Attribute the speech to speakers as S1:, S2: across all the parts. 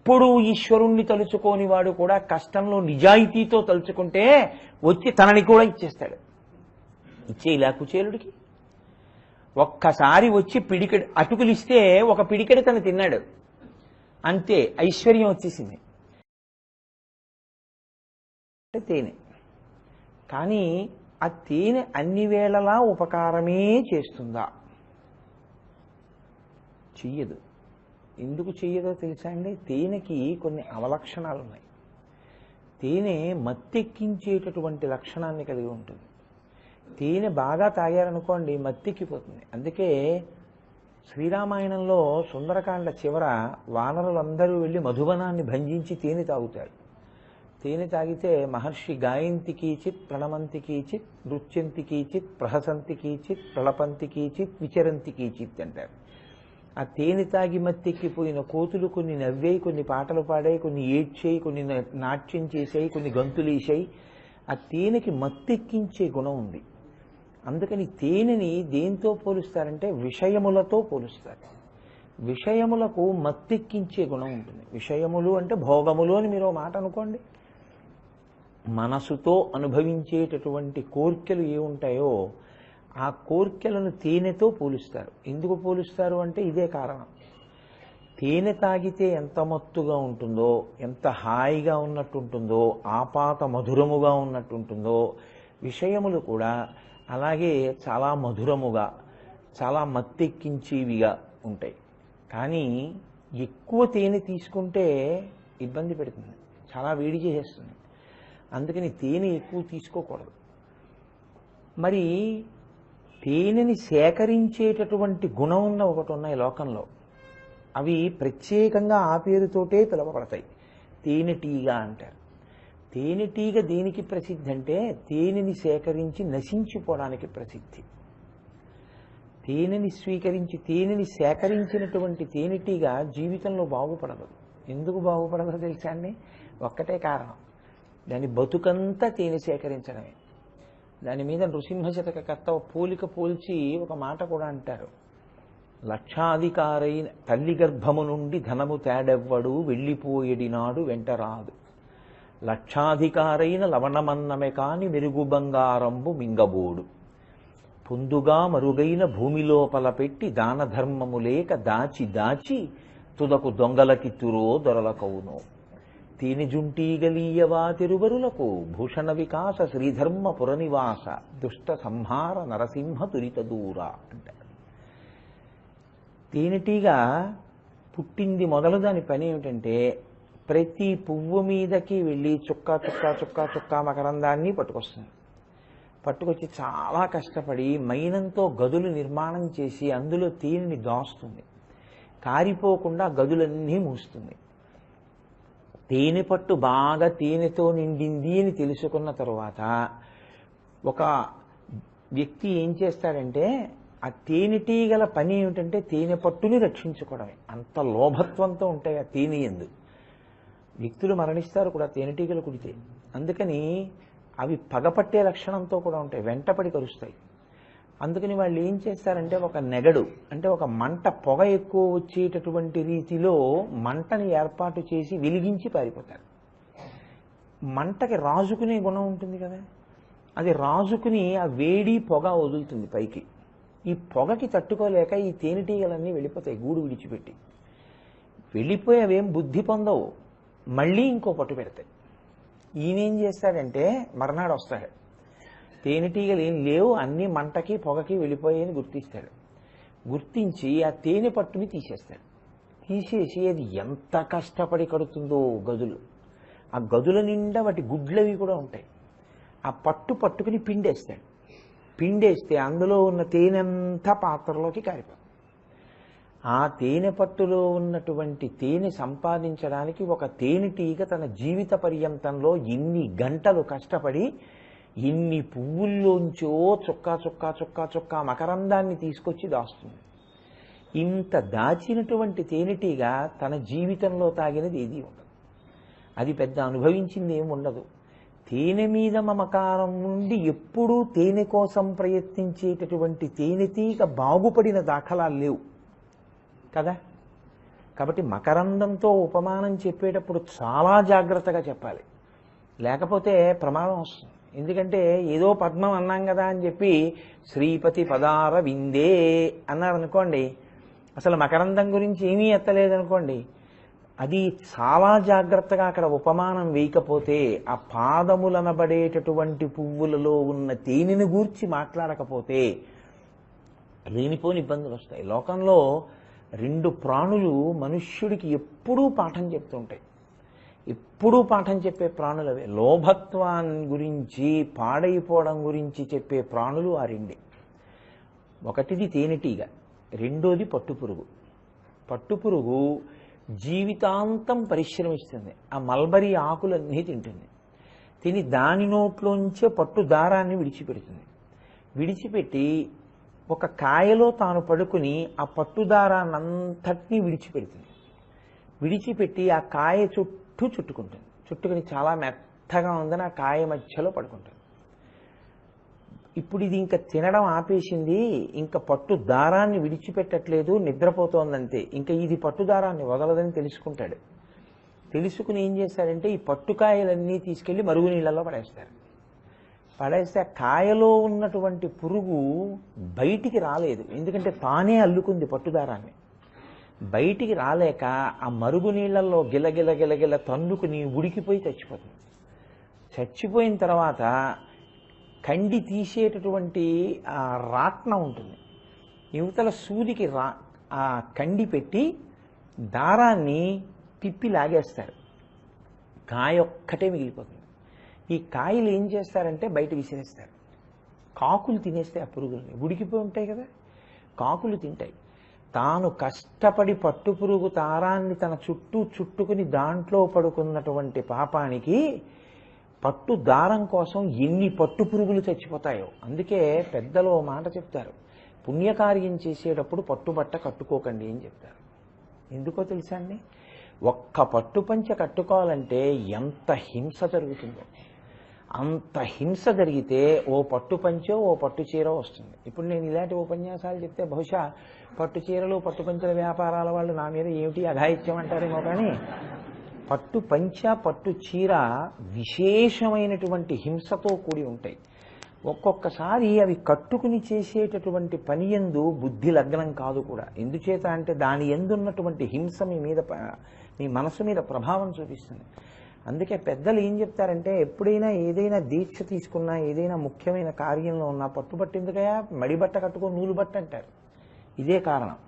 S1: ఎప్పుడూ ఈశ్వరుణ్ణి తలుచుకోని వాడు కూడా కష్టంలో నిజాయితీతో తలుచుకుంటే వచ్చి తనని కూడా ఇచ్చేస్తాడు. ఇచ్చేలా కుచేలుడికి ఒక్కసారి వచ్చి పిడికెడు అటుకులిస్తే ఒక పిడికెడు తను తిన్నాడు, అంతే ఐశ్వర్యం వచ్చేసింది. తేనె కానీ ఆ తేనె అన్ని వేళలా ఉపకారమే చేస్తుందా? చెయ్యదు. ఎందుకు చెయ్యదో తెలుసా అండి? తేనెకి కొన్ని అవలక్షణాలు ఉన్నాయి. తేనె మత్తెక్కించేటటువంటి లక్షణాన్ని కలిగి ఉంటుంది. తేనె బాగా తాగారనుకోండి మత్తెక్కిపోతుంది. అందుకే శ్రీరామాయణంలో సుందరకాండ చివర వానరులందరూ వెళ్ళి మధువనాన్ని భంజించి తేనె తాగుతారు. తేనె తాగితే మహర్షి గాయంతికి చిత్, ప్రణమంతికి చిత్, నృత్యంతికి చిత్, ప్రహసంతికి చిత్, ప్రళపంతికి చిత్, విచరంతికి చిత్ అంటారు. ఆ తేనె తాగి మత్తెక్కిపోయిన కోతులు కొన్ని నవ్వేయి, కొన్ని పాటలు పాడాయి, కొన్ని ఏడ్చేయి, కొన్ని నాట్యం చేసాయి, కొన్ని గంతులేసాయి. ఆ తేనెకి మత్తెక్కించే గుణం ఉంది. అందుకని తేనెని దేంతో పోలుస్తారంటే విషయములతో పోలుస్తారు. విషయములకు మత్తెక్కించే గుణం ఉంటుంది. విషయములు అంటే భోగములు అని మీరు మాట అనుకోండి. మనసుతో అనుభవించేటటువంటి కోర్కెలు ఏ ఉంటాయో ఆ కోర్కెలను తేనెతో పోలుస్తారు. ఎందుకు పోలుస్తారు అంటే ఇదే కారణం. తేనె తాగితే ఎంత మత్తుగా ఉంటుందో, ఎంత హాయిగా ఉన్నట్టుంటుందో, ఆపాత మధురముగా ఉన్నట్టుంటుందో, విషయములు కూడా అలాగే చాలా మధురముగా, చాలా మత్తెక్కించేవిగా ఉంటాయి. కానీ ఎక్కువ తేనె తీసుకుంటే ఇబ్బంది పెడుతుంది, చాలా వేడి చేసేస్తుంది. అందుకని తేనె ఎక్కువ తీసుకోకూడదు. మరి తేనెని సేకరించేటటువంటి గుణం ఉన్న ఒకటి ఉన్నాయి లోకంలో. అవి ప్రత్యేకంగా ఆ పేరుతోటే పిలువబడతాయి. తేనెటీగ అంటారు. తేనెటీగ దేనికి ప్రసిద్ధి అంటే తేనెని సేకరించి నశించిపోవడానికి ప్రసిద్ధి. తేనెని స్వీకరించి తేనెని సేకరించినటువంటి తేనెటీగ జీవితంలో బాగుపడదు. ఎందుకు బాగుపడదో తెలుసా అండి? ఒక్కటే కారణం, దాని బతుకంతా తేనె సేకరించడమే. దాని మీద నృసింహశతక కర్త పోలిక పోల్చి ఒక మాట కూడా అంటారు. లక్షాధికారైన తల్లి గర్భము నుండి ధనము తేడెవ్వడు వెళ్ళిపోయేడినాడు వెంటరాదు. లక్షాధికారైన లవణమన్నమే కాని మెరుగు బంగారంబు మింగబోడు. పొందుగా మరుగైన భూమి లోపల పెట్టి దాన ధర్మము లేక దాచి దాచి తుదకు దొంగలకిత్తురో దొరలకవునో. తేనెజుంటీగలీయవా తిరువరులకు భూషణ వికాస శ్రీధర్మ పురనివాస దుష్ట సంహార నరసింహ దురిత దూర అంటారు. తేనెటీగ పుట్టింది మొదలు దాని పని ఏమిటంటే ప్రతి పువ్వు మీదకి వెళ్ళి చుక్క చుక్క చుక్క చుక్క మకరందాన్ని పట్టుకొస్తుంది. పట్టుకొచ్చి చాలా కష్టపడి మైనంతో గదులు నిర్మాణం చేసి అందులో తేనెని దాస్తుంది. కారిపోకుండా గదులన్నీ మూస్తుంది. తేనె పట్టు బాగా తేనెతో నిండింది అని తెలుసుకున్న తరువాత ఒక వ్యక్తి ఏం చేస్తాడంటే ఆ తేనెటీగల పని ఏమిటంటే తేనె పట్టుని రక్షించుకోవడమే. అంత లోభత్వంతో ఉంటాయి ఆ తేనె యందు. వ్యక్తులు మరణిస్తారు కూడా తేనెటీగలు కుడితే. అందుకని అవి పగపట్టే లక్షణంతో కూడా ఉంటాయి, వెంటపడి కరుస్తాయి. అందుకని వాళ్ళు ఏం చేస్తారంటే ఒక నెగడు అంటే ఒక మంట పొగ ఎక్కువ వచ్చేటటువంటి రీతిలో మంటని ఏర్పాటు చేసి వెలిగించి పారిపోతారు. మంటకి రాజుకునే గుణం ఉంటుంది కదా, అది రాజుకుని ఆ వేడి పొగ వదులుతుంది పైకి. ఈ పొగకి తట్టుకోలేక ఈ తేనెటీగలన్నీ వెళ్ళిపోతాయి గూడు విడిచిపెట్టి. వెళ్ళిపోయి అవేం బుద్ధి పొందవు, మళ్ళీ ఇంకో పట్టు పెడతాయి. ఈయనేం చేస్తాడంటే మర్నాడు వస్తాడు, తేనెటీగలు ఏం లేవు అన్నీ మంటకి పొగకి వెళ్ళిపోయాయని గుర్తిస్తాడు. గుర్తించి ఆ తేనె పట్టుని తీసేస్తాడు. తీసేసి అది ఎంత కష్టపడి కడుతుందో గదులు, ఆ గదుల నిండా వాటి గుడ్లవి కూడా ఉంటాయి. ఆ పట్టుకుని పిండేస్తాడు. పిండేస్తే అందులో ఉన్న తేనెంతా పాత్రలోకి కారిపోతుంది. ఆ తేనె పట్టులో ఉన్నటువంటి తేనె సంపాదించడానికి ఒక తేనెటీగ తన జీవిత పర్యంతంలో ఎన్ని గంటలు కష్టపడి ఎన్ని పువ్వుల్లోంచో చుక్కా చుక్కా చుక్కా చుక్కా మకరందాన్ని తీసుకొచ్చి దాస్తుంది. ఇంత దాచినటువంటి తేనెటీగ తన జీవితంలో తాగినది ఏది ఉండదు, అది పెద్ద అనుభవించింది ఏమి ఉండదు. తేనె మీద మమకారం నుండి ఎప్పుడూ తేనె కోసం ప్రయత్నించేటటువంటి తేనెటీగ బాగుపడిన దాఖలాలు లేవు కదా. కాబట్టి మకరందంతో ఉపమానం చెప్పేటప్పుడు చాలా జాగ్రత్తగా చెప్పాలి, లేకపోతే ప్రమాదం వస్తుంది. ఎందుకంటే ఏదో పద్మం అన్నాం కదా అని చెప్పి శ్రీపతి పదార విందే అన్నారు అనుకోండి, అసలు మకరందం గురించి ఏమీ ఎత్తలేదనుకోండి, అది చాలా జాగ్రత్తగా అక్కడ ఉపమానం వేయకపోతే, ఆ పాదములనబడేటటువంటి పువ్వులలో ఉన్న తేనెని గూర్చి మాట్లాడకపోతే లేనిపోని ఇబ్బందులు వస్తాయి. లోకంలో రెండు ప్రాణులు మనుష్యుడికి ఎప్పుడూ పాఠం చెప్తుంటాయి, ఎప్పుడూ పాఠం చెప్పే ప్రాణులు అవే. లోభత్వాన్ని గురించి, పాడైపోవడం గురించి చెప్పే ప్రాణులు ఆ రెండే. ఒకటిది తేనెటీగ, రెండోది పట్టుపురుగు. పట్టుపురుగు జీవితాంతం పరిశ్రమిస్తుంది, ఆ మల్బరీ ఆకులన్నీ తింటుంది. తిని దాని నోట్లోంచే పట్టు దారాన్ని విడిచిపెడుతుంది. విడిచిపెట్టి ఒక కాయలో తాను పడుకుని ఆ పట్టుదారాన్నంతటినీ విడిచిపెడుతుంది. విడిచిపెట్టి ఆ కాయ చుట్టూ చుట్టుకుంటుంది. చుట్టుకుని చాలా మెత్తగా ఉందని ఆ కాయ మధ్యలో పడుకుంటుంది. ఇప్పుడు ఇది ఇంకా తినడం ఆపేసింది, ఇంకా పట్టు దారాన్ని విడిచిపెట్టట్లేదు, నిద్రపోతోందంతే. ఇంకా ఇది పట్టుదారాన్ని వదలదని తెలుసుకుంటాడు. తెలుసుకుని ఏం చేస్తాడంటే ఈ పట్టుకాయలన్నీ తీసుకెళ్లి మరుగునీళ్లలో పడేస్తారు. పడేస్తే ఆ కాయలో ఉన్నటువంటి పురుగు బయటికి రాలేదు, ఎందుకంటే తానే అల్లుకుంది పట్టుదారాన్ని. బయటికి రాలేక ఆ మరుగునీళ్లలో గిలగిల గిలగిల తన్నుకుని ఉడికిపోయి చచ్చిపోతుంది. చచ్చిపోయిన తర్వాత కండి తీసేటటువంటి ఆ రాట్న ఉంటుంది, యువతల సూదికి ఆ కండి పెట్టి దారాన్ని తిప్పి లాగేస్తారు. కాయ ఒక్కటే మిగిలిపోతుంది. ఈ కాయలు ఏం చేస్తారంటే బయట విసిరేస్తారు. కాకులు తినేస్తే ఆ పురుగుల్ని, ఉడికిపోయి ఉంటాయి కదా, కాకులు తింటాయి. తాను కష్టపడి పట్టుపురుగు దారాన్ని తన చుట్టూ చుట్టుకుని దాంట్లో పడుకున్నటువంటి పాపానికి పట్టు దారం కోసం ఎన్ని పట్టు పురుగులు చచ్చిపోతాయో. అందుకే పెద్దలు ఓ మాట చెప్తారు, పుణ్యకార్యం చేసేటప్పుడు పట్టుబట్ట కట్టుకోకండి అని చెప్తారు. ఎందుకో తెలుసా అండి, ఒక్క పట్టుపంచ కట్టుకోవాలంటే ఎంత హింస జరుగుతుందో. అంత హింస జరిగితే ఓ పట్టు పంచో ఓ పట్టు చీర వస్తుంది. ఇప్పుడు నేను ఇలాంటి ఉపన్యాసాలు చెప్తే బహుశా పట్టు చీరలు పట్టు పంచల వ్యాపారాల వాళ్ళు నా మీద ఏమిటి అఘాయిత్యం అంటారేమో, కానీ పట్టు పంచ పట్టు చీర విశేషమైనటువంటి హింసతో కూడి ఉంటాయి. ఒక్కొక్కసారి అవి కట్టుకుని చేసేటటువంటి పని యందు బుద్ధి లగ్నం కాదు కూడా. ఎందుచేత అంటే దాని ఎందున్నటువంటి హింస మీ మనసు మీద ప్రభావం చూపిస్తుంది. అందుకే పెద్దలు ఏం చెప్తారంటే, ఎప్పుడైనా ఏదైనా దీక్ష తీసుకున్నా, ఏదైనా ముఖ్యమైన కార్యంలో ఉన్నా పట్టుబట్టేందుకయా మడిబట్ట కట్టుకో నూలు బట్ట అంటారు. ఇదే కారణం.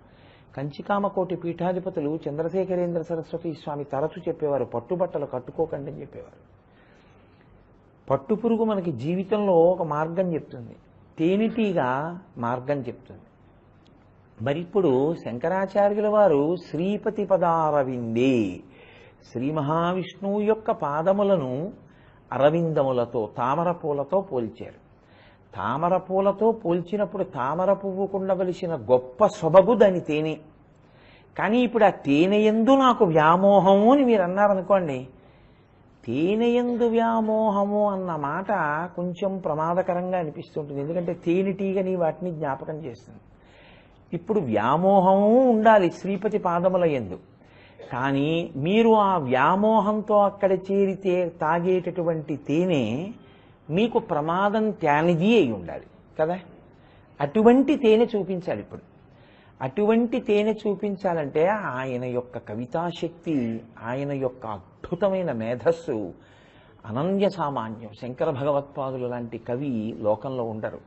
S1: కంచికామకోటి పీఠాధిపతులు చంద్రశేఖరేంద్ర సరస్వతి స్వామి తరచు చెప్పేవారు, పట్టుబట్టలు కట్టుకోకండి అని చెప్పేవారు. పట్టుపురుగు మనకి జీవితంలో ఒక మార్గం చెప్తుంది, తేనెటీగా మార్గం చెప్తుంది. మరి ఇప్పుడు శంకరాచార్యుల వారు శ్రీపతి పదారవిందే, శ్రీ మహావిష్ణువు యొక్క పాదములను అరవిందములతో, తామర పూలతో పోల్చారు. తామర పూలతో పోల్చినప్పుడు తామర పువ్వుకుండవలసిన గొప్ప సొబగు దాని తేనె. కానీ ఇప్పుడు ఆ తేనెయందు నాకు వ్యామోహము అని మీరు అన్నారనుకోండి, తేనెయందు వ్యామోహము అన్న మాట కొంచెం ప్రమాదకరంగా అనిపిస్తుంటుంది. ఎందుకంటే తేనెటీగని వాటిని జ్ఞాపకం చేస్తుంది. ఇప్పుడు వ్యామోహము ఉండాలి శ్రీపతి పాదముల యందు, కానీ మీరు ఆ వ్యామోహంతో అక్కడ చేరితే తాగేటటువంటి తేనె మీకు ప్రమాదం తేనిది అయి ఉండాలి కదా. అటువంటి తేనె చూపించాలి. ఇప్పుడు అటువంటి తేనె చూపించాలంటే ఆయన యొక్క కవితాశక్తి, ఆయన యొక్క అద్భుతమైన మేధస్సు అనన్య సామాన్యం. శంకర భగవత్పాదులు లాంటి కవి లోకంలో ఉండరు.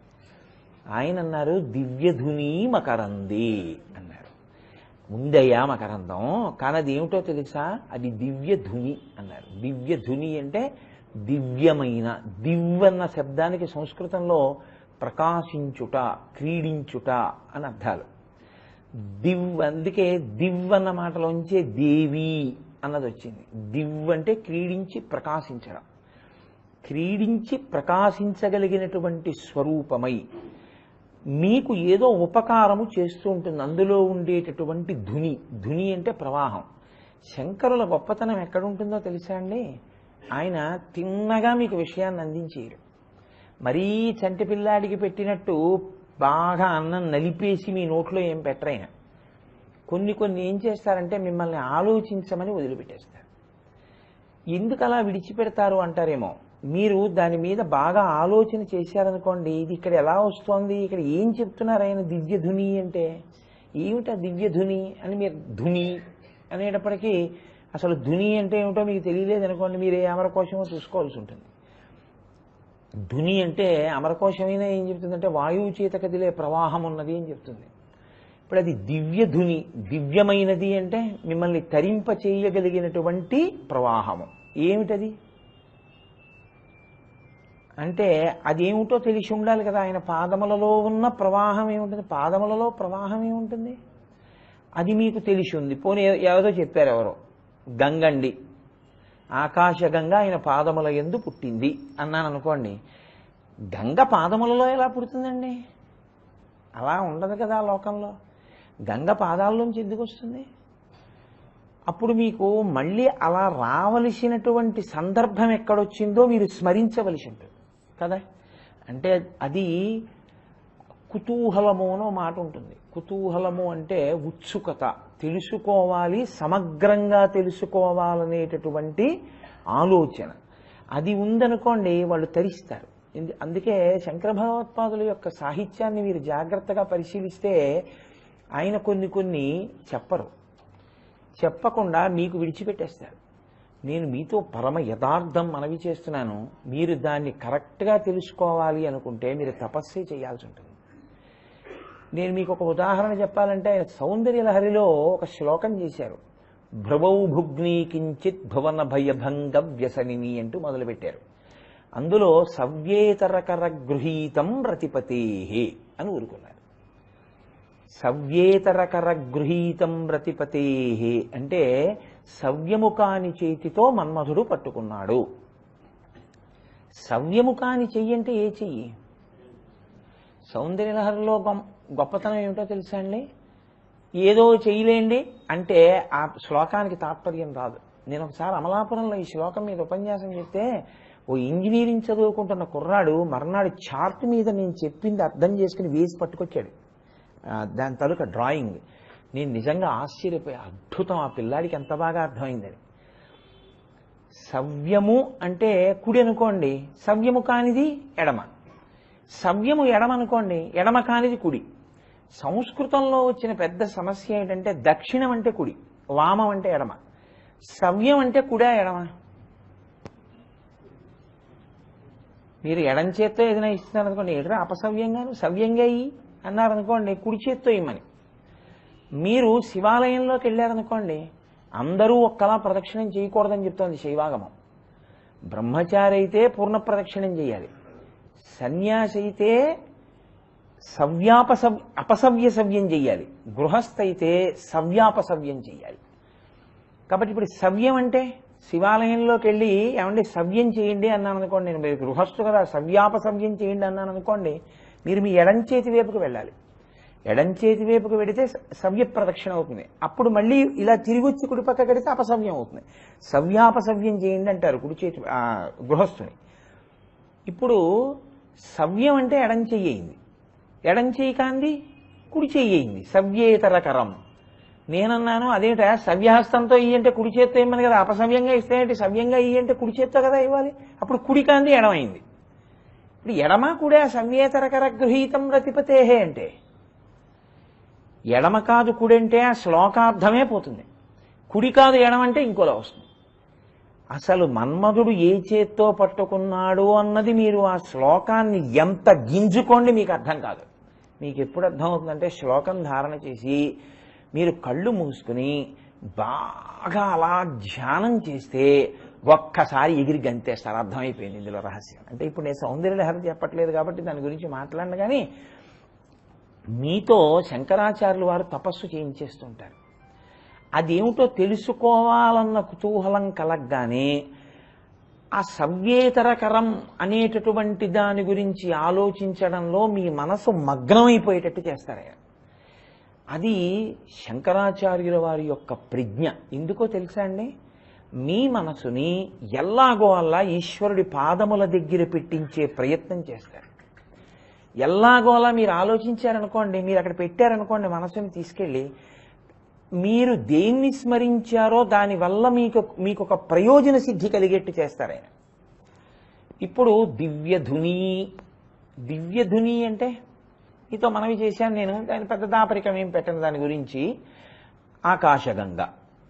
S1: ఆయన అన్నారు, దివ్యధుని మకరంది అన్నారు. ఉందయ్యా మకరందం, కానీ అది ఏమిటో తెలుసా, అది దివ్యధుని అన్నారు. దివ్యధుని అంటే దివ్యమైన. దివ్వన్న శబ్దానికి సంస్కృతంలో ప్రకాశించుట, క్రీడించుట అని అర్థాలు. అందుకే దివ్వన్న మాటలోంచే దేవి అన్నది వచ్చింది. అంటే క్రీడించి ప్రకాశించడం. క్రీడించి ప్రకాశించగలిగినటువంటి స్వరూపమై మీకు ఏదో ఉపకారము చేస్తూ ఉంటుంది. అందులో ఉండేటటువంటి ధుని. ధుని అంటే ప్రవాహం. శంకరుల గొప్పతనం ఎక్కడుంటుందో తెలుసా అండి, ఆయన తిన్నగా మీకు విషయాన్ని అందించేరు. మరీ చంటి పిల్లాడికి పెట్టినట్టు బాగా అన్నం నలిపేసి మీ నోట్లో ఏం పెట్టరైనా, కొన్ని కొన్ని ఏం చేస్తారంటే మిమ్మల్ని ఆలోచించమని వదిలిపెట్టేస్తారు. ఎందుకు అలా విడిచిపెడతారు అంటారేమో. మీరు దాని మీద బాగా ఆలోచన చేశారనుకోండి, ఇది ఇక్కడ ఎలా వస్తోంది, ఇక్కడ ఏం చెప్తున్నారు ఆయన దివ్య ధుని అంటే, ఏమిటా దివ్య ధుని అని మీరు ధుని అనేటప్పటికీ అసలు ధుని అంటే ఏమిటో మీకు తెలియలేదు అనుకోండి, మీరు ఏ అమరకోశమో చూసుకోవాల్సి ఉంటుంది. ధుని అంటే అమరకోశమైనా ఏం చెప్తుందంటే వాయువు చేత కదిలే ప్రవాహం ఉన్నది అని చెప్తుంది. ఇప్పుడు అది దివ్య ధుని, దివ్యమైనది అంటే మిమ్మల్ని తరింప చేయగలిగినటువంటి ప్రవాహము. ఏమిటది అంటే అదేమిటో తెలిసి ఉండాలి కదా. ఆయన పాదములలో ఉన్న ప్రవాహం ఏముంటుంది, పాదములలో ప్రవాహం ఏముంటుంది, అది మీకు తెలిసి ఉంది. పోనీ ఏదో చెప్పారు ఎవరో, గంగండి, ఆకాశగంగ ఆయన పాదముల యందు పుట్టింది అన్నాను అనుకోండి. గంగ పాదములలో ఎలా పుడుతుందండి? అలా ఉండదు కదా లోకంలో. గంగ పాదాల్లోంచి ఎందుకు వస్తుంది? అప్పుడు మీకు మళ్ళీ అలా రావలసినటువంటి సందర్భం ఎక్కడొచ్చిందో మీరు స్మరించవలసి ఉంటుంది కదా. అంటే అది కుతూహలము అనో మాట ఉంటుంది. కుతూహలము అంటే ఉత్సుకత, తెలుసుకోవాలి, సమగ్రంగా తెలుసుకోవాలనేటటువంటి ఆలోచన. అది ఉందనుకోండి వాళ్ళు తరిస్తారు. అందుకే శంకర భగవత్పాదుల యొక్క సాహిత్యాన్ని మీరు జాగ్రత్తగా పరిశీలిస్తే ఆయన కొన్ని కొన్ని చెప్పకుండా మీకు విడిచిపెట్టేస్తారు. నేను మీతో పరమ యథార్థం మనవి చేస్తున్నాను, మీరు దాన్ని కరెక్ట్గా తెలుసుకోవాలి అనుకుంటే మీరు తపస్సే చేయాల్సి ఉంటుంది. నేను మీకు ఒక ఉదాహరణ చెప్పాలంటే ఆయన సౌందర్యలహరిలో ఒక శ్లోకం చేశారు. భ్రవౌ భుగ్నీ కించిత్ భువన భయభంగ వ్యసనిని అంటూ మొదలుపెట్టారు. అందులో సవ్యేతరకర గృహీతం రతిపతేహే అని ఊరుకున్నారు. సవ్యేతరకర గృహీతం రతిపతేహే అంటే సవ్యము కాని చేతితో మన్మధుడు పట్టుకున్నాడు. సవ్యము కాని చెయ్యి అంటే ఏ చెయ్యి? సౌందర్యలహరిలో గొప్పతనం ఏమిటో తెలుసా అండి? ఏదో చెయ్యలేండి అంటే ఆ శ్లోకానికి తాత్పర్యం రాదు. నేను ఒకసారి అమలాపురంలో ఈ శ్లోకం మీద ఉపన్యాసం చెప్తే ఓ ఇంజనీరింగ్ చదువుకుంటున్న కుర్రాడు మర్నాడు చార్ట్ మీద నేను చెప్పింది అర్థం చేసుకుని వేసి పట్టుకొచ్చాడు దాని తాలూకా డ్రాయింగ్. నేను నిజంగా ఆశ్చర్యపోయా, అద్భుతం, ఆ పిల్లాడికి ఎంత బాగా అర్థమైందని. సవ్యము అంటే కుడి అనుకోండి, సవ్యము కానిది ఎడమ. సవ్యము ఎడమ అనుకోండి, ఎడమ కానిది కుడి. సంస్కృతంలో వచ్చిన పెద్ద సమస్య ఏంటంటే దక్షిణం అంటే కుడి, వామం అంటే ఎడమ. సవ్యం అంటే కుడా ఎడమ? మీరు ఎడం చేత్తో ఏదైనా ఇస్తున్నారు అనుకోండి, ఎడరా అపసవ్యంగాను సవ్యంగా ఇయ్యి అన్నారనుకోండి, కుడి చేత్తో ఇమ్మని. మీరు శివాలయంలోకి వెళ్ళారనుకోండి, అందరూ ఒక్కలా ప్రదక్షిణం చేయకూడదని చెప్తోంది శైవాగమం. బ్రహ్మచారి అయితే పూర్ణ ప్రదక్షిణం చేయాలి, సన్యాసి అయితే అపసవ్య సవ్యం చెయ్యాలి, గృహస్థ అయితే సవ్యాపసవ్యం చెయ్యాలి. కాబట్టి ఇప్పుడు సవ్యం అంటే శివాలయంలోకి వెళ్ళి ఏమంటే సవ్యం చేయండి అన్నాను అనుకోండి, నేను మీరు గృహస్థు కదా సవ్యాపసవ్యం చేయండి అన్నాను అనుకోండి, మీరు మీ ఎడంచేతి వైపుకు వెళ్ళాలి. ఎడంచేతి వైపుకు వెడితే సవ్య ప్రదక్షిణ అవుతుంది. అప్పుడు మళ్ళీ ఇలా తిరిగి వచ్చి కుడి పక్క కడితే అపసవ్యం అవుతుంది. సవ్యాపసవ్యం చేయండి అంటారు కుడి చేతి గృహస్థుని. ఇప్పుడు సవ్యం అంటే ఎడం చెయ్యింది, ఎడం చెయ్యి కాంది కుడి చెయ్యింది, సవ్యేతరకరం. నేనన్నాను అదేంటా సవ్యహస్తంతో ఇయ్యి అంటే కుడి చేత్తో ఇమ్మని కదా, అపసవ్యంగా ఇస్తే ఏంటి, సవ్యంగా ఇయ్యి అంటే కుడి చేత్తో కదా ఇవ్వాలి. అప్పుడు కుడి కాంది ఎడమైంది. ఇప్పుడు ఎడమ కూడా సవ్యేతరకర గృహీతం రతిపతేహే అంటే ఎడమ కాదు కుడి అంటే ఆ శ్లోకార్థమే పోతుంది. కుడి కాదు ఎడమంటే ఇంకోలా వస్తుంది. అసలు మన్మధుడు ఏ చేత్తో పట్టుకున్నాడు అన్నది మీరు ఆ శ్లోకాన్ని ఎంత గింజుకోండి మీకు అర్థం కాదు. మీకు ఎప్పుడు అర్థం అవుతుందంటే శ్లోకం ధారణ చేసి మీరు కళ్ళు మూసుకుని బాగా అలా ధ్యానం చేస్తే ఒక్కసారి ఎగిరి గంతేస్తారు. అర్థమైపోయింది ఇందులో రహస్యం. అంటే ఇప్పుడు నేను సౌందర్యలహరి చెప్పట్లేదు కాబట్టి దాని గురించి మాట్లాడను, కానీ మీతో శంకరాచార్యులు వారు తపస్సు చేయించేస్తుంటారు. అదేమిటో తెలుసుకోవాలన్న కుతూహలం కలగ్గానే ఆ సవ్యేతరకరం అనేటటువంటి దాని గురించి ఆలోచించడంలో మీ మనసు మగ్నమైపోయేటట్టు చేస్తారు. అది శంకరాచార్యుల వారి యొక్క ప్రజ్ఞ. ఎందుకో తెలుసా అండి, మీ మనసుని ఎల్లాగో అల్లా ఈశ్వరుడి పాదముల దగ్గర పెట్టించే ప్రయత్నం చేస్తారు. ఎల్లాగో అలా మీరు ఆలోచించారనుకోండి, మీరు అక్కడ పెట్టారనుకోండి మనసుని తీసుకెళ్ళి, మీరు దేన్ని స్మరించారో దానివల్ల మీకు ఒక ప్రయోజన సిద్ధి కలిగేట్టు చేస్తారు ఆయన. ఇప్పుడు దివ్యధుని అంటే మీతో మనవి చేశాను నేను, దాని పెద్ద దాపరికం ఏం పెట్టను దాని గురించి. ఆకాశగంగ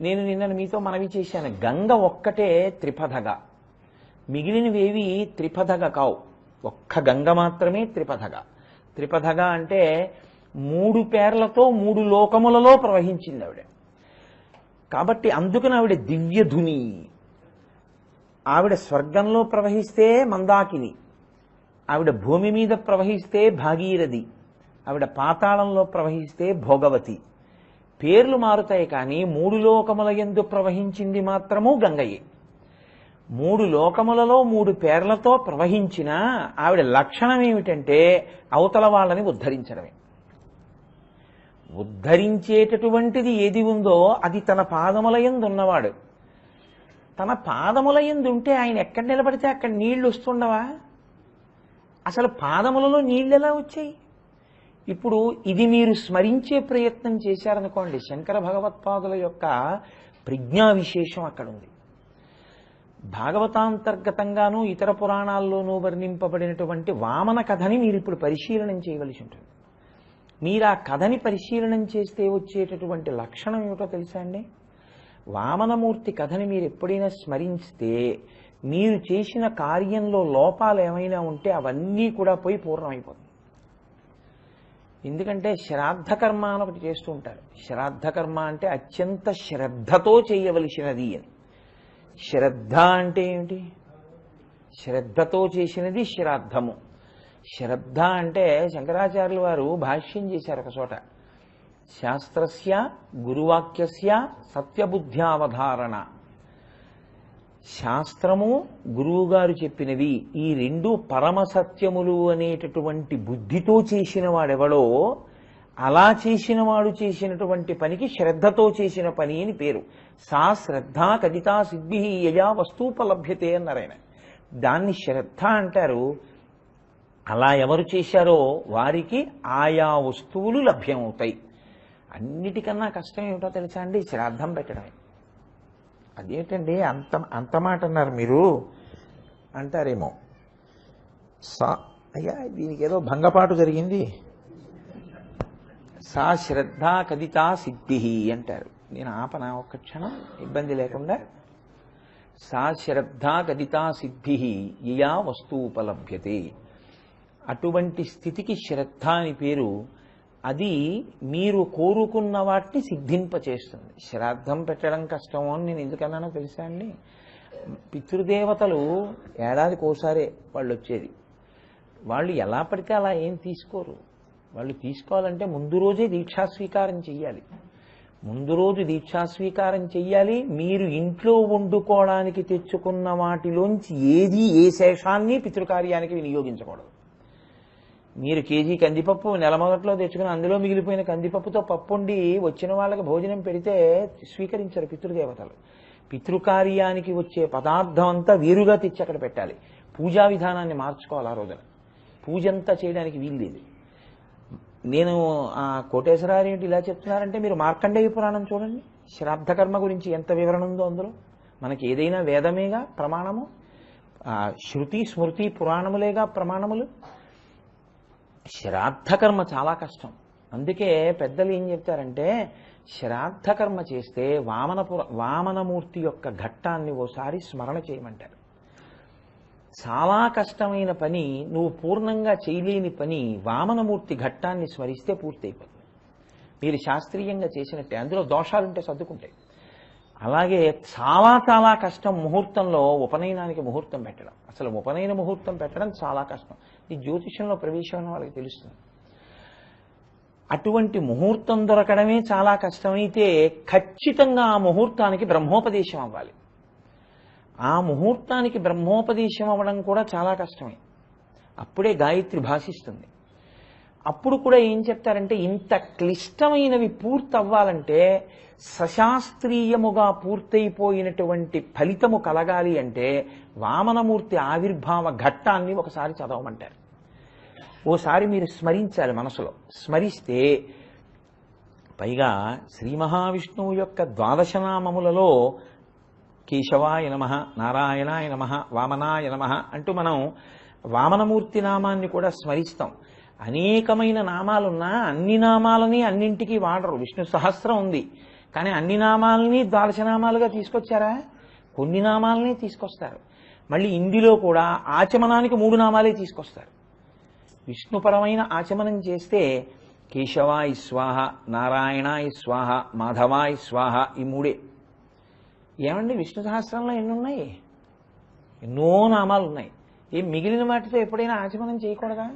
S1: నేను నిన్న మీతో మనవి చేశాను, గంగ ఒక్కటే త్రిపథగా, మిగిలినవేవి త్రిపథగా కావు, ఒక్క గంగ మాత్రమే త్రిపథగా. త్రిపథగా అంటే 3 పేర్లతో 3 లోకములలో ప్రవహించింది ఆవిడ. కాబట్టి అందుకని ఆవిడ దివ్యధుని. ఆవిడ స్వర్గంలో ప్రవహిస్తే మందాకిని, ఆవిడ భూమి మీద ప్రవహిస్తే భాగీరథి, ఆవిడ పాతాళంలో ప్రవహిస్తే భోగవతి. పేర్లు మారుతాయి కానీ 3 లోకముల యందు ప్రవహించింది మాత్రము గంగయే. 3 లోకములలో 3 పేర్లతో ప్రవహించిన ఆవిడ లక్షణం ఏమిటంటే అవతల వాళ్ళని ఉద్ధరించడమే. ఉద్ధరించేటటువంటిది ఏది ఉందో అది తన పాదముల యందు ఉన్నవాడు. తన పాదముల యందు ఉంటే ఆయన ఎక్కడ నిలబడితే అక్కడ నీళ్లు వస్తుండవా? అసలు పాదములలో నీళ్ళు ఎలా వచ్చాయి? ఇప్పుడు ఇది మీరు స్మరించే ప్రయత్నం చేశారనుకోండి, శంకర భగవత్పాదుల యొక్క ప్రజ్ఞా విశేషం అక్కడ ఉంది. భాగవతాంతర్గతంగానూ ఇతర పురాణాల్లోనూ వర్ణింపబడినటువంటి వామన కథని మీరు ఇప్పుడు పరిశీలనం చేయవలసి ఉంటుంది. మీరు ఆ కథని పరిశీలనం చేస్తే వచ్చేటటువంటి లక్షణం ఏమిటో తెలుసా అండి? వామనమూర్తి కథని మీరు ఎప్పుడైనా స్మరిస్తే మీరు చేసిన కార్యంలో లోపాలు ఏమైనా ఉంటే అవన్నీ కూడా పోయి పూర్ణమైపోతుంది. ఎందుకంటే శ్రాద్ధకర్మ అని ఒకటి చేస్తూ ఉంటారు. శ్రాద్ధకర్మ అంటే అత్యంత శ్రద్ధతో చేయవలసినది అని. శ్రద్ధ అంటే ఏమిటి? శ్రద్ధతో చేసినది శ్రాద్ధము. శ్రద్ధ అంటే శంకరాచార్యుల వారు భాష్యం చేశారు ఒక చోట, శాస్త్రస్య గురువాక్యస్య సత్యబుద్ధ్యావధారణ. శాస్త్రము గురువుగారు చెప్పినవి ఈ 2 పరమసత్యములు అనేటటువంటి బుద్ధితో చేసిన వాడెవడో అలా చేసిన వాడు చేసినటువంటి పనికి శ్రద్ధతో చేసిన పని అని పేరు. సా శ్రద్ధ కదితా సిద్భి యయా వస్తూపలభ్యతే అన్నారాయన. దాన్ని శ్రద్ధ అంటారు. అలా ఎవరు చేశారో వారికి ఆయా వస్తువులు లభ్యమవుతాయి. అన్నిటికన్నా కష్టం ఏమిటో తెలుసా అండి? శ్రాద్ధం పెట్టడమే. అదేంటండి అంత మాట అన్నారు మీరు అంటారేమో. అయ్యా దీనికి ఏదో భంగపాటు జరిగింది. సా శ్రద్ధ కదితా సిద్ధి అంటారు. నేను ఆపన ఒక్క క్షణం ఇబ్బంది లేకుండా. సా శ్రద్ధ కదితా సిద్ధి యయా వస్తూపలభ్యతే. అటువంటి స్థితికి శ్రద్ధ అని పేరు. అది మీరు కోరుకున్న వాటిని సిద్ధింపచేస్తుంది. శ్రాద్ధం పెట్టడం కష్టమో అని నేను ఎందుకన్నానో తెలుసా అండి? పితృదేవతలు ఏడాదికి ఓసారే వాళ్ళు వచ్చేది. వాళ్ళు ఎలా పడితే అలా ఏం తీసుకోరు. వాళ్ళు తీసుకోవాలంటే ముందు రోజే దీక్షాస్వీకారం చెయ్యాలి. ముందు రోజు దీక్షాస్వీకారం చెయ్యాలి. మీరు ఇంట్లో వండుకోవడానికి తెచ్చుకున్న వాటిలోంచి ఏది ఏ శేషాన్ని పితృకార్యానికి వినియోగించకూడదు. మీరు కేజీ కందిపప్పు నెల మొదట్లో తెచ్చుకుని అందులో మిగిలిపోయిన కందిపప్పుతో పప్పు వండి వచ్చిన వాళ్ళకి భోజనం పెడితే స్వీకరించరు పితృదేవతలు. పితృకార్యానికి వచ్చే పదార్థం అంతా వేరుగా తెచ్చి అక్కడ పెట్టాలి. పూజా విధానాన్ని మార్చుకోవాలి. ఆ రోజున పూజ అంతా చేయడానికి వీల్లేదు. నేను ఆ కోటేశ్వరారు ఏంటి ఇలా చెప్తున్నారంటే మీరు మార్కండేయ పురాణం చూడండి. శ్రాద్ధకర్మ గురించి ఎంత వివరణ ఉందో అందులో. మనకి ఏదైనా వేదమేగా ప్రమాణము, శృతి స్మృతి పురాణములేగా ప్రమాణములు. శ్రాద్ధకర్మ చాలా కష్టం. అందుకే పెద్దలు ఏం చెప్తారంటే శ్రాద్ధకర్మ చేస్తే వామనమూర్తి యొక్క ఘట్టాన్ని ఓసారి స్మరణ చేయమంటారు. చాలా కష్టమైన పని, నువ్వు పూర్ణంగా చేయలేని పని వామనమూర్తి ఘట్టాన్ని స్మరిస్తే పూర్తయిపోతుంది. మీరు శాస్త్రీయంగా చేసినట్టే. అందులో దోషాలుంటే సర్దుకుంటాయి. అలాగే చాలా చాలా కష్టం ముహూర్తంలో ఉపనయనానికి ముహూర్తం పెట్టడం. అసలు ఉపనయన ముహూర్తం పెట్టడం చాలా కష్టం. ఈ జ్యోతిషంలో ప్రవేశం వాళ్ళకి తెలుస్తుంది. అటువంటి ముహూర్తం దొరకడమే చాలా కష్టమైతే ఖచ్చితంగా ఆ ముహూర్తానికి బ్రహ్మోపదేశం అవ్వాలి. ఆ ముహూర్తానికి బ్రహ్మోపదేశం అవ్వడం కూడా చాలా కష్టమే. అప్పుడే గాయత్రి భాషిస్తుంది. అప్పుడు కూడా ఏం చెప్తారంటే ఇంత క్లిష్టమైనవి పూర్తి అవ్వాలంటే సశాస్త్రీయముగా పూర్తయిపోయినటువంటి ఫలితము కలగాలి అంటే వామనమూర్తి ఆవిర్భావ ఘట్టాన్ని ఒకసారి చదవమంటారు. ఓసారి మీరు స్మరించాలి మనసులో. స్మరిస్తే పైగా శ్రీ మహావిష్ణువు యొక్క ద్వాదశనామములలో కేశవాయ నమః, నారాయణాయ నమః, వామనాయ నమః అంటూ మనం వామనమూర్తి నామాన్ని కూడా స్మరిస్తాం. అనేకమైన నామాలున్నా అన్ని నామాలని అన్నింటికీ వాడరు. విష్ణు సహస్రం ఉంది, కానీ అన్ని నామాలని ద్వాదశనామాలుగా తీసుకొచ్చారా? కొన్ని నామాలని తీసుకొస్తారు. మళ్ళీ ఇందులో కూడా ఆచమనానికి 3 నామాలే తీసుకొస్తారు. విష్ణుపరమైన ఆచమనం చేస్తే కేశవాయ స్వాహ, నారాయణాయ స్వాహ, మాధవాయ స్వాహ, ఈ 3. ఏమండి విష్ణు సహస్రంలో ఎన్ని ఉన్నాయి? ఎన్నో నామాలు ఉన్నాయి. మిగిలిన వాటితో ఎప్పుడైనా ఆచమనం చేయకూడదా?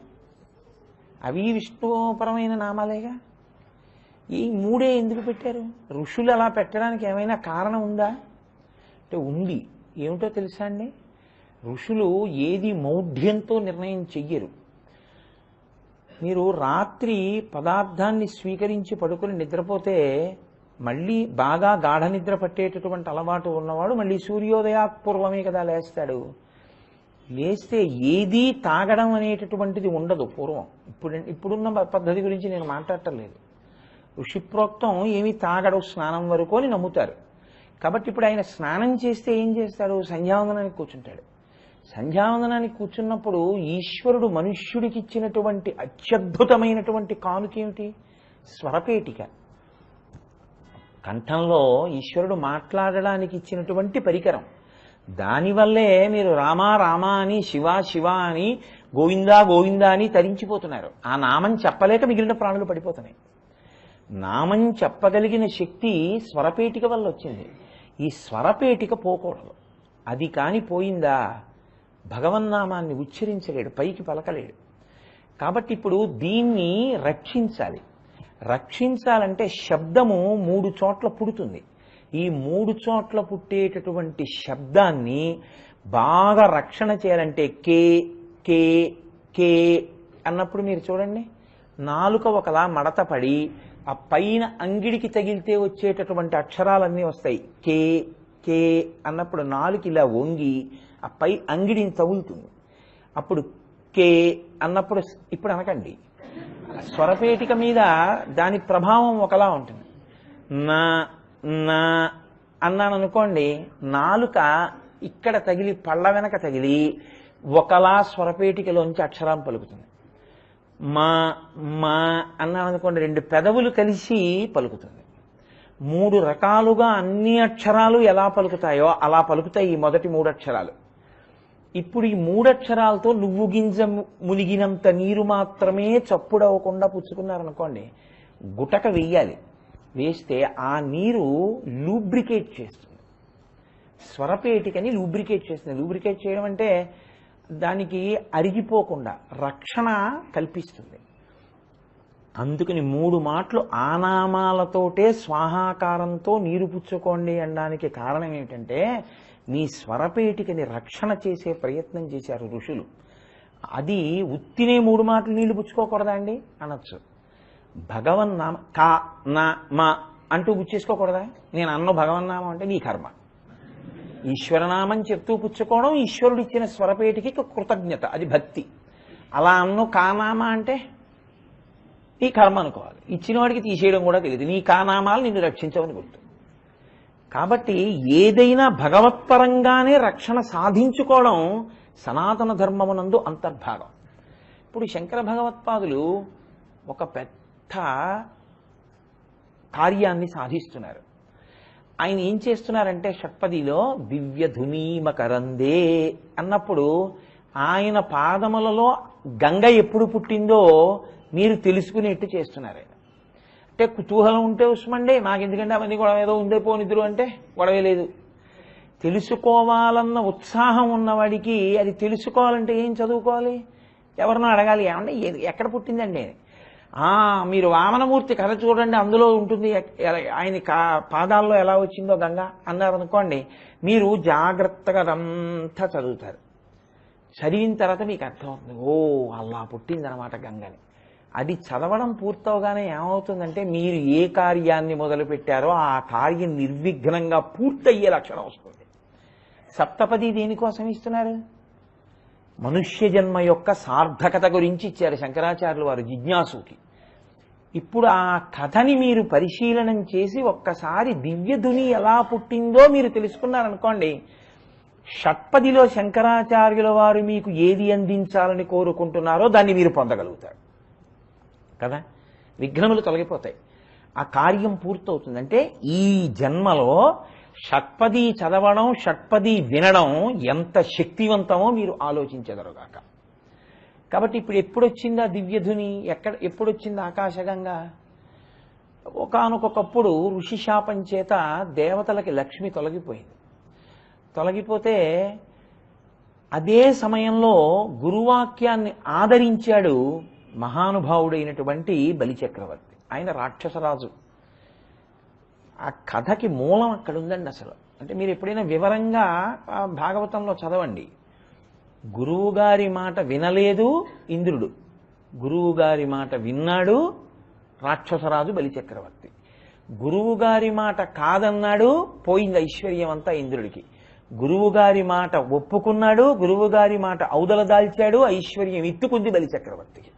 S1: అవి విష్ణుపరమైన నామాలేగా. ఈ 3 ఎందుకు పెట్టారు? ఋషులు అలా పెట్టడానికి ఏమైనా కారణం ఉందా అంటే ఉంది. ఏమిటో తెలుసా అండి? ఋషులు ఏది మౌఢ్యంతో నిర్ణయం చెయ్యరు. మీరు రాత్రి పదార్థాన్ని స్వీకరించి పడుకుని నిద్రపోతే మళ్ళీ బాగా గాఢ నిద్ర పట్టేటటువంటి అలవాటు ఉన్నవాడు మళ్ళీ సూర్యోదయాత్పూర్వమే కదా లేస్తాడు. లేస్తే ఏదీ తాగడం అనేటటువంటిది ఉండదు పూర్వం. ఇప్పుడున్న పద్ధతి గురించి నేను మాట్లాడటం లేదు. ఋషిప్రోక్తం ఏమీ తాగడు స్నానం వరకు అని నమ్ముతారు. కాబట్టి ఇప్పుడు ఆయన స్నానం చేస్తే ఏం చేస్తాడు? సంధ్యావందనానికి కూర్చుంటాడు. సంధ్యావందనానికి కూర్చున్నప్పుడు ఈశ్వరుడు మనుష్యుడికి ఇచ్చినటువంటి అత్యద్భుతమైనటువంటి కానుకేమిటి? స్వరపేటిక. కంఠంలో ఈశ్వరుడు మాట్లాడడానికి ఇచ్చినటువంటి పరికరం. దానివల్లే మీరు రామా రామా అని, శివ శివ అని, గోవిందా గోవిందా అని తరించిపోతున్నారు. ఆ నామం చెప్పలేక మిగిలిన ప్రాణులు పడిపోతున్నాయి. నామం చెప్పగలిగిన శక్తి స్వరపేటిక వల్ల వచ్చింది. ఈ స్వరపేటిక పోకూడదు. అది కాని పోయిందా భగవన్నామాన్ని ఉచ్చరించలేడు, పైకి పలకలేడు. కాబట్టి ఇప్పుడు దీన్ని రక్షించాలి. రక్షించాలంటే శబ్దము 3 చోట్ల పుడుతుంది. ఈ 3 చోట్ల పుట్టేటటువంటి శబ్దాన్ని బాగా రక్షణ చేయాలంటే కే కే కే అన్నప్పుడు మీరు చూడండి, నాలుక ఒకలా మడత పడి ఆ పైన అంగిడికి తగిలితే వచ్చేటటువంటి అక్షరాలన్నీ వస్తాయి. కే కే అన్నప్పుడు నాలుక ఇలా వంగి ఆ పై అంగిడిని తగులుతుంది. అప్పుడు కే అన్నప్పుడు ఇప్పుడు అనకండి, స్వరపేటిక మీద దాని ప్రభావం ఒకలా ఉంటుంది. నా నా అన్నాను అనుకోండి, నాలుక ఇక్కడ తగిలి పళ్ళ వెనక తగిలి ఒకలా స్వరపేటికలోంచి అక్షరం పలుకుతుంది. మా మా అన్నాను అనుకోండి, 2 పెదవులు కలిసి పలుకుతుంది. 3 రకాలుగా అన్ని అక్షరాలు ఎలా పలుకుతాయో అలా పలుకుతాయి ఈ మొదటి 3 అక్షరాలు. ఇప్పుడు ఈ 3 అక్షరాలతో నువ్వు గింజ మునిగినంత నీరు మాత్రమే చప్పుడవకుండా పుచ్చుకున్నారనుకోండి, గుటక వెయ్యాలి. వేస్తే ఆ నీరు లూబ్రికేట్ చేస్తుంది. స్వరపేటికని లూబ్రికేట్ చేస్తుంది. లూబ్రికేట్ చేయడం అంటే దానికి అరిగిపోకుండా రక్షణ కల్పిస్తుంది. అందుకని 3 మాటలు ఆ నామాలతోటే స్వాహాకారంతో నీరు పుచ్చుకోండి అనడానికి కారణం ఏమిటంటే మీ స్వరపేటికని రక్షణ చేసే ప్రయత్నం చేశారు ఋషులు. అది ఉత్తినే 3 మాటలు నీళ్లు పుచ్చుకోకూడదా అండి అనొచ్చు. భగవన్నామ కా నా మా అంటూ పుచ్చేసుకోకూడదా? నేను అన్న భగవన్నామం అంటే నీ కర్మ. ఈశ్వరనామం చెప్తూ పుచ్చుకోవడం ఈశ్వరుడు ఇచ్చిన స్వరపేటికి కృతజ్ఞత, అది భక్తి. అలా అన్ను కానామా అంటే నీ కర్మ అనుకోవాలి. ఇచ్చిన వాడికి తీసేయడం కూడా తెలియదు. నీ కానామాలు నిన్ను రక్షించవని గుర్తు. కాబట్టి ఏదైనా భగవత్పరంగానే రక్షణ సాధించుకోవడం సనాతన ధర్మమునందు అంతర్భాగం. ఇప్పుడు శంకర భగవత్పాదులు ఒక పెద్ద కార్యాన్ని సాధిస్తున్నారు. ఆయన ఏం చేస్తున్నారంటే షట్పదిలో దివ్యధునీమకరందే అన్నప్పుడు ఆయన పాదములలో గంగ ఎప్పుడు పుట్టిందో మీరు తెలుసుకునేట్టు చేస్తున్నారు. ఆయన అంటే కుతూహలం ఉంటే ఉస్మండే, మాకెందుకంటే అవన్నీ గొడవ ఏదో ఉండే పోనిద్దరు అంటే గొడవే లేదు. తెలుసుకోవాలన్న ఉత్సాహం ఉన్నవాడికి అది తెలుసుకోవాలంటే ఏం చదువుకోవాలి? ఎవరినో అడగాలి, ఏమంటే ఎక్కడ పుట్టిందండి? మీరు వామనమూర్తి కథ చూడండి, అందులో ఉంటుంది ఆయన పాదాల్లో ఎలా వచ్చిందో గంగ అన్నారనుకోండి, మీరు జాగ్రత్తగా అదంతా చదువుతారు. చదివిన తర్వాత మీకు అర్థమవుతుంది, ఓ అలా పుట్టిందనమాట గంగని. అది చదవడం పూర్తవగానే ఏమవుతుందంటే మీరు ఏ కార్యాన్ని మొదలుపెట్టారో ఆ కార్యం నిర్విఘ్నంగా పూర్తయ్యే లక్షణం వస్తుంది. సప్తపది దేనికోసం ఇస్తున్నారు? మనుష్య జన్మ యొక్క సార్థకత గురించి ఇచ్చారు శంకరాచార్యులు వారు జిజ్ఞాసుకి. ఇప్పుడు ఆ కథని మీరు పరిశీలనం చేసి ఒక్కసారి దివ్యధుని ఎలా పుట్టిందో మీరు తెలుసుకున్నారనుకోండి, షట్పదిలో శంకరాచార్యుల వారు మీకు ఏది అందించాలని కోరుకుంటున్నారో దాన్ని మీరు పొందగలుగుతారు కదా. విఘ్నములు తొలగిపోతాయి, ఆ కార్యం పూర్తవుతుంది. అంటే ఈ జన్మలో షట్పది చదవడం, షట్పది వినడం ఎంత శక్తివంతమో మీరు ఆలోచించగలగాక. కాబట్టి ఇప్పుడు ఎప్పుడొచ్చింది ఆ దివ్యధుని, ఎప్పుడొచ్చింది ఆకాశగంగా? ఒకానొకప్పుడు ఋషి శాపం చేత దేవతలకి లక్ష్మి తొలగిపోయింది. తొలగిపోతే అదే సమయంలో గురువాక్యాన్ని ఆదరించాడు మహానుభావుడైనటువంటి బలిచక్రవర్తి. ఆయన రాక్షసరాజు. ఆ కథకి మూలం అక్కడ ఉందండి అసలు. అంటే మీరు ఎప్పుడైనా వివరంగా భాగవతంలో చదవండి. గురువుగారి మాట వినలేదు ఇంద్రుడు, గురువుగారి మాట విన్నాడు రాక్షసరాజు బలిచక్రవర్తి. గురువుగారి మాట కాదన్నాడు, పోయింది ఐశ్వర్యం అంతా ఇంద్రుడికి. గురువుగారి మాట ఒప్పుకున్నాడు, గురువుగారి మాట ఔదల దాల్చాడు, ఐశ్వర్యం ఎత్తుకుంది బలిచక్రవర్తికి.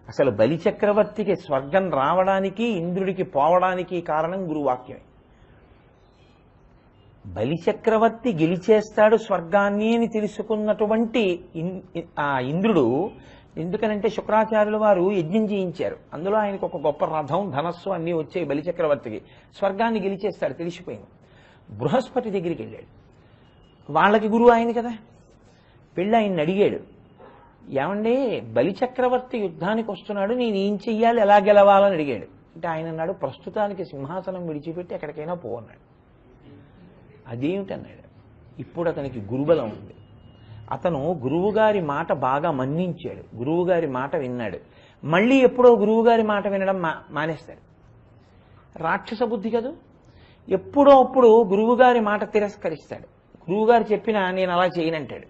S1: అసలు బలిచక్రవర్తికి స్వర్గం రావడానికి, ఇంద్రుడికి పోవడానికి కారణం గురువాక్యమే. బలిచక్రవర్తి గెలిచేస్తాడు స్వర్గాన్ని అని తెలుసుకున్నటువంటి ఆ ఇంద్రుడు, ఎందుకనంటే శుక్రాచార్యుల వారు యజ్ఞం చేయించారు, అందులో ఆయనకు ఒక గొప్ప రథం, ధనస్సు అన్నీ వచ్చాయి. బలిచక్రవర్తికి స్వర్గాన్ని గెలిచేస్తాడు తెలిసిపోయింది. బృహస్పతి దగ్గరికి వెళ్ళాడు, వాళ్ళకి గురువు ఆయన కదా. వెళ్ళి ఆయన్ని అడిగాడు, ఏమండి బలిచక్రవర్తి యుద్ధానికి వస్తున్నాడు, నేను ఏం చెయ్యాలి, ఎలా గెలవాలని అడిగాడు. అంటే ఆయన అన్నాడు, ప్రస్తుతానికి సింహాసనం విడిచిపెట్టి ఎక్కడికైనా పో అన్నాడు. అదేమిటన్నాడు, ఇప్పుడు అతనికి గురుబలం ఉంది. అతను గురువుగారి మాట బాగా మన్నించాడు, గురువుగారి మాట విన్నాడు. మళ్ళీ ఎప్పుడో గురువుగారి మాట వినడం మానేస్తాడు. రాక్షస బుద్ధి కదూ. ఎప్పుడో అప్పుడు గురువుగారి మాట తిరస్కరిస్తాడు. గురువుగారు చెప్పినా నేను అలా చేయనంటాడు.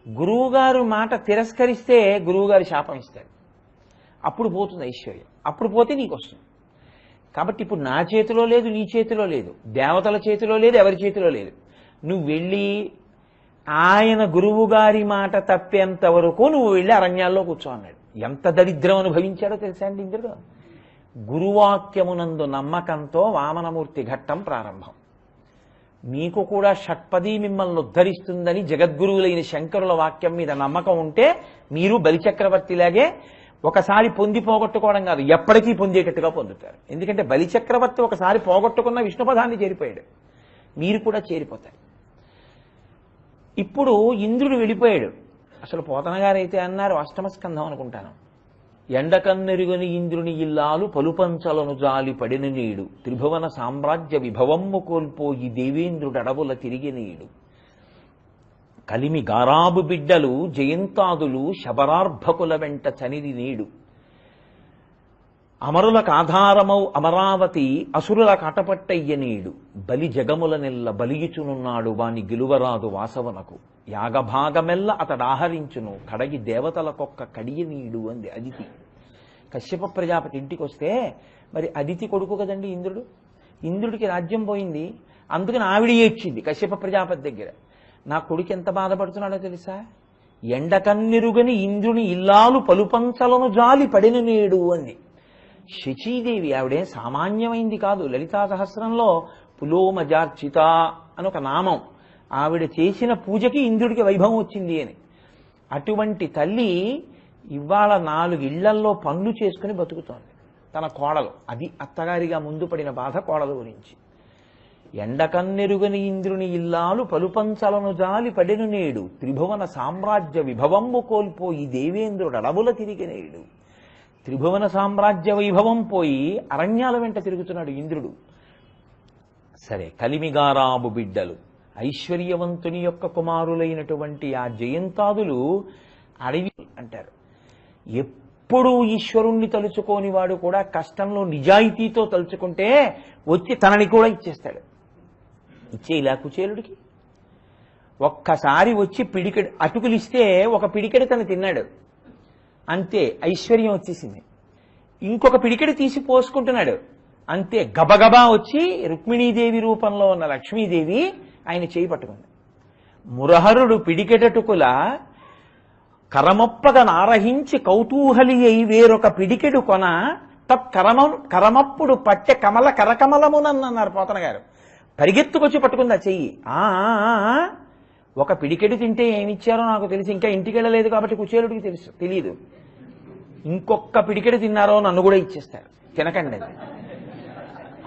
S1: గురువుగారు మాట తిరస్కరిస్తే గురువుగారు శాపం ఇస్తాడు. అప్పుడు పోతుంది ఐశ్వర్యం, అప్పుడు పోతే నీకు వస్తుంది. కాబట్టి ఇప్పుడు నా చేతిలో లేదు, నీ చేతిలో లేదు, దేవతల చేతిలో లేదు, ఎవరి చేతిలో లేదు. నువ్వు వెళ్ళి ఆయన గురువుగారి మాట తప్పేంత వరకు నువ్వు వెళ్ళి అరణ్యాల్లో కూర్చో అన్నాడు. ఎంత దరిద్రం అనుభవించాడో తెలుసా అండి ఇంద్రుడు. గురువాక్యమునందు నమ్మకంతో వామనమూర్తి ఘట్టం ప్రారంభం. మీకు కూడా షట్పది మిమ్మల్ని ఉద్ధరిస్తుందని జగద్గురువులైన శంకరుల వాక్యం మీద నమ్మకం ఉంటే మీరు బలిచక్రవర్తిలాగే ఒకసారి పొంది పోగొట్టుకోవడం కాదు, ఎప్పటికీ పొందేటట్టుగా పొందుతారు. ఎందుకంటే బలిచక్రవర్తి ఒకసారి పోగొట్టుకున్న విష్ణుపదాన్ని చేరిపోయాడు, మీరు కూడా చేరిపోతారు. ఇప్పుడు ఇంద్రుడు వెళ్ళిపోయాడు. అసలు పోతన గారైతే అన్నారు, అష్టమ స్కంధం అనుకుంటాను, ఎండకన్నెరుగని ఇంద్రుని ఇల్లాలు పలుపంచలను జాలి పడిన నీడు, త్రిభువన సామ్రాజ్య విభవమ్ము కోల్పోయి దేవేంద్రుడు అడవుల తిరిగి నీడు, కలిమి గారాబు బిడ్డలు జయంతాదులు శబరార్భకుల వెంట చనిది నీడు, అమరులకు ఆధారమౌ అమరావతి అసురుల కాటపట్టయ్య నీడు, బలి జగముల నెల్ల బలియుచునున్నాడు వాని గెలువరాదు వాసవనకు, యాగభాగమెల్ల అతడాహరించును కడగి దేవతలకొక్క కడియ నీడు అంది అదితి. కశ్యప ప్రజాపతి ఇంటికి వస్తే మరి అదితి కొడుకు కదండి ఇంద్రుడు. ఇంద్రుడికి రాజ్యం పోయింది, అందుకని ఆవిడ ఏడ్చింది కశ్యప ప్రజాపతి దగ్గర. నా కొడుకు ఎంత బాధపడుతున్నాడో తెలుసా, ఎండకన్నిరుగని ఇంద్రుని ఇల్లాలు పలుపంచలను జాలి పడిన నేడు అంది. శచీదేవి ఆవిడే సామాన్యమైంది కాదు. లలితా సహస్రంలో పులోమజార్చిత అని ఒక నామం. ఆవిడ చేసిన పూజకి ఇంద్రుడికి వైభవం వచ్చింది అని. అటువంటి తల్లి ఇవాళ 4 ఇళ్లల్లో పనులు చేసుకుని బతుకుతోంది తన కోడలు. అది అత్తగారిగా ముందు పడిన బాధ కోడలు గురించి. ఎండకన్నెరుగని ఇంద్రుని ఇల్లాలు పలుపంచలను జాలి పడెను నేడు, త్రిభువన సామ్రాజ్య విభవమ్ము కోల్పోయి దేవేంద్రుడు అడవుల తిరిగి నేడు. త్రిభువన సామ్రాజ్య వైభవం పోయి అరణ్యాల వెంట తిరుగుతున్నాడు ఇంద్రుడు. సరే, కలిమిగారాబు బిడ్డలు ఐశ్వర్యవంతుని యొక్క కుమారులైనటువంటి ఆ జయంతాదులు అడవి అంటారు. ఎప్పుడూ ఈశ్వరుణ్ణి తలుచుకోని వాడు కూడా కష్టంలో నిజాయితీతో తలుచుకుంటే వచ్చి తనని కూడా ఇచ్చేస్తాడు. ఇచ్చే ఇలా కుచేలుడికి ఒక్కసారి వచ్చి పిడికెడు అటుకులిస్తే ఒక పిడికెడు తను తిన్నాడు, అంతే ఐశ్వర్యం వచ్చేసింది. ఇంకొక పిడికెడు తీసి పోసుకుంటున్నాడు, అంతే గబగబా వచ్చి రుక్మిణీదేవి రూపంలో ఉన్న లక్ష్మీదేవి ఆయన చేయి పట్టుకుంది. మురహరుడు పిడికెటటుకుల కరమొప్పగ నారహించి కౌతూహలి అయి వేరొక పిడికెడు కొన కరమప్పుడు పట్టె కమల కరకమలమునన్నారు పోతన గారు. పరిగెత్తుకొచ్చి పట్టుకుంది ఆ చెయ్యి. ఒక పిడికెడు తింటే ఏమిచ్చారో నాకు తెలిసి, ఇంకా ఇంటికి వెళ్ళలేదు కాబట్టి కుచేలుడికి తెలియదు. ఇంకొక పిడికెడు తిన్నారో నన్ను కూడా ఇచ్చేస్తారు, తినకండి.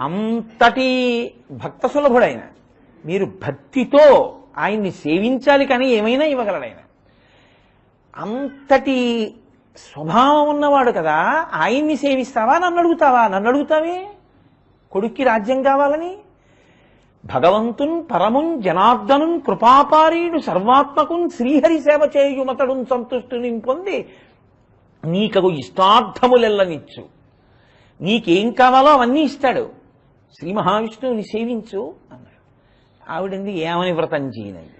S1: అంతటి భక్త సులభుడైన, మీరు భక్తితో ఆయన్ని సేవించాలి కానీ ఏమైనా ఇవ్వగలడు ఆయన. అంతటి స్వభావం ఉన్నవాడు కదా, ఆయన్ని సేవిస్తావా నన్ను అడుగుతావా? నన్ను అడుగుతావే కొడుక్కి రాజ్యం కావాలని. భగవంతున్ పరమున్ జనార్దనున్ కృపాపారీడు సర్వాత్మకున్ శ్రీహరి సేవ చేయుమతడున్ సంతుష్టుని పొంది నీకగు ఇష్టార్థములెల్లనిచ్చు. నీకేం కావాలో అవన్నీ ఇస్తాడు. శ్రీ మహావిష్ణువుని సేవించు అన్నాడు. ఆవిడంది ఏమని వ్రతం చేయనండి.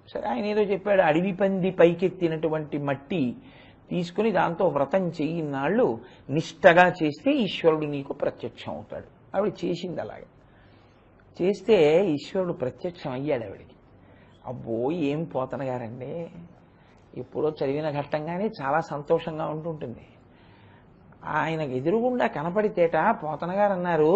S1: సరే, ఆయన ఏదో చెప్పాడు. అడవి పంది పైకెత్తినటువంటి మట్టి తీసుకుని దాంతో వ్రతం చెయ్యినాళ్ళు నిష్టగా చేస్తే ఈశ్వరుడు నీకు ప్రత్యక్షం అవుతాడు. ఆవిడ చేసింది అలాగే. చేస్తే ఈశ్వరుడు ప్రత్యక్షం అయ్యాడు ఆవిడికి. అబ్బో, ఏం పోతన గారండి, ఎప్పుడో చదివిన ఘట్టంగానే చాలా సంతోషంగా ఉంటుంటుంది. ఆయనకు ఎదురుగుండా కనపడితేట పోతన గారు అన్నారు,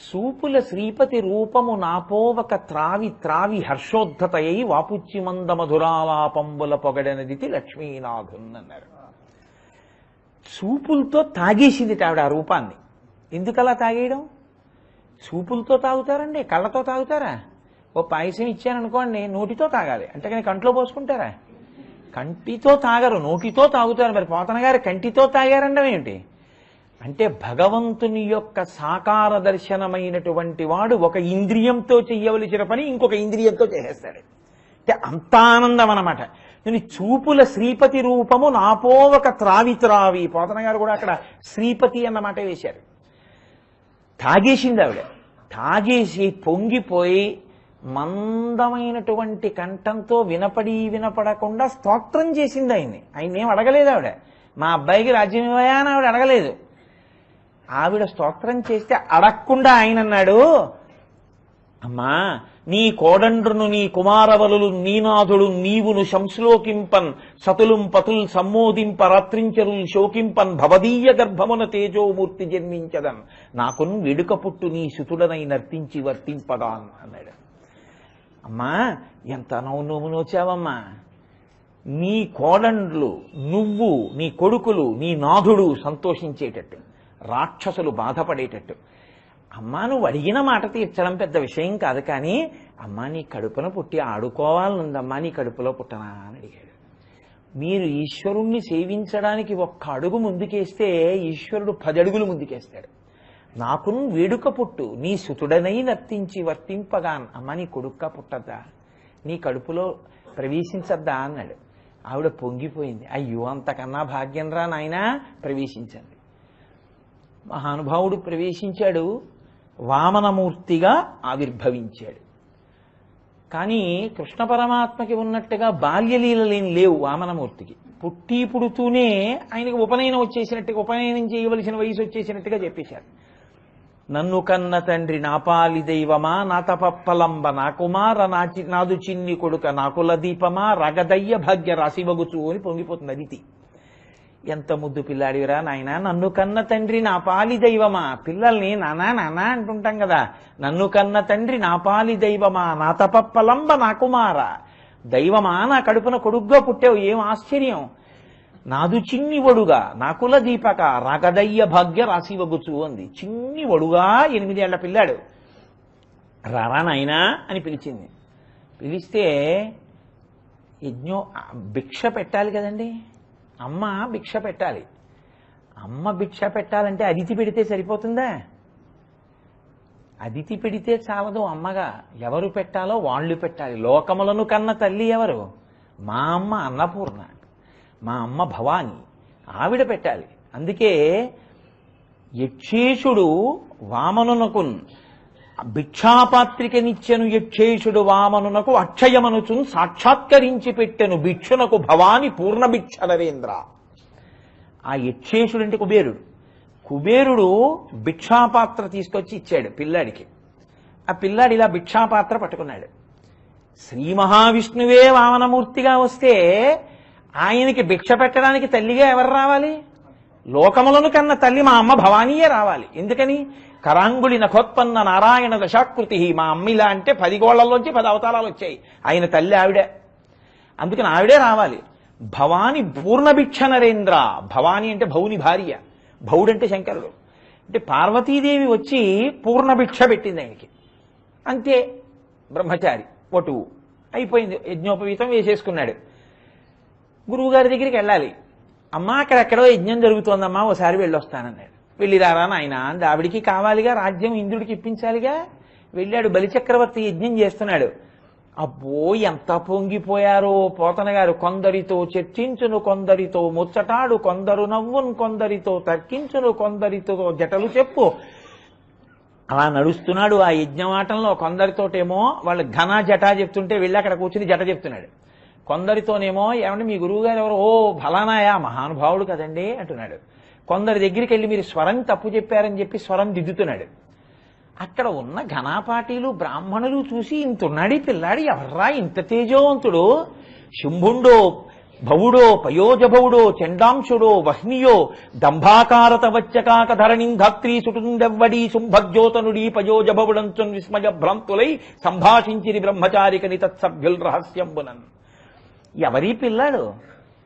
S1: సూపుల శ్రీపతి రూపము నాపోవక త్రావి త్రావి హర్షోద్ధతయ్యి వాపుచ్చి మంద మధురాలాపంబుల పొగడనదితి లక్ష్మీనాథున్ అన్నారు. చూపులతో తాగేసింది ఆవిడ ఆ రూపాన్ని. ఎందుకలా తాగేయడం? చూపులతో తాగుతారండి, కళ్ళతో తాగుతారా? ఓ పాయసం ఇచ్చాననుకోండి, నోటితో తాగాలి, అంతేకాని కంట్లో పోసుకుంటారా? కంటితో తాగరు, నోటితో తాగుతారు. మరి పోతన గారు కంటితో తాగారండం ఏమిటి అంటే, భగవంతుని యొక్క సాకార దర్శనమైనటువంటి వాడు ఒక ఇంద్రియంతో చెయ్యవలసిన పని ఇంకొక ఇంద్రియంతో చేసేస్తాడు. అంటే అంత ఆనందం అన్నమాట. నేను చూపుల శ్రీపతి రూపము నాపోవక త్రావి త్రావి. పోతన గారు కూడా అక్కడ శ్రీపతి అన్నమాట వేశారు. తాగేసింది ఆవిడ. తాగేసి పొంగిపోయి మందమైనటువంటి కంఠంతో వినపడకుండా స్తోత్రం చేసింది ఆయన్ని. ఆయన ఏం అడగలేదు ఆవిడ. మా అబ్బాయికి రాజ్యం ఇవ్వయా అని ఆవిడ అడగలేదు. ఆవిడ స్తోత్రం చేస్తే అడగకుండా ఆయన అన్నాడు, అమ్మా నీ కోడండ్రును నీ కుమారవలులు నీనాథుడు నీవును శంశ్లోకింపన్ సతులుం పతుల్ సమ్మోదింప రాత్రించరుల్ శోకింపన్ భవదీయ గర్భమున తేజోమూర్తి జన్మించదన్ నాకున్ వెడుక పుట్టు నీ సుతుడనై నర్తించి వర్తింపగాన్ అన్నాడు. అమ్మా ఎంత నవ్వు నోచావమ్మా. నీ కోడండ్లు, నువ్వు, నీ కొడుకులు, నీ నాథుడు సంతోషించేటట్టు, రాక్షసులు బాధపడేటట్టు. అమ్మా నువ్వు అడిగిన మాట తీర్చడం పెద్ద విషయం కాదు, కానీ అమ్మా నీ కడుపున పుట్టి ఆడుకోవాలనుందమ్మా, నీ కడుపులో పుట్టనా అని అడిగాడు. మీరు ఈశ్వరుణ్ణి సేవించడానికి ఒక్క అడుగు ముందుకేస్తే ఈశ్వరుడు 10 అడుగులు ముందుకేస్తాడు. నాకున్ వేడుక పుట్టు నీ సుతుడనై నర్తించి వర్తింపగాన్. అమ్మా నీ కొడుక్క పుట్టద్దా, నీ కడుపులో ప్రవేశించద్దా అన్నాడు. ఆవిడ పొంగిపోయింది. అయ్యో అంతకన్నా భాగ్యం రా నాయనా, ప్రవేశించండి. మహానుభావుడు ప్రవేశించాడు, వామనమూర్తిగా ఆవిర్భవించాడు. కానీ కృష్ణ పరమాత్మకి ఉన్నట్టుగా బాల్యలీలలేం లేవు వామనమూర్తికి. పుడుతూనే ఆయనకి ఉపనయనం వచ్చేసినట్టుగా, ఉపనయనం చేయవలసిన వయసు వచ్చేసినట్టుగా చెప్పేశారు. నన్ను కన్న తండ్రి నాపాలి దైవమా నా తపప్పలంబ నా కుమార నాదు చిన్ని కొడుక నాకుల దీపమా రగదయ్య భాగ్య రాశివగుచు అని పొంగిపోతుంది అదితి. ఎంత ముద్దు పిల్లాడివిరా నాయన, నన్ను కన్న తండ్రి నా పాలి దైవమా. పిల్లల్ని నానా నానా అంటుంటాం కదా. నన్ను కన్న తండ్రి నా పాలి దైవమా నా తపప్పలంబ నా కుమార. దైవమా నా కడుపున కొడుగ్గా పుట్టావు, ఏం ఆశ్చర్యం. నాదు చిన్ని వడుగా నాకుల దీపక రాగదయ్య భాగ్య రాశివగుచు అంది. చిన్ని వడుగా 8 ఏళ్ల పిల్లాడు. రారా నాయనా అని పిలిచింది. పిలిస్తే భిక్ష పెట్టాలి కదండి, అమ్మ భిక్ష పెట్టాలి. అమ్మ భిక్ష పెట్టాలంటే అదితి పెడితే సరిపోతుందా? అదితి పెడితే చాలదు, అమ్మగా ఎవరు పెట్టాలో వాళ్ళు పెట్టాలి. లోకములను కన్న తల్లి ఎవరు? మా అమ్మ అన్నపూర్ణ, మా అమ్మ భవాని, ఆవిడ పెట్టాలి. అందుకే యక్షేషుడు వామనునకు భిక్షాపాత్రికనిచ్చెను. యక్షేషుడు వామనునకు అక్షయమనుచున్ సాక్షాత్కరించి పెట్టెను భిక్షునకు భవాని పూర్ణ భిక్ష నరేంద్ర. ఆ యక్షేషుడు అంటే కుబేరుడు. కుబేరుడు భిక్షాపాత్ర తీసుకొచ్చి ఇచ్చాడు పిల్లాడికి. ఆ పిల్లాడు ఇలా భిక్షాపాత్ర పట్టుకున్నాడు. శ్రీ మహావిష్ణువే వామనమూర్తిగా వస్తే ఆయనకి భిక్ష పెట్టడానికి తల్లిగా ఎవరు రావాలి? లోకములను కన్న తల్లి మా అమ్మ భవానీయే రావాలి. ఎందుకని? కరాంగుళి నఖోత్పన్న నారాయణ దశాకృతి. మా అమ్మ ఇలా అంటే 10 గోళ్లలోంచి 10 అవతారాలు వచ్చాయి. ఆయన తల్లి ఆవిడే. అందుకని ఆవిడే రావాలి. భవాని పూర్ణభిక్ష నరేంద్ర. భవాని అంటే భౌని భార్య, భౌడంటే శంకరుడు. అంటే పార్వతీదేవి వచ్చి పూర్ణభిక్ష పెట్టింది ఆయనకి. అంతే, బ్రహ్మచారి వటువు అయిపోయింది. యజ్ఞోపవీతం వేసేసుకున్నాడు. గురువుగారి దగ్గరికి వెళ్ళాలి. అమ్మా అక్కడెక్కడో యజ్ఞం జరుగుతోందమ్మా, ఓసారి వెళ్ళొస్తానన్నాడు. వెళ్ళిరారా నాయన అంది. ఆవిడికి కావాలిగా రాజ్యం, ఇంద్రుడికి ఇప్పించాలిగా. వెళ్ళాడు. బలిచక్రవర్తి యజ్ఞం చేస్తున్నాడు. అబ్బో ఎంత పొంగిపోయారో పోతన గారు. కొందరితో చర్చించును, కొందరితో ముచ్చటాడు, కొందరు నవ్వును, కొందరితో తర్కించును, కొందరితో జటలు చెప్పు. అలా నడుస్తున్నాడు ఆ యజ్ఞమాటంలో. కొందరితోటేమో వాళ్ళు ఘన జట చెప్తుంటే వెళ్ళి అక్కడ కూర్చుని జట చెప్తున్నాడు. కొందరితోనేమో ఏమంటే మీ గురువు గారు ఎవరు? ఓ ఫలానాయా, మహానుభావుడు కదండి అంటున్నాడు. కొందరి దగ్గరికి వెళ్ళి మీరు స్వరం తప్పు చెప్పారని చెప్పి స్వరం దిద్దుతున్నాడు. అక్కడ ఉన్న ఘనాపాటీలు బ్రాహ్మణులు చూసి ఇంతున్నాడు పిల్లాడి, ఎవర్రా ఇంత తేజోవంతుడు? శుంభుండో భవుడో పయోజభవుడో చండాంశుడో వహ్నియో దంభాకారత వచ్చకాక ధరణిం ధాత్రీ సుటుండెవ్వడీ శుంభజ్యోతనుడీ పయోజభవుడంచు విస్మయ భ్రాంతులై సంభాషించిరి బ్రహ్మచారికని తత్సభ్యుల్ రహస్యంబునన్. ఎవరీ పిల్లాడు?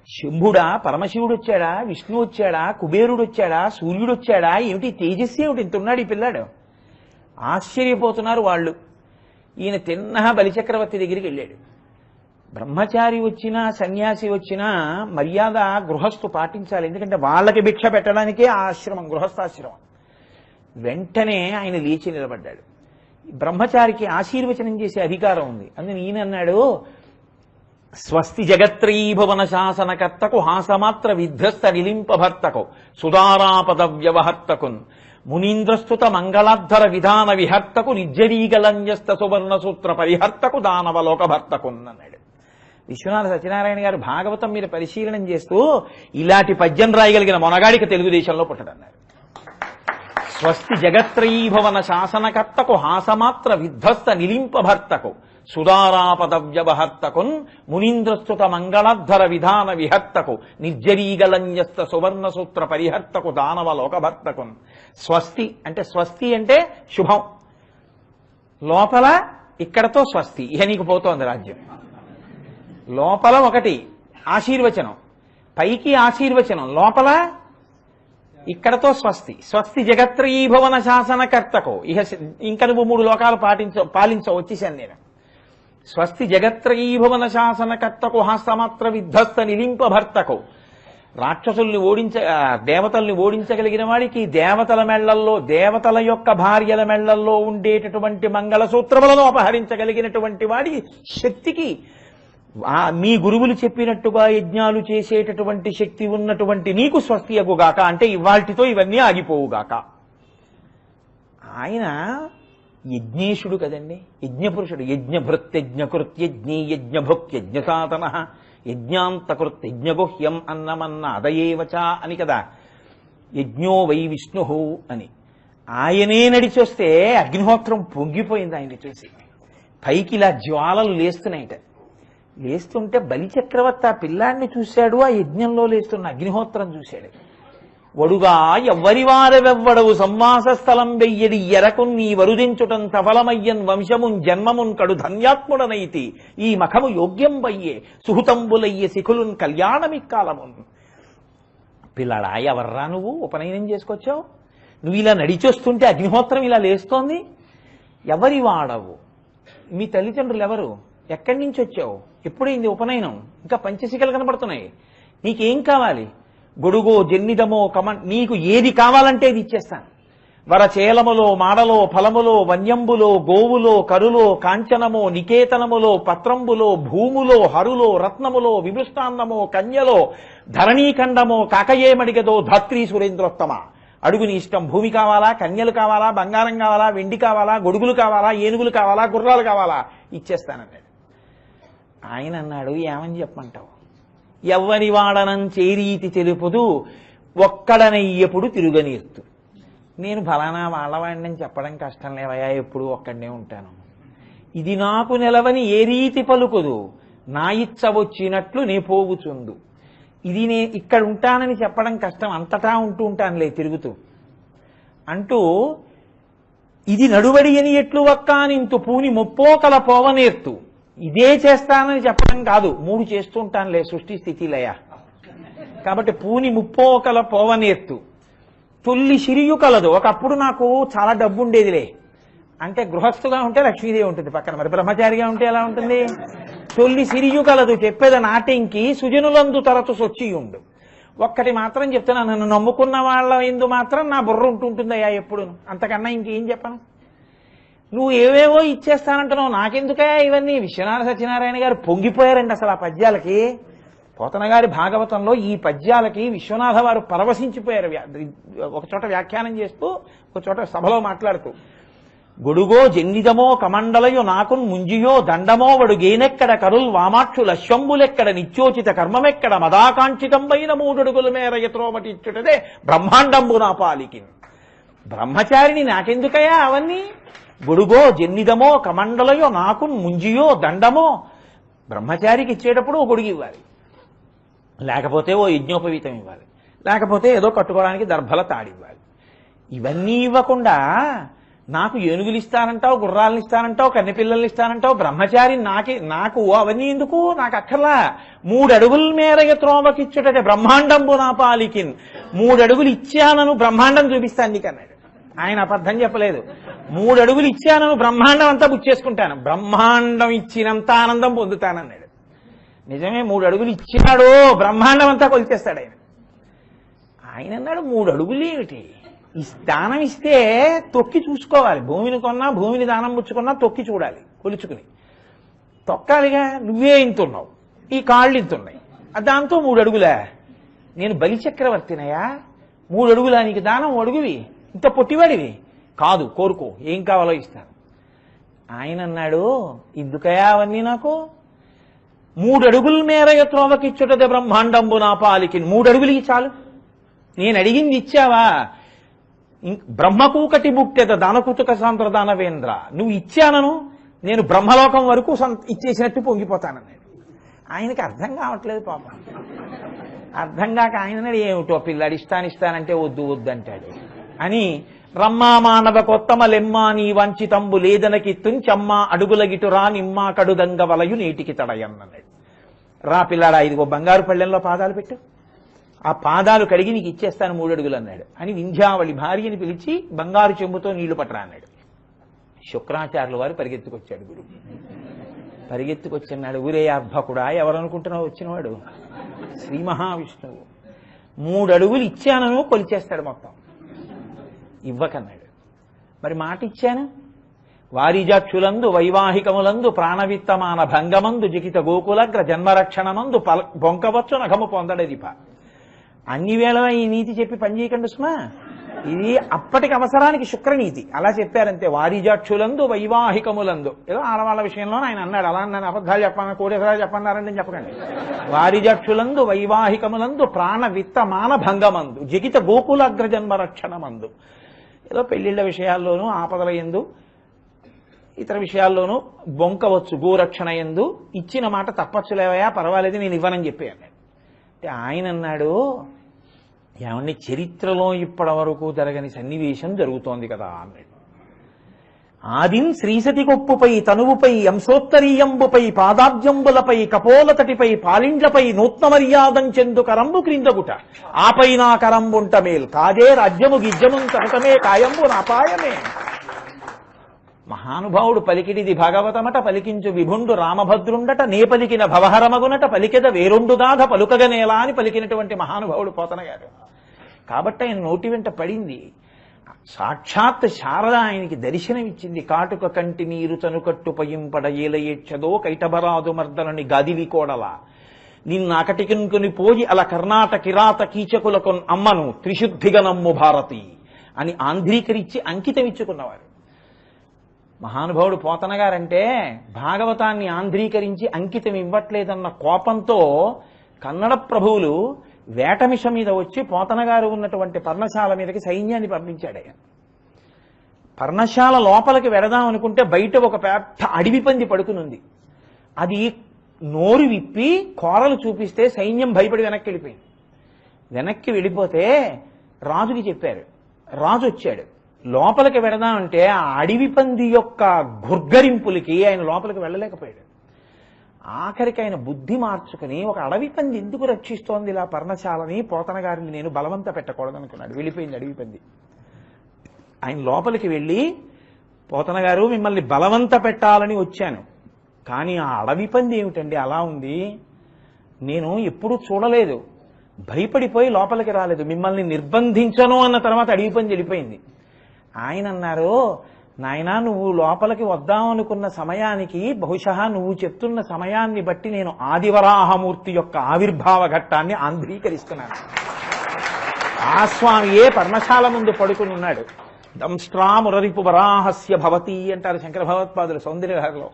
S1: శంభుడా? పరమశివుడు వచ్చాడా? విష్ణు వచ్చాడా? కుబేరుడు వచ్చాడా? సూర్యుడు వచ్చాడా? ఏమిటి తేజస్సు ఏమిటి? ఇంతున్నాడు ఈ పిల్లాడు. ఆశ్చర్యపోతున్నారు వాళ్ళు. ఈయన తిన్నహ బలిచక్రవర్తి దగ్గరికి వెళ్ళాడు. బ్రహ్మచారి వచ్చినా సన్యాసి వచ్చినా మర్యాద గృహస్థు పాటించాలి. ఎందుకంటే వాళ్ళకి భిక్ష పెట్టడానికే ఆ ఆశ్రమం, గృహస్థాశ్రమం. వెంటనే ఆయన లేచి నిలబడ్డాడు. బ్రహ్మచారికి ఆశీర్వచనం చేసే అధికారం ఉంది. అందుకని ఈయన అన్నాడు, స్వస్తి జగత్రీభువన శాసనకర్తకు హాసమాత్ర విధ్వస్త నిలింపభర్తకు సుధారాపద వ్యవహర్తకున్ మునీంద్రస్తుత మంగళాద్ధర విధాన విహర్తకు నిర్జరీగలంజస్త సువర్ణ సూత్ర పరిహర్తకు దానవలోకభర్తకున్ అన్నాడు. విశ్వనాథ సత్యనారాయణ గారు భాగవతం మీద పరిశీలనం చేస్తూ ఇలాంటి పద్యం రాయగలిగిన మొనగాడికి తెలుగుదేశంలో పుట్టడన్నారు. స్వస్తి జగత్రీభువన శాసనకర్తకు హాసమాత్ర విధ్వస్త నిలింపభర్తకు సుధారాపద వ్యవహర్తకున్ మునీంద్రస్తుత మంగళాద్ధర విధాన విహర్తకు నిర్జరీగలంజస్త సువర్ణ సూత్ర పరిహర్తకు దానవలోకభర్తకున్. స్వస్తి అంటే శుభం. లోపల ఇక్కడతో స్వస్తి, ఇహ నీకు పోతోంది రాజ్యం. లోపల ఒకటి ఆశీర్వచనం, పైకి ఆశీర్వచనం, లోపల ఇక్కడతో స్వస్తి. స్వస్తి జగత్రీభువన శాసనకర్తకు. ఇంకా నువ్వు 3 లోకాలు పాలించవు, వచ్చేసాను నేను. స్వస్తి జగత్రీభువన శాసనకర్తకు హాసమాత్ర విధ్వస్త నిలింపభర్తకు. రాక్షసుల్ని దేవతల్ని ఓడించగలిగిన వాడికి దేవతల మెళ్లల్లో, దేవతల యొక్క భార్యల మెళ్లల్లో ఉండేటటువంటి మంగళసూత్రములను అపహరించగలిగినటువంటి వాడి శక్తికి, మీ గురువులు చెప్పినట్టుగా యజ్ఞాలు చేసేటటువంటి శక్తి ఉన్నటువంటి నీకు స్వస్తి అగుగాక. అంటే ఇవాల్టితో ఇవన్నీ ఆగిపోవుగాక. ఆయన యజ్ఞేశుడు కదండి, యజ్ఞపురుషుడు. యజ్ఞభృత్యజ్ఞకృత్యజ్ఞీ యజ్ఞభుక్యజ్ఞసాతన యజ్ఞాంతకృత్యజ్ఞగుహ్యం అన్నమన్న అదయేవచ అని కదా. యజ్ఞో వై విష్ణు అని ఆయనే నడిచొస్తే అగ్నిహోత్రం పొంగిపోయింది ఆయన్ని చూసి. పైకి ఇలా జ్వాలలు లేస్తున్నాయిట. లేస్తుంటే బలిచక్రవర్తి ఆ పిల్లాడిని చూశాడు, ఆ యజ్ఞంలో లేస్తున్న అగ్నిహోత్రం చూశాడు. వడుగా ఎవ్వరి వారెవెవ్వడవు సంవాస స్థలం వెయ్యడి ఎరకున్ నీ వరుదించుటం సఫలమయ్యన్ వంశమున్ జన్మమున్ కడు ధన్యాత్ముడనైతి ఈ మఖము యోగ్యం వయ్యే సుహృతంబులయ్యే శిఖులున్ కళ్యాణమిక్కాలమున్. పిల్లాడా, ఎవర్రా నువ్వు ఉపనయనం చేసుకొచ్చావు? నువ్వు ఇలా నడిచొస్తుంటే అగ్నిహోత్రం ఇలా లేస్తోంది. ఎవరి వాడవు? మీ తల్లిదండ్రులు ఎవరు? ఎక్కడి నుంచి వచ్చావు? ఎప్పుడైంది ఉపనయనం? ఇంకా పంచశిఖలు కనబడుతున్నాయి. నీకేం కావాలి? గొడుగో జన్నిదమో నీకు ఏది కావాలంటే ఇది ఇచ్చేస్తాను. వరచేలములో మాడలో ఫలములో వన్యంబులో గోవులో కరులో కాంచనమో నికేతనములో పత్రంబులో భూములో హరులో రత్నములో విమృష్టాన్నమో కన్యలో ధరణీఖండమో కాకయేమడిగదో ధాత్రీ సురేంద్రోత్తమ. అడుగు నీ ఇష్టం. భూమి కావాలా, కన్యలు కావాలా, బంగారం కావాలా, వెండి కావాలా, గొడుగులు కావాలా, ఏనుగులు కావాలా, గుర్రాలు కావాలా, ఇచ్చేస్తానన్నాడు. ఆయన అన్నాడు, ఏమని చెప్పమంటావు? ఎవ్వరి వాడనం చేరీతి తెలుపుదు ఒక్కడనయ్యప్పుడు తిరుగనీర్తు. నేను ఫలానా వాళ్ళవాడిని చెప్పడం కష్టం లేవయా, ఎప్పుడు ఒక్కడనే ఉంటాను. ఇది నాకు నిలవని ఏ రీతి పలుకుదు నా ఇచ్చ వచ్చినట్లు నే పోవుచుందు. ఇది ఇక్కడ ఉంటానని చెప్పడం కష్టం, అంతటా ఉంటూ ఉంటానులే తిరుగుతూ అంటూ, ఇది నడువడి అని ఎట్లు వక్కానింతు పూని ముప్పోకల పోవనేర్తు, ఇదే చేస్తానని చెప్పడం కాదు, 3 చేస్తూ ఉంటానులే సృష్టి స్థితి లయ. కాబట్టి పూని ముప్పోకల పోవనేర్తు తొల్లి సిరియు కలదు. ఒకప్పుడు నాకు చాలా డబ్బు ఉండేదిలే అంటే, గృహస్థుగా ఉంటే లక్ష్మీదేవి ఉంటుంది పక్కన, మరి బ్రహ్మచారిగా ఉంటే ఎలా ఉంటుంది? తొల్లి సిరియు కలదు చెప్పేద నాటింకి సుజనులందు తరచు సొచ్చియుండు. ఒక్కటి మాత్రం చెప్తున్నా, నన్ను నమ్ముకున్న వాళ్ళ ఎందు మాత్రం నా బుర్ర ఉంటుంటుందయ్యా ఎప్పుడు, అంతకన్నా ఇంకేం చెప్పను. నువ్వు ఏవేవో ఇచ్చేస్తానంటున్నావు, నాకెందుకయ్యా ఇవన్నీ? విశ్వనాథ సత్యనారాయణ గారు పొంగిపోయారండి అసలు ఆ పద్యాలకి. పోతన గారి భాగవతంలో ఈ పద్యాలకి విశ్వనాథ వారు పరవశించిపోయారు. ఒక చోట వ్యాఖ్యానం చేస్తూ, ఒక చోట సభలో మాట్లాడుతూ, గొడుగో జన్నిదమో కమండలయో నాకున్ ముంజియో దండమో వడుగేనెక్కడ కరుల్ వామాక్షుల అశ్వంబులెక్కడ నిత్యోచిత కర్మమెక్కడ మదాకాంక్షితంబైన 3 అడుగుల మేర ఎత్రోమటిచ్చుటదే బ్రహ్మాండంబు నా పాలికి. బ్రహ్మచారిని నాకెందుకయ్యా అవన్నీ? గొడుగో జన్నిదమో కమండలయో నాకున్ ముంజియో దండమో, బ్రహ్మచారికి ఇచ్చేటప్పుడు ఓ గొడుగు ఇవ్వాలి, లేకపోతే ఓ యజ్ఞోపవీతం ఇవ్వాలి, లేకపోతే ఏదో కట్టుకోవడానికి దర్భల తాడివ్వాలి. ఇవన్నీ ఇవ్వకుండా నాకు ఏనుగులు ఇస్తానంటావు, గుర్రాలను ఇస్తానంటావు, కన్నెపిల్లల్ని ఇస్తానంటావు, బ్రహ్మచారి నాకు అవన్నీ ఎందుకు? నాకు అక్కర్లా. 3 అడుగుల మేర త్రోవకిచ్చుటే బ్రహ్మాండంబు నా పాలికిన్. 3 అడుగులు ఇచ్చానను బ్రహ్మాండం చూపిస్తాను నీకు అన్నాడు. ఆయన అబద్ధం చెప్పలేదు. 3 అడుగులు ఇచ్చానను బ్రహ్మాండం అంతా బుచ్చేసుకుంటాను, బ్రహ్మాండం ఇచ్చినంత ఆనందం పొందుతానన్నాడు. నిజమే, 3 అడుగులు ఇచ్చినాడు, బ్రహ్మాండం అంతా కొలిచేస్తాడు ఆయన. ఆయన అన్నాడు 3 అడుగులు ఏమిటి? ఈ దానం ఇస్తే తొక్కి చూసుకోవాలి. భూమిని కొన్నా, భూమిని దానం పుచ్చుకున్నా తొక్కి చూడాలి, కొలుచుకుని తొక్కాలిగా. నువ్వే ఇంతున్నావు, ఈ కాళ్ళు ఇంతున్నాయి, దాంతో 3 అడుగులా? నేను బలిచక్రవర్తినయా? 3 అడుగులా నీకు దానం? అడుగువి, ఇంత పొట్టివాడివి కాదు, కోరుకో, ఏం కావాలో ఇస్తాను. ఆయన అన్నాడు, ఎందుకయా అవన్నీ నాకు? 3 అడుగుల మేర త్రోవకిచ్చుటదే బ్రహ్మాండంబు నా పాలికి. 3 అడుగులకి చాలు, నేను అడిగింది ఇచ్చావా? బ్రహ్మకూకటి బుక్కెద దానకుతుక సాంద్రదానవేంద్ర, నువ్వు ఇచ్చానను నేను బ్రహ్మలోకం వరకు ఇచ్చేసినట్టు పొంగిపోతానన్నాడు. ఆయనకి అర్థం కావట్లేదు పాపం. అర్థం కాక ఆయన ఏమిటో పిల్లాడు ఇస్తానంటే వద్దు వద్దంటాడు అని, రమ్మా మానవ కొత్తమ లెమ్మా నీ వంచితంబు లేదనకి తుంచమ్మా అడుగుల గిటురా నిమ్మా కడుదంగ వలయు నీటికి తడయన్నన్నాడు. రా పిల్లాడా, ఇదిగో బంగారు పళ్ళెంలో పాదాలు పెట్టు, ఆ పాదాలు కడిగి నీకు ఇచ్చేస్తాను 3 అడుగులు అన్నాడు. అని వింధ్యావళి భార్యని పిలిచి బంగారు చెంబుతో నీళ్లు పట్టరా అన్నాడు. శుక్రాచార్యుల వారు పరిగెత్తుకొచ్చాడు. గురువు పరిగెత్తుకొచ్చన్నాడు, ఊరే అర్భకుడా, ఎవరనుకుంటున్నావు వచ్చినవాడు? శ్రీ మహావిష్ణువు. 3 అడుగులు ఇచ్చానను కొలిచేస్తాడు మొత్తం. ఇవ్వకన్నాడు. మరి మాట ఇచ్చాను, వారిజాక్షులందు వైవాహికములందు ప్రాణవిత్తమాన భంగమందు జికిత గోకులగ్ర జన్మరక్షణమందు బొంకవచ్చు నఖము పొందడదిప. అన్ని వేళ ఈ నీతి చెప్పి పనిచేయకండి సుమా. ఇది అప్పటికి అవసరానికి శుక్రనీతి, అలా చెప్పారంతే. వారిజాక్షులందు వైవాహికములందు, ఏదో ఆడవాళ్ళ విషయంలో ఆయన అన్నాడు, అలా నన్ను అబద్ధాలు చెప్పాను, కోడేశ్వరాలు చెప్పన్నారండి చెప్పకండి. వారిజాక్షులందు వైవాహికములందు ప్రాణ విత్త మాన భంగమందు జగిత గోకులగ్ర జన్మరక్షణమందు, ఏదో పెళ్లిళ్ల విషయాల్లోనూ ఆపదల యందు ఇతర విషయాల్లోనూ బొంకవచ్చు, గోరక్షణ యందు ఇచ్చిన మాట తప్పచ్చులేవయా, పర్వాలేదు నేను ఇవ్వనని చెప్పాను. అంటే ఆయన అన్నాడు, ఏమన్నా చరిత్రలో ఇప్పటి వరకు జరగని సన్నివేశం జరుగుతోంది కదా అన్నాడు. ఆదిన్ శ్రీసతి కొప్పుపై తనువుపై అంశోత్తరీయంబుపై పాదాబ్జంబులపై కపోలతటిపై పాలిండ్లపై నూత్న మర్యాదం చెందు కరంబు క్రిందగుట ఆపై నా కరంబుంట మేల్ కాదే రాజ్యము గిజ్జమున్ సహతమే కాయంబు నాపాయమే. మహానుభావుడు పలికిడిది భాగవతమట, పలికించు విభుండు రామభద్రుండట, నే పలికిన భవహరమగునట, పలికెద వేరొండు దాధ పలుకగనేలా అని పలికినటువంటి మహానుభావుడు పోతన గారు. కాబట్టి ఆయన నోటి వెంట పడింది. సాక్షాత్ శారద ఆయనకి దర్శనమిచ్చింది. కాటుక కంటి నీరు చనుకట్టు పయింపడ ఏలయేచ్చదో కైటబరాదు మర్దనని గాదివి కోడల నిన్నకటికినుకుని పోయి అలా కర్ణాట కిరాత కీచకులకు అమ్మను త్రిశుద్ధిగా నమ్ము భారతి అని ఆంధ్రీకరించి అంకితమిచ్చుకున్నవారు మహానుభావుడు పోతన గారంటే. భాగవతాన్ని ఆంధ్రీకరించి అంకితం ఇవ్వట్లేదన్న కోపంతో కన్నడ ప్రభువులు వేటమిష మీద వచ్చి పోతన గారు ఉన్నటువంటి పర్ణశాల మీదకి సైన్యాన్ని పంపించాడు. ఆయన పర్ణశాల లోపలికి వెడదాం అనుకుంటే బయట ఒక పెద్ద అడవి పంది పడుకునుంది. అది నోరు విప్పి కోరలు చూపిస్తే సైన్యం భయపడి వెనక్కి వెళ్ళిపోయింది. వెనక్కి వెళ్ళిపోతే రాజుకి చెప్పారు. రాజు వచ్చాడు. లోపలికి వెడదామంటే ఆ అడవి పంది యొక్క గుర్గరింపులకి ఆయన లోపలికి వెళ్ళలేకపోయాడు. ఆఖరికి ఆయన బుద్ధి మార్చుకుని ఒక అడవి పంది ఎందుకు రక్షిస్తోంది ఇలా పర్ణశాలని, పోతన గారిని నేను బలవంత పెట్టకూడదనుకున్నాడు. వెళ్ళిపోయింది అడవి పంది. ఆయన లోపలికి వెళ్ళి, పోతన గారు మిమ్మల్ని బలవంత పెట్టాలని వచ్చాను, కానీ ఆ అడవి పంది ఏమిటండి అలా ఉంది, నేను ఎప్పుడూ చూడలేదు, భయపడిపోయి లోపలికి రాలేదు, మిమ్మల్ని నిర్బంధించను అన్న తర్వాత అడవి పంది వెళ్ళిపోయింది. ఆయన అన్నారు, నాయనా నువ్వు లోపలికి వద్దామనుకున్న సమయానికి బహుశా నువ్వు చెప్తున్న సమయాన్ని బట్టి నేను ఆదివరాహమూర్తి యొక్క ఆవిర్భావ ఘట్టాన్ని ఆంధ్రీకరిస్తున్నాను. ఆ స్వామియే పర్ణశాల ముందు పడుకుని ఉన్నాడు. దంష్ట్రామురరిపు వరాహస్య భవతి అంటారు శంకర భగవత్పాదులు సౌందర్యలహరిలో.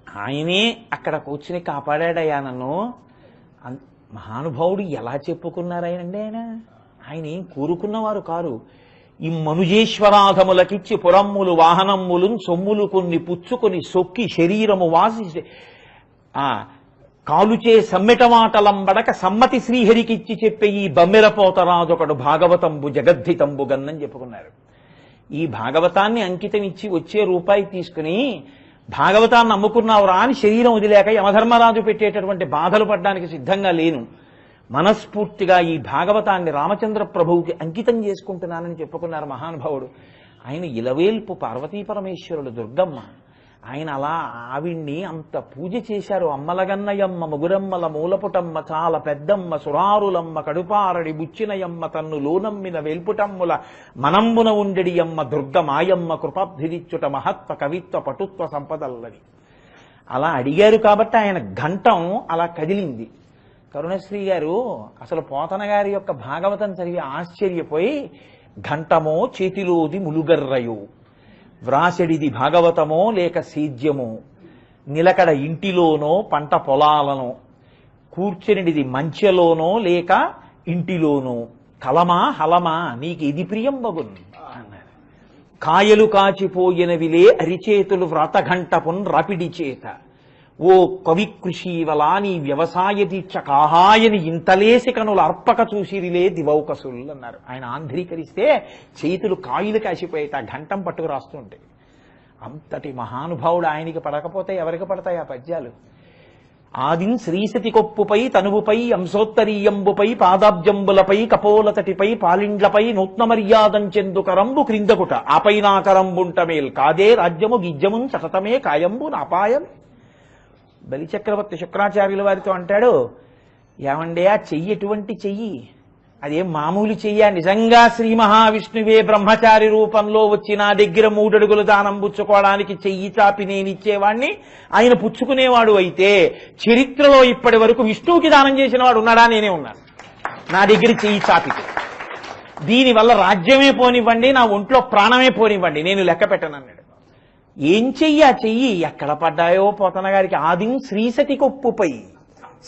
S1: ఆయనే అక్కడ కూర్చుని కాపాడాడయ్యా నన్ను. మహానుభావుడు ఎలా చెప్పుకున్నారాయనండి ఆయన ఏం కూరుకున్నవారు కారు. ఈ మనుజేశ్వరాధములకిచ్చి పురమ్ములు వాహనమ్ములు సొమ్ములు కొన్ని పుచ్చుకొని సొక్కి శరీరము వాసి కాలుచే సమ్మెటమాటలంబడక సమ్మతి శ్రీహరికిచ్చి చెప్పే ఈ బమ్మెరపోతరాజొకడు భాగవతంబు జగద్ధితంబు గన్నని చెప్పుకున్నారు. ఈ భాగవతాన్ని అంకితం ఇచ్చి వచ్చే రూపాయి తీసుకుని భాగవతాన్ని అమ్ముకున్నావురా అని శరీరం వదిలేక యమధర్మరాజు పెట్టేటటువంటి బాధలు పడ్డానికి సిద్ధంగా లేను, మనస్ఫూర్తిగా ఈ భాగవతాన్ని రామచంద్ర ప్రభువుకి అంకితం చేసుకుంటున్నానని చెప్పుకున్నారు మహానుభావుడు. ఆయన ఇలవేల్పు పార్వతీ పరమేశ్వరుడు దుర్గమ్మ. ఆయన అలా ఆవిడ్ని అంత పూజ చేశారు. అమ్మలగన్నయమ్మ ముగురమ్మల మూలపుటమ్మ చాలా పెద్దమ్మ సురారులమ్మ కడుపారడి బుచ్చినయమ్మ తన్ను లోనమ్మిన వెల్పుటమ్ముల మనంబున ఉండెడియమ్మ దుర్గ మాయమ్మ కృపాబ్ధిరిచ్చుట మహత్వ కవిత్వ పటుత్వ సంపదల్లది. అలా అడిగారు కాబట్టి ఆయన ఘంటం అలా కదిలింది. కరుణశ్రీ గారు అసలు పోతన గారి యొక్క భాగవతం చదివి ఆశ్చర్యపోయి, ఘంటమో చేతిలోది ములుగర్రయో, వ్రాసెడిది భాగవతమో లేక సేద్యమో, నిలకడ ఇంటిలోనో పంట పొలాలనో, కూర్చొనిది మంచెలోనో లేక ఇంటిలోనో, కలమా హలమా నీకు ఇది ప్రియం బగున్ అన్నారు. కాయలు కాచిపోయినవిలే అరిచేతులు వ్రతఘంటపున్ రాపిడి చేత, ఓ కవి కృషీవలా నీ వ్యవసాయ దీక్ష కాహాయని ఇంతలేసి కనులు అర్పక చూసిరిలే దివౌకసుల్ అన్నారు. ఆయన ఆంధ్రీకరిస్తే చేతులు కాయులు కాసిపోయేట ఘంటం పట్టుకు రాస్తుంటే. అంతటి మహానుభావుడు ఆయనకి పడకపోతే ఎవరికి పడతాయి ఆ పద్యాలు? ఆదిన్ శ్రీసతి కొప్పుపై తనువుపై అంశోత్తరీయంబుపై పాదాబ్జంబులపై కపోలతటిపై పాలిండ్లపై నూత్న మర్యాదంచెందుకరంబు క్రిందకుట ఆపైనాకరంబుంటమేల్ కాదే రాజ్యము గిజ్జమున్ సతతమే కాయంబు నాపాయం. బలిచక్రవర్తి శుక్రాచార్యుల వారితో అంటాడు, ఏమండే ఆ చెయ్యి ఎటువంటి చెయ్యి, అదేం మామూలు చెయ్య, నిజంగా శ్రీ మహావిష్ణువే బ్రహ్మచారి రూపంలో వచ్చి నా దగ్గర 3 అడుగులు దానం పుచ్చుకోవడానికి చెయ్యి చాపి నేనిచ్చేవాణ్ణి ఆయన పుచ్చుకునేవాడు అయితే చరిత్రలో ఇప్పటి వరకు విష్ణువుకి దానం చేసిన వాడు ఉన్నాడా? నేనే ఉన్నాను నా దగ్గర చెయ్యి చాపితే. దీనివల్ల రాజ్యమే పోనివ్వండి, నా ఒంట్లో ప్రాణమే పోనివ్వండి, నేను లెక్క పెట్టనన్నాడు. ఏం చెయ్యి ఆ చెయ్యి? ఎక్కడ పడ్డాయో పోతన గారికి. ఆదిం శ్రీసతి కొప్పుపై,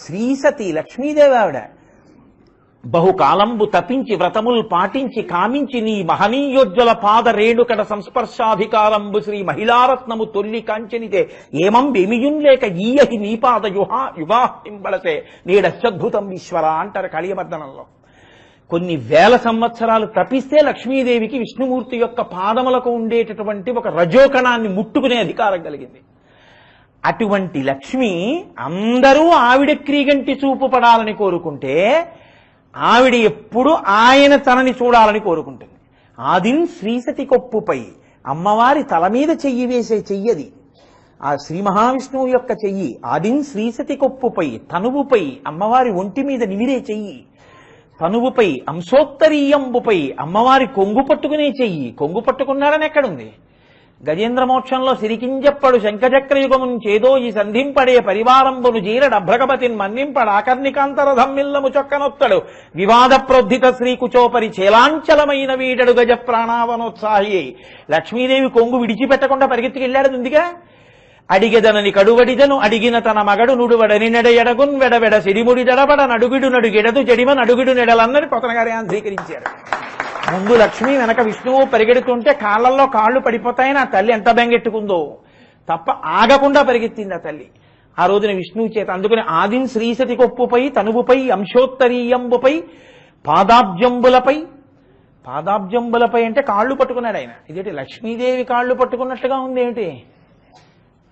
S1: శ్రీసతి లక్ష్మీదేవి ఆవిడ బహుకాలంబు తపించి వ్రతముల్ పాటించి కామించి నీ మహనీయోజ్వల పాద రేణుకడ సంస్పర్శాధికారంబు శ్రీ మహిళారత్నము తొల్లి కాంచనితే ఏమంబేమియున్ లేక ఈయహి నీపాద యుగాహింబళతే నేడత్యద్భుతం ఈశ్వర అంటారు కలియమర్దనంలో. కొన్ని వేల సంవత్సరాలు తపిస్తే లక్ష్మీదేవికి విష్ణుమూర్తి యొక్క పాదములకు ఉండేటటువంటి ఒక రజోకణాన్ని ముట్టుకునే అధికారం కలిగింది. అటువంటి లక్ష్మి అందరూ ఆవిడ క్రీగంటి చూపు పడాలని కోరుకుంటే ఆవిడ ఎప్పుడు ఆయన తనని చూడాలని కోరుకుంటుంది. ఆదిన్ శ్రీసతి కొప్పుపై, అమ్మవారి తల మీద చెయ్యి వేసే చెయ్యది ఆ శ్రీ మహావిష్ణువు యొక్క చెయ్యి. ఆదిన్ శ్రీసతి కొప్పుపై, తనువుపై, అమ్మవారి ఒంటి మీద నిమిరే చెయ్యి, తనువుపై అంశోత్తరీయంబుపై, అమ్మవారి కొంగు పట్టుకునే చెయ్యి. కొంగు పట్టుకున్నాడని ఎక్కడుంది? గజేంద్ర మోక్షంలో సిరికింజప్పడు శంఖచక్రయుగమున్ చేదో ఈ సంధింపడే పరివారంబును జీరడభ్రగపతిన్ మన్నింపడ ఆకర్ణికాంతరధమ్మిల్లము చొక్కనొత్తడు వివాద ప్రోద్ధిత శ్రీకుచోపరి చేలాంచలమైన వీడడు గజ ప్రాణావనోత్సాహి. లక్ష్మీదేవి కొంగు విడిచిపెట్టకుండా పరిగెత్తుకెళ్ళాడు ఉందిగా. అడిగెదనని కడువడిదను అడిగిన తన మగడు నుడువడని నెడయడగున్ వెడవెడ సిడిముడి దడబడ నడుగిడు నడుగెడదు జడిమ నడుగిడు నెడలన్నది కొత్తన గారే ఆంధ్రీకరించారు. ముందు లక్ష్మి వెనక విష్ణువు పరిగెడుతుంటే కాళ్ళల్లో కాళ్ళు పడిపోతాయని ఆ తల్లి ఎంత బెంగెట్టుకుందో తప్ప ఆగకుండా పరిగెత్తింది ఆ తల్లి. ఆ రోజున విష్ణువు చేత. అందుకని ఆదిన్ శ్రీసతి కొప్పుపై తనువుపై అంశోత్తరీయంబుపై పాదాబ్జంబులపై అంటే కాళ్ళు పట్టుకున్నాడు ఆయన. ఇదేంటి లక్ష్మీదేవి కాళ్ళు పట్టుకున్నట్టుగా ఉంది ఏమిటి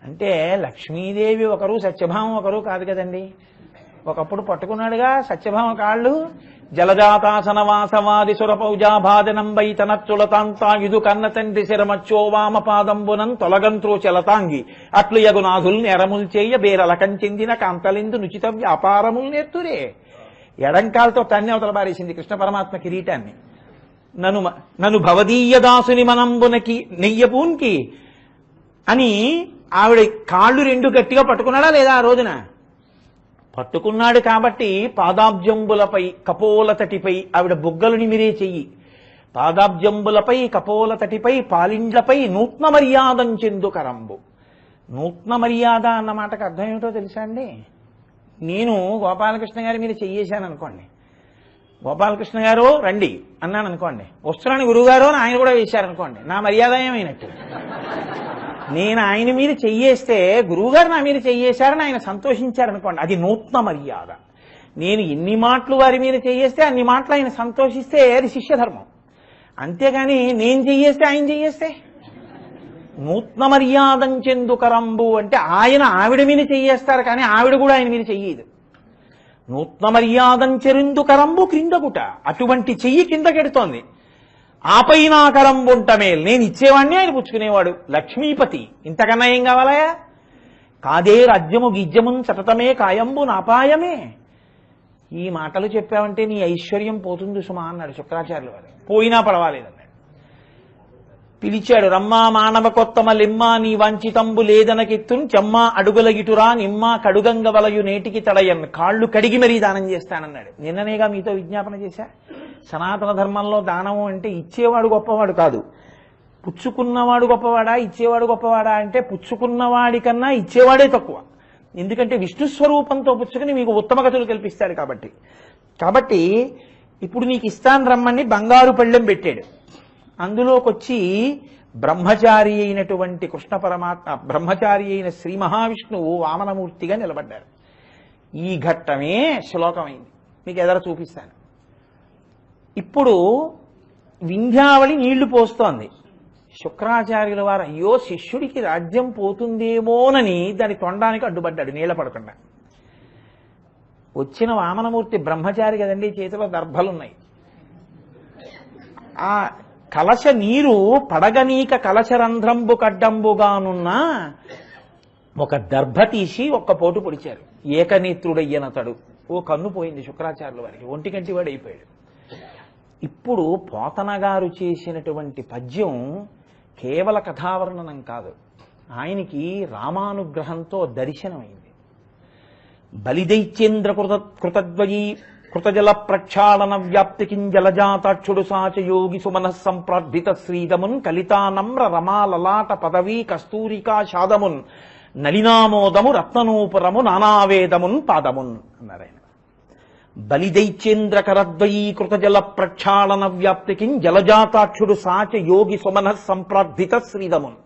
S1: అంటే, లక్ష్మీదేవి ఒకరు సత్యభామ ఒకరు కాదు కదండి. ఒకప్పుడు పట్టుకున్నాడుగా సత్యభామ కాళ్ళు. జలజాతాసన వాసవాది సురపౌజాభాజనంబై తనచ్చులతాంతాయుధు కన్న తండ్రి శిరమచ్చోవామ పాదంబునం తొలగంత్రో చలతాంగి అట్లు యగునాథుల్ నెరముల్ చేయ బేరలకం చెందిన కాంతలిందు నుచిత వ్యాపారముల్ నేర్తురే. ఎడంకాలతో తన్ని అవతల పారేసింది కృష్ణ పరమాత్మ కిరీటాన్ని. నన్ను భవదీయ దాసుని మనంబునకి నెయ్యపూన్కి అని ఆవిడ కాళ్ళు రెండు గట్టిగా పట్టుకున్నాడా లేదా ఆ రోజున? పట్టుకున్నాడు. కాబట్టి పాదాబ్జంబులపై కపోలతటిపై ఆవిడ బుగ్గలు నిమిరే చెయ్యి. పాదాబ్జంబులపై కపోలతటిపై పాలిండ్లపై నూత్న మర్యాదం చెందుకరంబు. నూత్న మర్యాద అన్న మాటకు అర్థం ఏమిటో తెలుసా అండి? నేను గోపాలకృష్ణ గారి మీద చెయ్యేశాను అనుకోండి, గోపాలకృష్ణ గారు రండి అన్నాను అనుకోండి, వస్తున్నాను గురువుగారు అని ఆయన కూడా వేశారనుకోండి, నా మర్యాద ఏమైనట్టు? నేను ఆయన మీద చెయ్యేస్తే గురువుగారు నా మీద చెయ్యేశారని ఆయన సంతోషించారనుకోండి, అది నూత్న మర్యాద. నేను ఎన్ని మాటలు వారి మీద చెయ్యేస్తే అన్ని మాటలు ఆయన సంతోషిస్తే అది శిష్యధర్మం. అంతేగాని నేను చెయ్యేస్తే ఆయన చెయ్యేస్తే నూత్న మర్యాదం చెందుకరంబు అంటే ఆయన ఆవిడ మీద చెయ్యేస్తారు కానీ ఆవిడ కూడా ఆయన మీద చెయ్యదు. నూత్న మర్యాదం చెరిందుకరంబు క్రిందగుట, అటువంటి చెయ్యి కిందకెడుతోంది. ఆపై నా కరంబుంటమేల్, నేను ఇచ్చేవాడిని ఆయన పుచ్చుకునేవాడు. లక్ష్మీపతి, ఇంతకన్నా ఏం కావాలయా? కాదే రాజ్యము గిజ్యమున్ సతతమే కాయంబు నాపాయమే. ఈ మాటలు చెప్పావంటే నీ ఐశ్వర్యం పోతుంది సుమా అన్నాడు శుక్రాచార్యుల వారు. పోయినా పర్వాలేదన్నాడు. పిలిచాడు, రమ్మా మానవ కొత్తమ లిమ్మా నీ వంచితంబు లేదనకెత్తున్ చెమ్మా అడుగుల గిటురా నిమ్మా కడుగంగ వలయు నేటికి తడయన్, కాళ్ళు కడిగి మరీ దానం చేస్తానన్నాడు. నిన్ననేగా మీతో విజ్ఞాపన చేశా. సనాతన ధర్మంలో దానము అంటే ఇచ్చేవాడు గొప్పవాడు కాదు, పుచ్చుకున్నవాడు గొప్పవాడా ఇచ్చేవాడు గొప్పవాడా అంటే పుచ్చుకున్నవాడి కన్నా ఇచ్చేవాడే తక్కువ. ఎందుకంటే విష్ణు స్వరూపంతో పుచ్చుకుని మీకు ఉత్తమ గతులు కల్పిస్తాడు కాబట్టి ఇప్పుడు నీకు ఇస్తాను రమ్మని బంగారు పళ్ళెం పెట్టాడు. అందులోకొచ్చి బ్రహ్మచారి అయినటువంటి కృష్ణ పరమాత్మ, బ్రహ్మచారి అయిన శ్రీ మహావిష్ణువు వామనమూర్తిగా నిలబడ్డారు. ఈ ఘట్టమే శ్లోకమైంది, మీకు ఎదర చూపిస్తాను. ఇప్పుడు వింధ్యావళి నీళ్లు పోస్తోంది. శుక్రాచార్యుల వారు అయ్యో శిష్యుడికి రాజ్యం పోతుందేమోనని దాని తొండానికి అడ్డుపడ్డాడు నీళ్ల పడకుండా. వచ్చిన వామనమూర్తి బ్రహ్మచారి కదండి, చేతిలో దర్భలున్నాయి. ఆ కలశ నీరు పడగనీక కలశరంధ్రంబు కడ్డంబుగానున్న ఒక దర్భ తీసి ఒక్క పోటు పొడిచారు. ఏకనేత్రుడయ్యనతడు. ఓ కన్ను పోయింది శుక్రాచార్యుల వారికి, ఒంటికంటి వాడు అయిపోయాడు. ఇప్పుడు పోతన గారు చేసినటువంటి పద్యం కేవల కథావర్ణనం కాదు, ఆయనకి రామానుగ్రహంతో దర్శనమైంది. బలిదైత్యేంద్ర కృతద్వయీ కృతజల ప్రక్షాళన వ్యాప్తికిం జలజాతాక్షుడు సాచయోగి సుమనః సంప్రార్థిత శ్రీదమున్ కలితానమ్ర రమాలలాట పదవీ కస్తూరికా షాదమున్ నలినామోదము రత్ననూపురము నానావేదమున్ పాదమున్ అన్నారాయన. బలిదైత్యేంద్ర కరద్వయీ కృతజల ప్రక్షాళన వ్యాప్తికిం జలజాతాక్షుడు సాచ యోగి సుమనః సంప్రార్థిత శ్రీదమున్.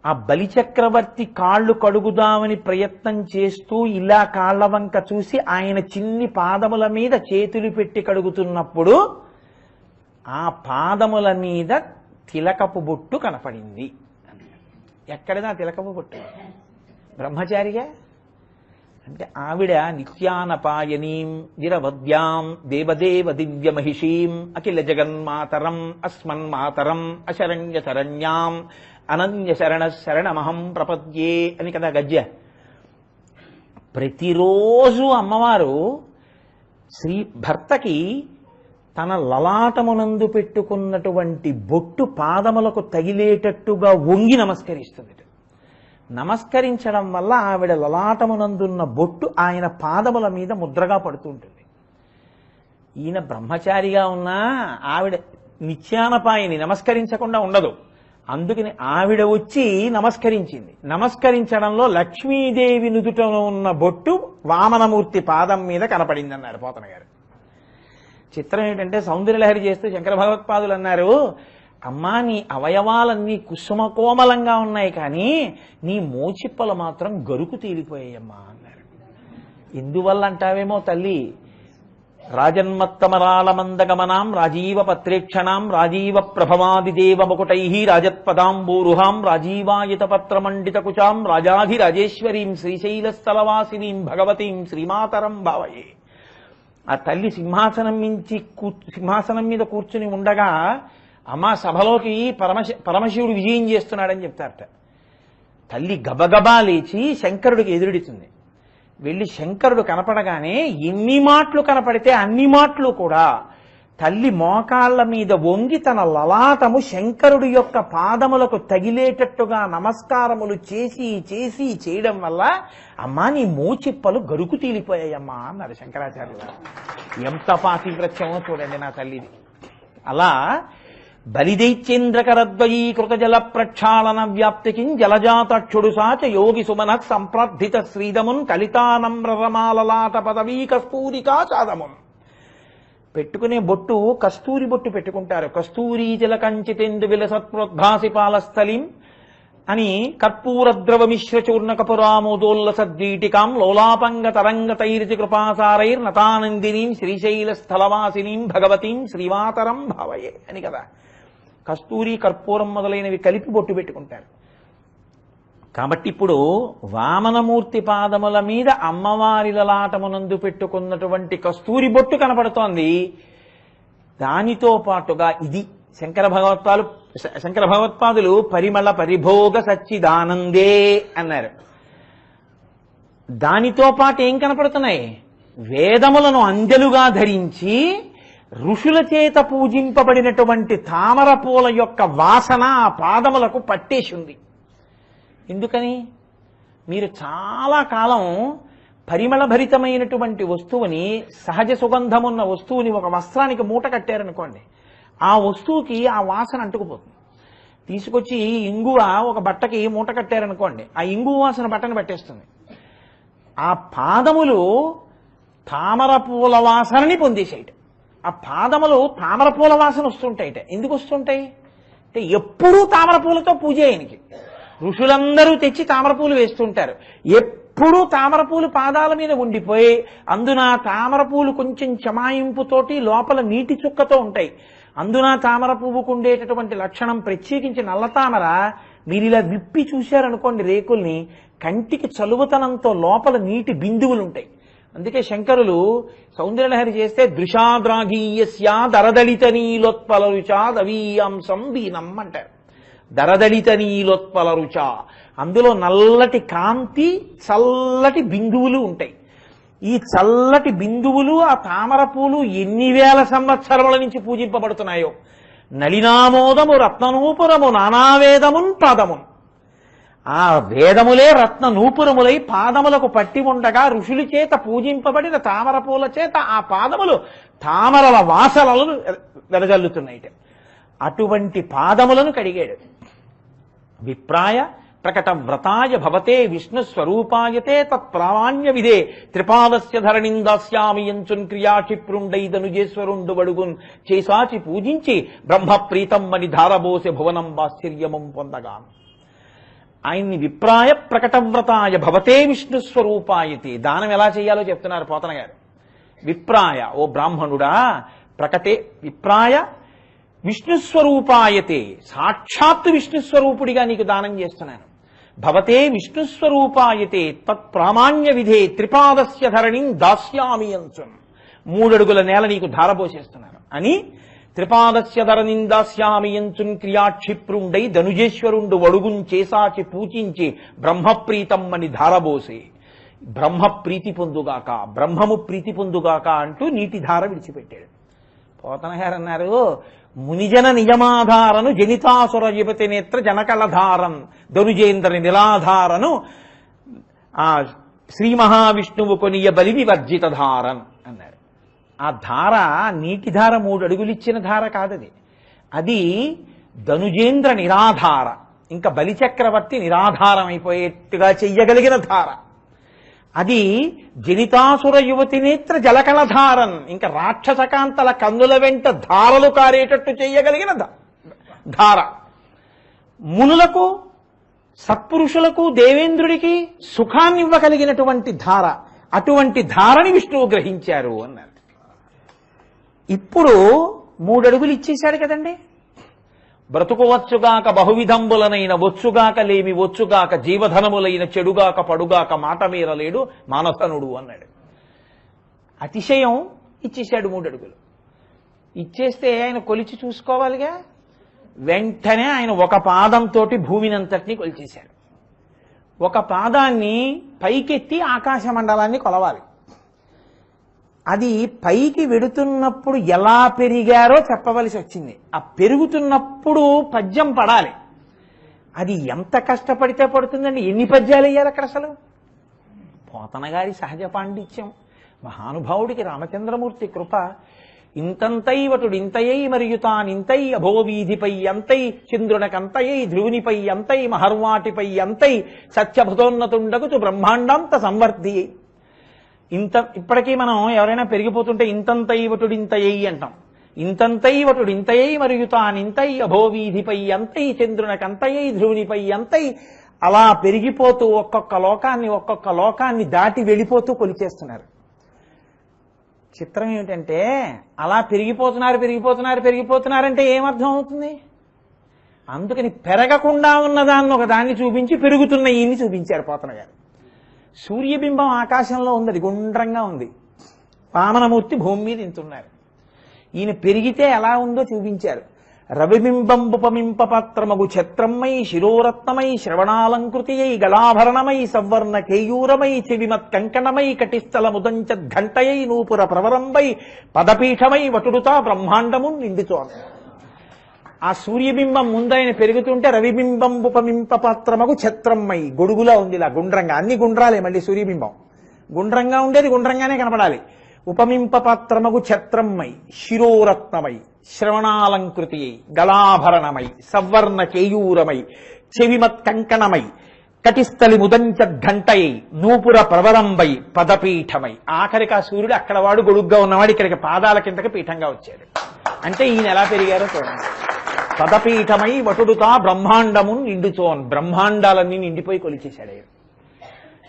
S1: ఆ బలిచక్రవర్తి కాళ్ళు కడుగుదామని ప్రయత్నం చేస్తూ ఇలా కాళ్ల వంక చూసి ఆయన చిన్ని పాదముల మీద చేతులు పెట్టి కడుగుతున్నప్పుడు ఆ పాదముల మీద తిలకపు బొట్టు కనపడింది. ఎక్కడదా తిలకపు బొట్టు? బ్రహ్మచారిగా అంటే ఆవిడ నిత్యానపాయనీం గిరవద్యాం దేవదేవ దివ్య మహిషీం అఖిల జగన్మాతరం అస్మన్మాతరం అశరణ్య శరణ్యాం అనన్య శరణ శరణమహం ప్రపద్యే అని కదా గద్య. ప్రతిరోజు అమ్మవారు శ్రీ భర్తకి తన లలాటమునందు పెట్టుకున్నటువంటి బొట్టు పాదములకు తగిలేటట్టుగా వంగి నమస్కరిస్తుంది. నమస్కరించడం వల్ల ఆవిడ లలాటమునందున్న బొట్టు ఆయన పాదముల మీద ముద్రగా పడుతుంటుంది. ఈయన బ్రహ్మచారిగా ఉన్నా ఆవిడ నిత్యానపాయని నమస్కరించకుండా ఉండదు. అందుకని ఆవిడ వచ్చి నమస్కరించింది. నమస్కరించడంలో లక్ష్మీదేవి నుదుటలో ఉన్న బొట్టు వామనమూర్తి పాదం మీద కనపడింది అన్నారు పోతన గారు. చిత్రం ఏంటంటే సౌందర్యలహరి చేస్తూ శంకర భగవత్పాదులు అన్నారు, అమ్మా నీ అవయవాలన్నీ కుసుమకోమలంగా ఉన్నాయి కానీ నీ మోచిప్పలు మాత్రం గరుకు తీరిపోయాయమ్మా అన్నారు. ఎందువల్ల అంటావేమో తల్లి, రాజన్మత్తమరాళమందగమనాం రాజీవ పత్రేక్షణాం రాజీవ ప్రభవాదిదేవ ముకుటై రాజత్పదాంబూరుహాం రాజీవాయుత పత్రమండిత కుచాం రాజాధిరాజేశ్వరీం శ్రీశైలస్థలవాసినీం భగవతీం శ్రీమాతరం భావయే. ఆ తల్లి సింహాసనం మీద కూర్చుని ఉండగా అమ్మ సభలోకి పరమశివుడు విజయం చేస్తున్నాడని చెప్తారట. తల్లి గబగబా లేచి శంకరుడికి ఎదురుడుతుంది. వెళ్ళి శంకరుడు కనపడగానే ఎన్ని మాటలు కనపడితే అన్ని మాటలు కూడా తల్లి మోకాళ్ల మీద వంగి తన లలాటము శంకరుడి యొక్క పాదములకు తగిలేటట్టుగా నమస్కారములు చేసి చేసి చేయడం వల్ల అమ్మా నీ మోచిప్పలు గరుకు తీలిపోయాయమ్మా అన్నారు శంకరాచార్యులు. ఎంత పాతివ్రత్యమో చూడండి నా తల్లిది. అలా బలిదైత్యేంద్రకరద్వయీకృత జల ప్రక్షాళన వ్యాప్తికిం జలజాతక్షుడు సాచ యోగి సుమన సంప్రార్థిత శ్రీదమున్ కలితానమ్రమాలలాట పదవీ కస్తూరికా చాదమున్. పెట్టుకునే బొట్టు కస్తూరి బొట్టు పెట్టుకుంటారు. కస్తూరీ జలకంచితేందు విలసత్ప్రోద్భాసి పాలస్థలిం అని కర్పూరద్రవమిశ్ర చూర్ణ కపురామోదోల్లసద్వీటికాం లోలాపంగ తరంగతైరితి కృపాసారైర్నతానందినీం శ్రీశైల స్థలవాసినీం భగవతీం శ్రీమాతరం భావయే అని కదా. కస్తూరి కర్పూరం మొదలైనవి కలిపి బొట్టు పెట్టుకుంటారు. కాబట్టి ఇప్పుడు వామనమూర్తి పాదముల మీద అమ్మవారి లలాటమునందు పెట్టుకున్నటువంటి కస్తూరి బొట్టు కనపడుతోంది. దానితో పాటుగా ఇది శంకర భగవత్పాదులు పరిమళ పరిభోగ సచ్చిదానందే అన్నారు. దానితో పాటు ఏం కనపడుతున్నాయి? వేదములను అందెలుగా ధరించి ఋషుల చేత పూజింపబడినటువంటి తామర పూల యొక్క వాసన ఆ పాదములకు పట్టేసింది. ఎందుకని? మీరు చాలా కాలం పరిమళభరితమైనటువంటి వస్తువుని, సహజ సుగంధమున్న వస్తువుని ఒక వస్త్రానికి మూట కట్టారనుకోండి, ఆ వస్తువుకి ఆ వాసన అంటుకుపోతుంది. తీసుకొచ్చి ఇంగువ ఒక బట్టకి మూట కట్టారనుకోండి, ఆ ఇంగువ వాసన బట్టను పట్టేస్తుంది. ఆ పాదములు తామర పూల వాసనని పొందేసేయట. ఆ పాదములు తామర పూల వాసన వస్తుంటాయిట. ఎందుకు వస్తుంటాయి అంటే ఎప్పుడూ తామర పూలతో పూజ ఆయనకి. ఋషులందరూ తెచ్చి తామర పూలు వేస్తుంటారు. ఎప్పుడూ తామర పూలు పాదాల మీద ఉండిపోయి అందున తామర పూలు కొంచెం చమాయింపుతోటి లోపల నీటి చుక్కతో ఉంటాయి. అందున తామర పువ్వుకు ఉండేటటువంటి లక్షణం ప్రత్యేకించి నల్ల తామర మీరు ఇలా విప్పి చూశారనుకోండి రేకుల్ని, కంటికి చలువతనంతో లోపల నీటి బిందువులు ఉంటాయి. అందుకే శంకరులు సౌందర్యలహరి చేస్తే దృశాద్రాఘీయస్యా దరదళిత నీలోత్పల రుచా దవీయాంశం వీనం అంటారు. దరదళిత నీలోత్పల రుచ, అందులో నల్లటి కాంతి చల్లటి బిందువులు ఉంటాయి. ఈ చల్లటి బిందువులు ఆ తామర పూలు ఎన్ని వేల సంవత్సరముల నుంచి పూజింపబడుతున్నాయో. నళినామోదము రత్ననూపురము నానావేదమున్ పాదమున్, ఆ వేదములే రత్న నూపురములై పాదములకు పట్టి ఉండగా ఋషుల చేత పూజింపబడిన తామర పూల చేత ఆ పాదములు తామరల వాసనలను వెదజల్లుతున్నాయి. అటువంటి పాదములను కడిగాడు. విప్రాయ ప్రకట వ్రతాయ భవతే విష్ణు స్వరూపాయతే తత్ప్రామాణ్య విదే త్రిపాదస్య ధరణిందాస్యామి యంచున్ క్రియాక్షిప్రుండైదనుజేశ్వరుండు వడుగున్ చేసాచి పూజించి బ్రహ్మప్రీతమ్మని ధారబోసె భువనం బాశ్చర్యమం పొందగా. ఆయన్ని విప్రాయ ప్రకటవ్రతాయ భవతే విష్ణు స్వరూపాయతే, దానం ఎలా చేయాలో చెప్తున్నారు పోతన గారు. విప్రాయ, ఓ బ్రాహ్మణుడా, ప్రకటే విప్రాయ విష్ణుస్వరూపాయతే, సాక్షాత్తు విష్ణుస్వరూపుడిగా నీకు దానం చేస్తున్నాను. భవతే విష్ణుస్వరూపాయతే తత్ప్రామాణ్య విధే త్రిపాదస్య ధరణిం దాస్యామి యంచున్, 3 అడుగుల నేల నీకు ధారపోసేస్తున్నాను అని త్రిపాదస్య ధరణిం దాస్యామి యంచున్ క్రియాక్షిప్రుండై ధనుజేశ్వరుండు వడుగుం చేసాచి పూజించి బ్రహ్మప్రీతమ్మని ధారబోసే. బ్రహ్మ ప్రీతి పొందుగాక, బ్రహ్మము ప్రీతి పొందుగాక అంటూ నీటి ధార విడిచిపెట్టాడు. పోతన గారు అన్నారు, మునిజన నియమాధారను జనితాసుర యువతి నేత్ర జనకళధారన్ ధనుజేంద్ర నిలాధారను ఆ శ్రీ మహావిష్ణువు కొనియ బలి వివర్జిత ధారన్ అన్నారు. ఆ ధార నీటి ధార 3 అడుగులు ఇచ్చిన ధార కాదది. అది ధనుజేంద్ర నిరాధార, ఇంకా బలిచక్రవర్తి నిరాధారం అయిపోయేట్టుగా చెయ్యగలిగిన ధార. అది జనితాసుర యువతి నేత్ర జలకళధారన్, ఇంకా రాక్షసకాంతల కన్నుల వెంట ధారలు కారేటట్టు చెయ్యగలిగిన ధార. మునులకు, సత్పురుషులకు, దేవేంద్రుడికి సుఖాన్ని ఇవ్వగలిగినటువంటి ధార. అటువంటి ధారని విష్ణువు గ్రహించారు అన్నారు. ఇప్పుడు 3 అడుగులు ఇచ్చేశాడు కదండి. బ్రతుకువచ్చుగాక బహువిధంబులనైన వచ్చుగాక లేమి వచ్చుగాక జీవధనములైన చెడుగాక పడుగాక మాట మీరలేడు మానసనుడు అన్నాడు. అతిశయం ఇచ్చేశాడు 3 అడుగులు. ఇచ్చేస్తే ఆయన కొలిచి చూసుకోవాలిగా. వెంటనే ఆయన ఒక పాదంతో భూమినంతటినీ కొలిచేశాడు. ఒక పాదాన్ని పైకెత్తి ఆకాశ మండలాన్ని కొలవాలి. అది పైకి వెడుతున్నప్పుడు ఎలా పెరిగారో చెప్పవలసి వచ్చింది. ఆ పెరుగుతున్నప్పుడు పద్యం పడాలి. అది ఎంత కష్టపడితే పడుతుందండి. ఎన్ని పద్యాలు వేయాలి అక్కడ అసలు? పోతన గారి సహజ పాండిత్యం, మహానుభావుడికి రామచంద్రమూర్తి కృప. ఇంతంతై వటుడు ఇంతయై మరియు తానింతై అభోవీధిపై అంతై చంద్రునకంతయై ధ్రువునిపై అంతై మహర్వాటిపై అంతై సత్యభుతోన్నతుండగుచు బ్రహ్మాండాంత సంవర్ధి. ఇప్పటికీ మనం ఎవరైనా పెరిగిపోతుంటే ఇంతంతై వటుడు ఇంతయై అంటాం. ఇంతంతై వటుడు ఇంతయై మరియు తానింతై అభోవీధిపై అంతై చంద్రునకంతయై ధ్రువునిపై అంతై అలా పెరిగిపోతూ ఒక్కొక్క లోకాన్ని దాటి వెళ్ళిపోతూ కొలిచేస్తున్నారు. చిత్రం ఏమిటంటే అలా పెరిగిపోతున్నారంటే ఏమర్థం అవుతుంది? అందుకని పెరగకుండా ఉన్నదాన్ని ఒకదాన్ని చూపించి పెరుగుతున్న ఈయన్ని చూపించారు పోతన గారు. సూర్యబింబం ఆకాశంలో ఉంది, అది గుండ్రంగా ఉంది. వామనమూర్తి భూమి మీద ఇంతున్నారు. ఈయన పెరిగితే ఎలా ఉందో చూపించారు. రవిబింబంబుపమింప పాత్రమగు ఛత్రమ్మై శిరోరత్నమై శ్రవణాలంకృతియై గళాభరణమై సవర్ణ కేయూరమై చెవిమత్ కంకణమై కటిస్థల ముదంచద్ఘంటయై నూపుర ప్రవరంబై పదపీఠమై వటుడుతా బ్రహ్మాండము నిండుతోంది. ఆ సూర్యబింబం ముందైన పెరుగుతుంటే రవిబింబంబుపమింప పాత్రమగు ఛత్రమ్మై గొడుగులా ఉంది, ఇలా గుండ్రంగా. అన్ని గుండ్రాలే. మళ్ళీ సూర్యబింబం గుండ్రంగా ఉండేది గుండ్రంగానే కనపడాలి. ఉపమింప పాత్రమగు ఛత్రమ్మై శిరోరత్నమై శ్రవణాలంకృతి గళాభరణమై సవర్ణ కేయూరమై చెవిమత్ కంకణమై కటిస్థలి ముదంచద్ఘంటయై నూపుర ప్రవరంబై పదపీఠమై. ఆఖరికి ఆ సూర్యుడు అక్కడ వాడు గొడుగ్గా ఉన్నవాడు ఇక్కడికి పాదాల కిందకి పీఠంగా వచ్చాడు. అంటే ఈయన ఎలా పెరిగారో చూడండి. పదపీఠమై వటుడుతా బ్రహ్మాండము నిండుచోన్. బ్రహ్మాండాలన్నీ నిండిపోయి కొలిచేశాడు.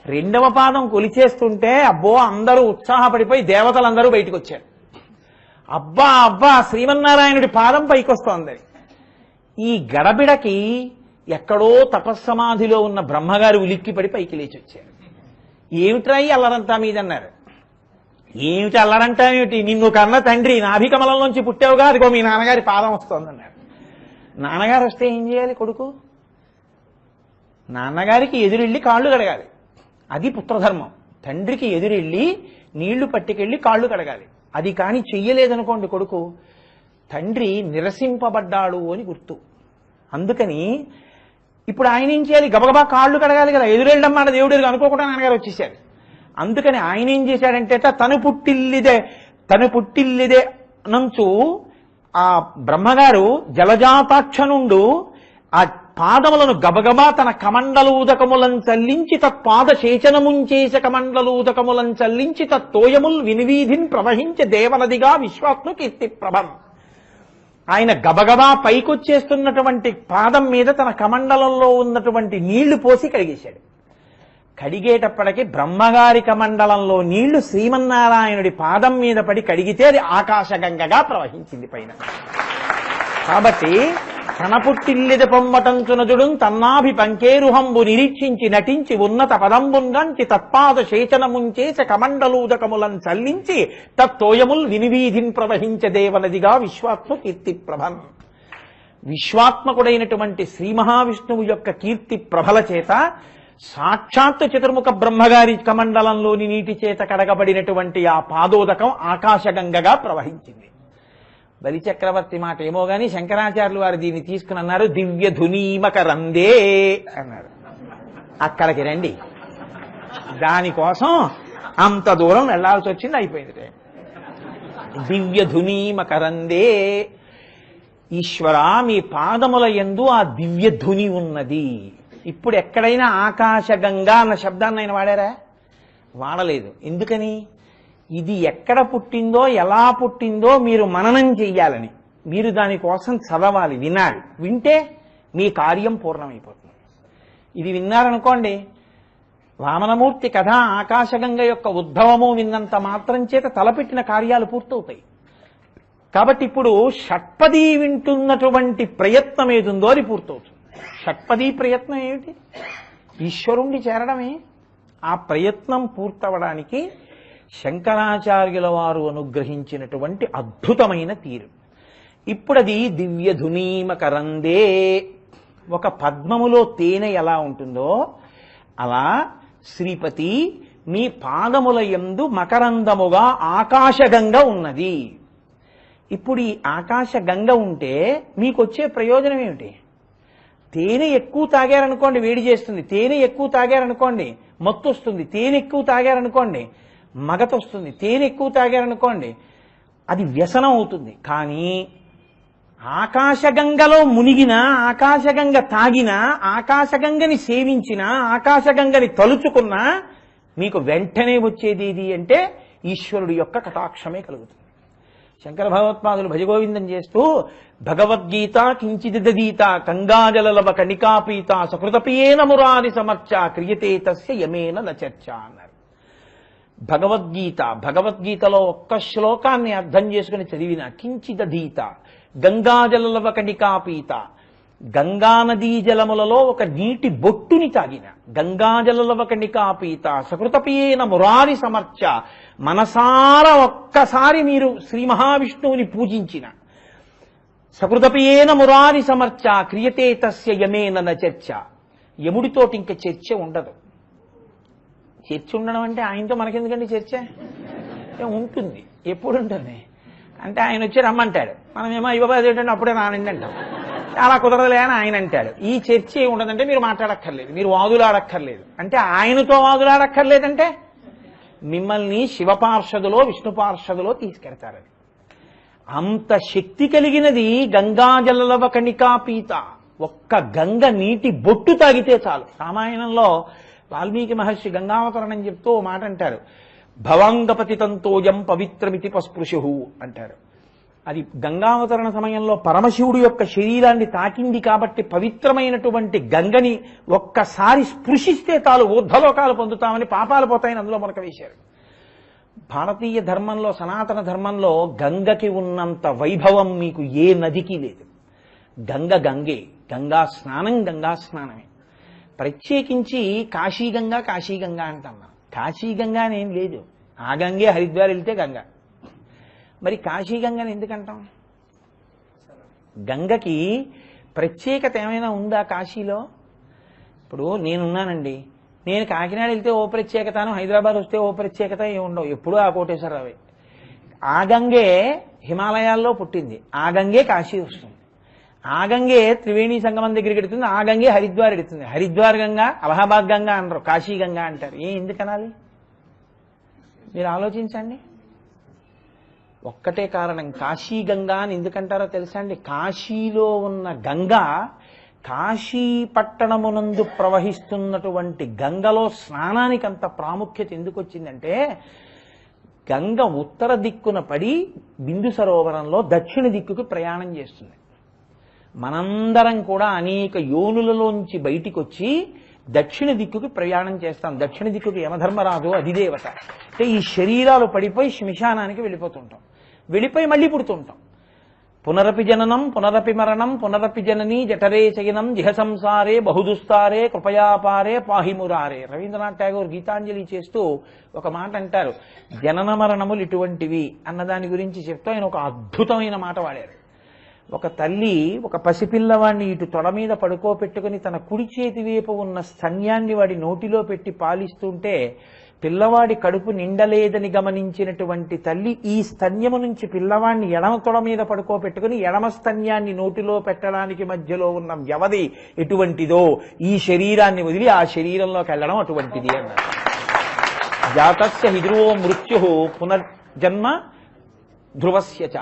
S1: 2వ పాదం కొలిచేస్తుంటే అబ్బో అందరూ ఉత్సాహపడిపోయి దేవతలందరూ బయటకు వచ్చారు. అబ్బా అబ్బా శ్రీమన్నారాయణుడి పాదం పైకొస్తోంది. ఈ గడబిడకి ఎక్కడో తపస్సమాధిలో ఉన్న బ్రహ్మగారు ఉలిక్కిపడి పైకి లేచి వచ్చారు. ఏమిట్రాయి అల్లరంతా మీదన్నారు. ఏమిటి అల్లరంటా ఏమిటి? నిన్ను కన్న తండ్రి నాభికమలంలోంచి పుట్టావుగా, అదిగో మీ నాన్నగారి పాదం వస్తోందన్నారు. నాన్నగారు వస్తే ఏం చేయాలి కొడుకు? నాన్నగారికి ఎదురెళ్ళి కాళ్ళు కడగాలి. అది పుత్రధర్మం. తండ్రికి ఎదురెళ్ళి నీళ్లు పట్టుకెళ్ళి కాళ్ళు కడగాలి. అది కానీ చెయ్యలేదనుకోండి కొడుకు, తండ్రి నిరసింపబడ్డాడు అని గుర్తు. అందుకని ఇప్పుడు ఆయన ఏం చేయాలి? గబగబా కాళ్ళు కడగాలి కదా. ఎదురెళ్ళమ్మా దేవుడు అనుకోకుండా నాన్నగారు వచ్చేసాడు. అందుకని ఆయన ఏం చేశాడంటే తను పుట్టిల్లిదే నంచు ఆ బ్రహ్మగారు జలజాతాక్ష నుండు ఆ పాదములను గబగబా తన కమండలూదకములను చల్లించి తత్పాద చేచనముంచేస కమండలూదకములను చల్లించి తత్తోయముల్ వినివీధిన్ ప్రవహించే దేవనదిగా విశ్వాత్మ కీర్తి ప్రభం. ఆయన గబగబా పైకొచ్చేస్తున్నటువంటి పాదం మీద తన కమండలంలో ఉన్నటువంటి నీళ్లు పోసి కడిగేశాడు. కడిగేటప్పటికి బ్రహ్మగారి కమండలంలో నీళ్లు శ్రీమన్నారాయణుడి పాదం మీద పడి కడిగితే అది ఆకాశగంగగా ప్రవహించింది పైన. కాబట్టి తన పుట్టిల్లిద పొమ్మటంచునజుడు తన్నాభి పంకేరుహంబు నిరీక్షించి నటించి ఉన్నత పదంబుంగంచి తత్పాద శేచనముంచేస కమండలూదకములను చల్లించి తత్తోయముల్ వినివీధిన్ ప్రవహించే దేవనదిగా విశ్వాత్మ కీర్తి ప్రభన్. విశ్వాత్మకుడైనటువంటి శ్రీ మహావిష్ణువు యొక్క కీర్తి ప్రభల చేత సాక్షాత్తు చతుర్ముఖ బ్రహ్మగారి కమండలంలోని నీటి చేత కడగబడినటువంటి ఆ పాదోదకం ఆకాశగంగగా ప్రవహించింది. బలిచక్రవర్తి మాట ఏమో గాని శంకరాచార్యులు వారు దీన్ని తీసుకుని అన్నారు, దివ్య ధునీమకరందే అన్నారు. అక్కడికి రండి. దానికోసం అంత దూరం వెళ్లాల్సి వచ్చింది. అయిపోయింది. దివ్య ధునీమకరందే. ఈశ్వర మీ పాదముల యందు ఆ దివ్య ధుని ఉన్నది. ఇప్పుడు ఎక్కడైనా ఆకాశగంగా అన్న శబ్దాన్ని ఆయన వాడారా? వాడలేదు. ఎందుకని? ఇది ఎక్కడ పుట్టిందో ఎలా పుట్టిందో మీరు మననం చెయ్యాలని. మీరు దానికోసం చదవాలి, వినాలి. వింటే మీ కార్యం పూర్ణమైపోతుంది. ఇది విన్నారనుకోండి, వామనమూర్తి కథ ఆకాశగంగ యొక్క ఉద్భవము విన్నంత మాత్రం చేత తలపెట్టిన కార్యాలు పూర్తవుతాయి. కాబట్టి ఇప్పుడు షట్పదీ వింటున్నటువంటి ప్రయత్నం ఏదుందో అది పూర్తవుతుంది. షట్పదీ ప్రయత్నం ఏమిటి? ఈశ్వరుణ్ణి చేరడమే. ఆ ప్రయత్నం పూర్తవడానికి శంకరాచార్యుల వారు అనుగ్రహించినటువంటి అద్భుతమైన తీరు. ఇప్పుడు అది దివ్యధునీమకరందే. ఒక పద్మములో తేనె ఎలా ఉంటుందో అలా శ్రీపతి మీ పాదముల యందు మకరందముగా ఆకాశగంగ ఉన్నది. ఇప్పుడు ఈ ఆకాశగంగ ఉంటే మీకు వచ్చే ప్రయోజనం ఏమిటి? తేనె ఎక్కువ తాగారనుకోండి వేడి చేస్తుంది, తేనె ఎక్కువ తాగారనుకోండి మత్తు వస్తుంది, తేనె ఎక్కువ తాగారనుకోండి మగత వస్తుంది, తేనె ఎక్కువ తాగారనుకోండి అది వ్యసనం అవుతుంది. కానీ ఆకాశగంగలో మునిగిన, ఆకాశగంగ తాగిన, ఆకాశగంగని సేవించిన, ఆకాశగంగని తలుచుకున్న మీకు వెంటనే వచ్చేది ఏది అంటే ఈశ్వరుడి యొక్క కటాక్షమే కలుగుతుంది. శంకర భగవత్పాదులు భజగోవిందం చేస్తూ భగవద్గీత కించిదీత గంగాజలలవ కణికాపీత సకృతపియేన మురారి సమర్చ క్రియతే తస్య యమేన నచర్చ అన్నారు. భగవద్గీతలో ఒక్క శ్లోకాన్ని అర్థం చేసుకుని చదివిన కించిదీత గంగాజలలవ కణికాపీత, గంగానదీ జలములలో ఒక నీటి బొట్టుని తాగిన, గంగాజలలవ కణికాపీత సకృతపియేన మురారి సమర్చ, మనసార ఒక్కసారి మీరు శ్రీ మహావిష్ణువుని పూజించిన, సకృతపియేన మురారి సమర్చ క్రియతే తస్య యమేన నచర్చ. యముడితోటి ఇంక చర్చ ఉండదు. చర్చ ఉండడం అంటే ఆయనతో మనకెందుకండి చర్చ? ఉంటుంది. ఎప్పుడు ఉంటుంది అంటే ఆయన వచ్చి రమ్మంటాడు, మనమేమో ఇవ్వబాదు ఏంటంటే అప్పుడే రానండి అంటాం. అలా కుదరదులే అని ఆయన అంటాడు. ఈ చర్చ ఉండదంటే మీరు మాట్లాడక్కర్లేదు, మీరు వాదులాడక్కర్లేదు. అంటే ఆయనతో వాదులాడక్కర్లేదంటే మిమ్మల్ని శివపార్షదులో విష్ణు పార్షదులో తీసుకెడతారు. అంత శక్తి కలిగినది గంగాజలలవ కణికాపీత. ఒక్క గంగ నీటి బొట్టు తాగితే చాలు. రామాయణంలో వాల్మీకి మహర్షి గంగావతరణం చెప్తూ ఓ మాట అంటారు, భవాంగపతితంతోయం పవిత్రమితి పస్పృశు అంటారు. అది గంగావతరణ సమయంలో పరమశివుడు యొక్క శరీరాన్ని తాకింది కాబట్టి పవిత్రమైనటువంటి గంగని ఒక్కసారి స్పృశిస్తే తాను ఊర్ధ్వలోకాలు పొందుతామని, పాపాలు పోతాయని అందులో మనకు వేశారు. భారతీయ ధర్మంలో, సనాతన ధర్మంలో గంగకి ఉన్నంత వైభవం మీకు ఏ నదికి లేదు. గంగ గంగే, గంగా స్నానమే. ప్రత్యేకించి కాశీగంగా అంటాం మనం. కాశీగంగా అనేం లేదు, ఆ గంగే హరిద్వార్ వెళ్తే గంగ. మరి కాశీగంగని ఎందుకంటాం? గంగకి ప్రత్యేకత ఏమైనా ఉందా కాశీలో? ఇప్పుడు నేనున్నానండి, నేను కాకినాడ వెళ్తే ఓ ప్రత్యేకతను, హైదరాబాద్ వస్తే ఓ ప్రత్యేకత ఏమి ఉండవు, ఎప్పుడూ ఆ కోటేశ్వరరావే. ఆ గంగే హిమాలయాల్లో పుట్టింది, ఆ గంగే కాశీ వస్తుంది, ఆ గంగే త్రివేణి సంగమం దగ్గరికి ఎడుతుంది, ఆ గంగే హరిద్వార్ ఎడుతుంది. హరిద్వార్ గంగా, అలహాబాద్ గంగా అనరు, కాశీ గంగా అంటారు. ఎందుకనాలి మీరు ఆలోచించండి. ఒక్కటే కారణం, కాశీ గంగా అని ఎందుకంటారో తెలుసా అండి? కాశీలో ఉన్న గంగ కాశీ పట్టణమునందు ప్రవహిస్తున్నటువంటి గంగలో స్నానానికి అంత ప్రాముఖ్యత ఎందుకు వచ్చిందంటే, గంగ ఉత్తర దిక్కున పడి బిందు సరోవరంలో దక్షిణ దిక్కుకు ప్రయాణం చేస్తుంది. మనందరం కూడా అనేక యోనులలోంచి బయటికి వచ్చి దక్షిణ దిక్కుకి ప్రయాణం చేస్తాం. దక్షిణ దిక్కుకి యమధర్మరాజు అధిదేవత. అంటే ఈ శరీరాలు పడిపోయి శ్మశానానికి వెళ్ళిపోతుంటాం, వెళ్ళిపోయి మళ్ళీ పుడుతుంటాం. పునరపి జననం పునరపి మరణం పునరపి జననీ జఠరే శయనం జిహ సంసారే బహుదుస్తారే కృపయాపారే పాహిమురారే. రవీంద్రనాథ్ ఠాగూర్ గీతాంజలి చేస్తూ ఒక మాట అంటారు, జనన మరణములు ఇటువంటివి అన్నదాని గురించి చెప్తూ ఆయన ఒక అద్భుతమైన మాట వాడారు. ఒక తల్లి ఒక పసిపిల్లవాడిని ఇటు తొడ మీద పడుకోపెట్టుకుని తన కుడి చేతి వైపు ఉన్న స్తన్యాన్ని వాడి నోటిలో పెట్టి పాలిస్తుంటే పిల్లవాడి కడుపు నిండలేదని గమనించినటువంటి తల్లి ఈ స్తన్యము నుంచి పిల్లవాడిని ఎడమ తొడ మీద పడుకోపెట్టుకుని ఎడమ స్తన్యాన్ని నోటిలో పెట్టడానికి మధ్యలో ఉన్న వ్యవధి ఎటువంటిదో ఈ శరీరాన్ని వదిలి ఆ శరీరంలోకి వెళ్ళడం అటువంటిది అన్నారు. జాతస్య హిధ్రువో మృత్యు పునర్జన్మ ధ్రువస్యచ.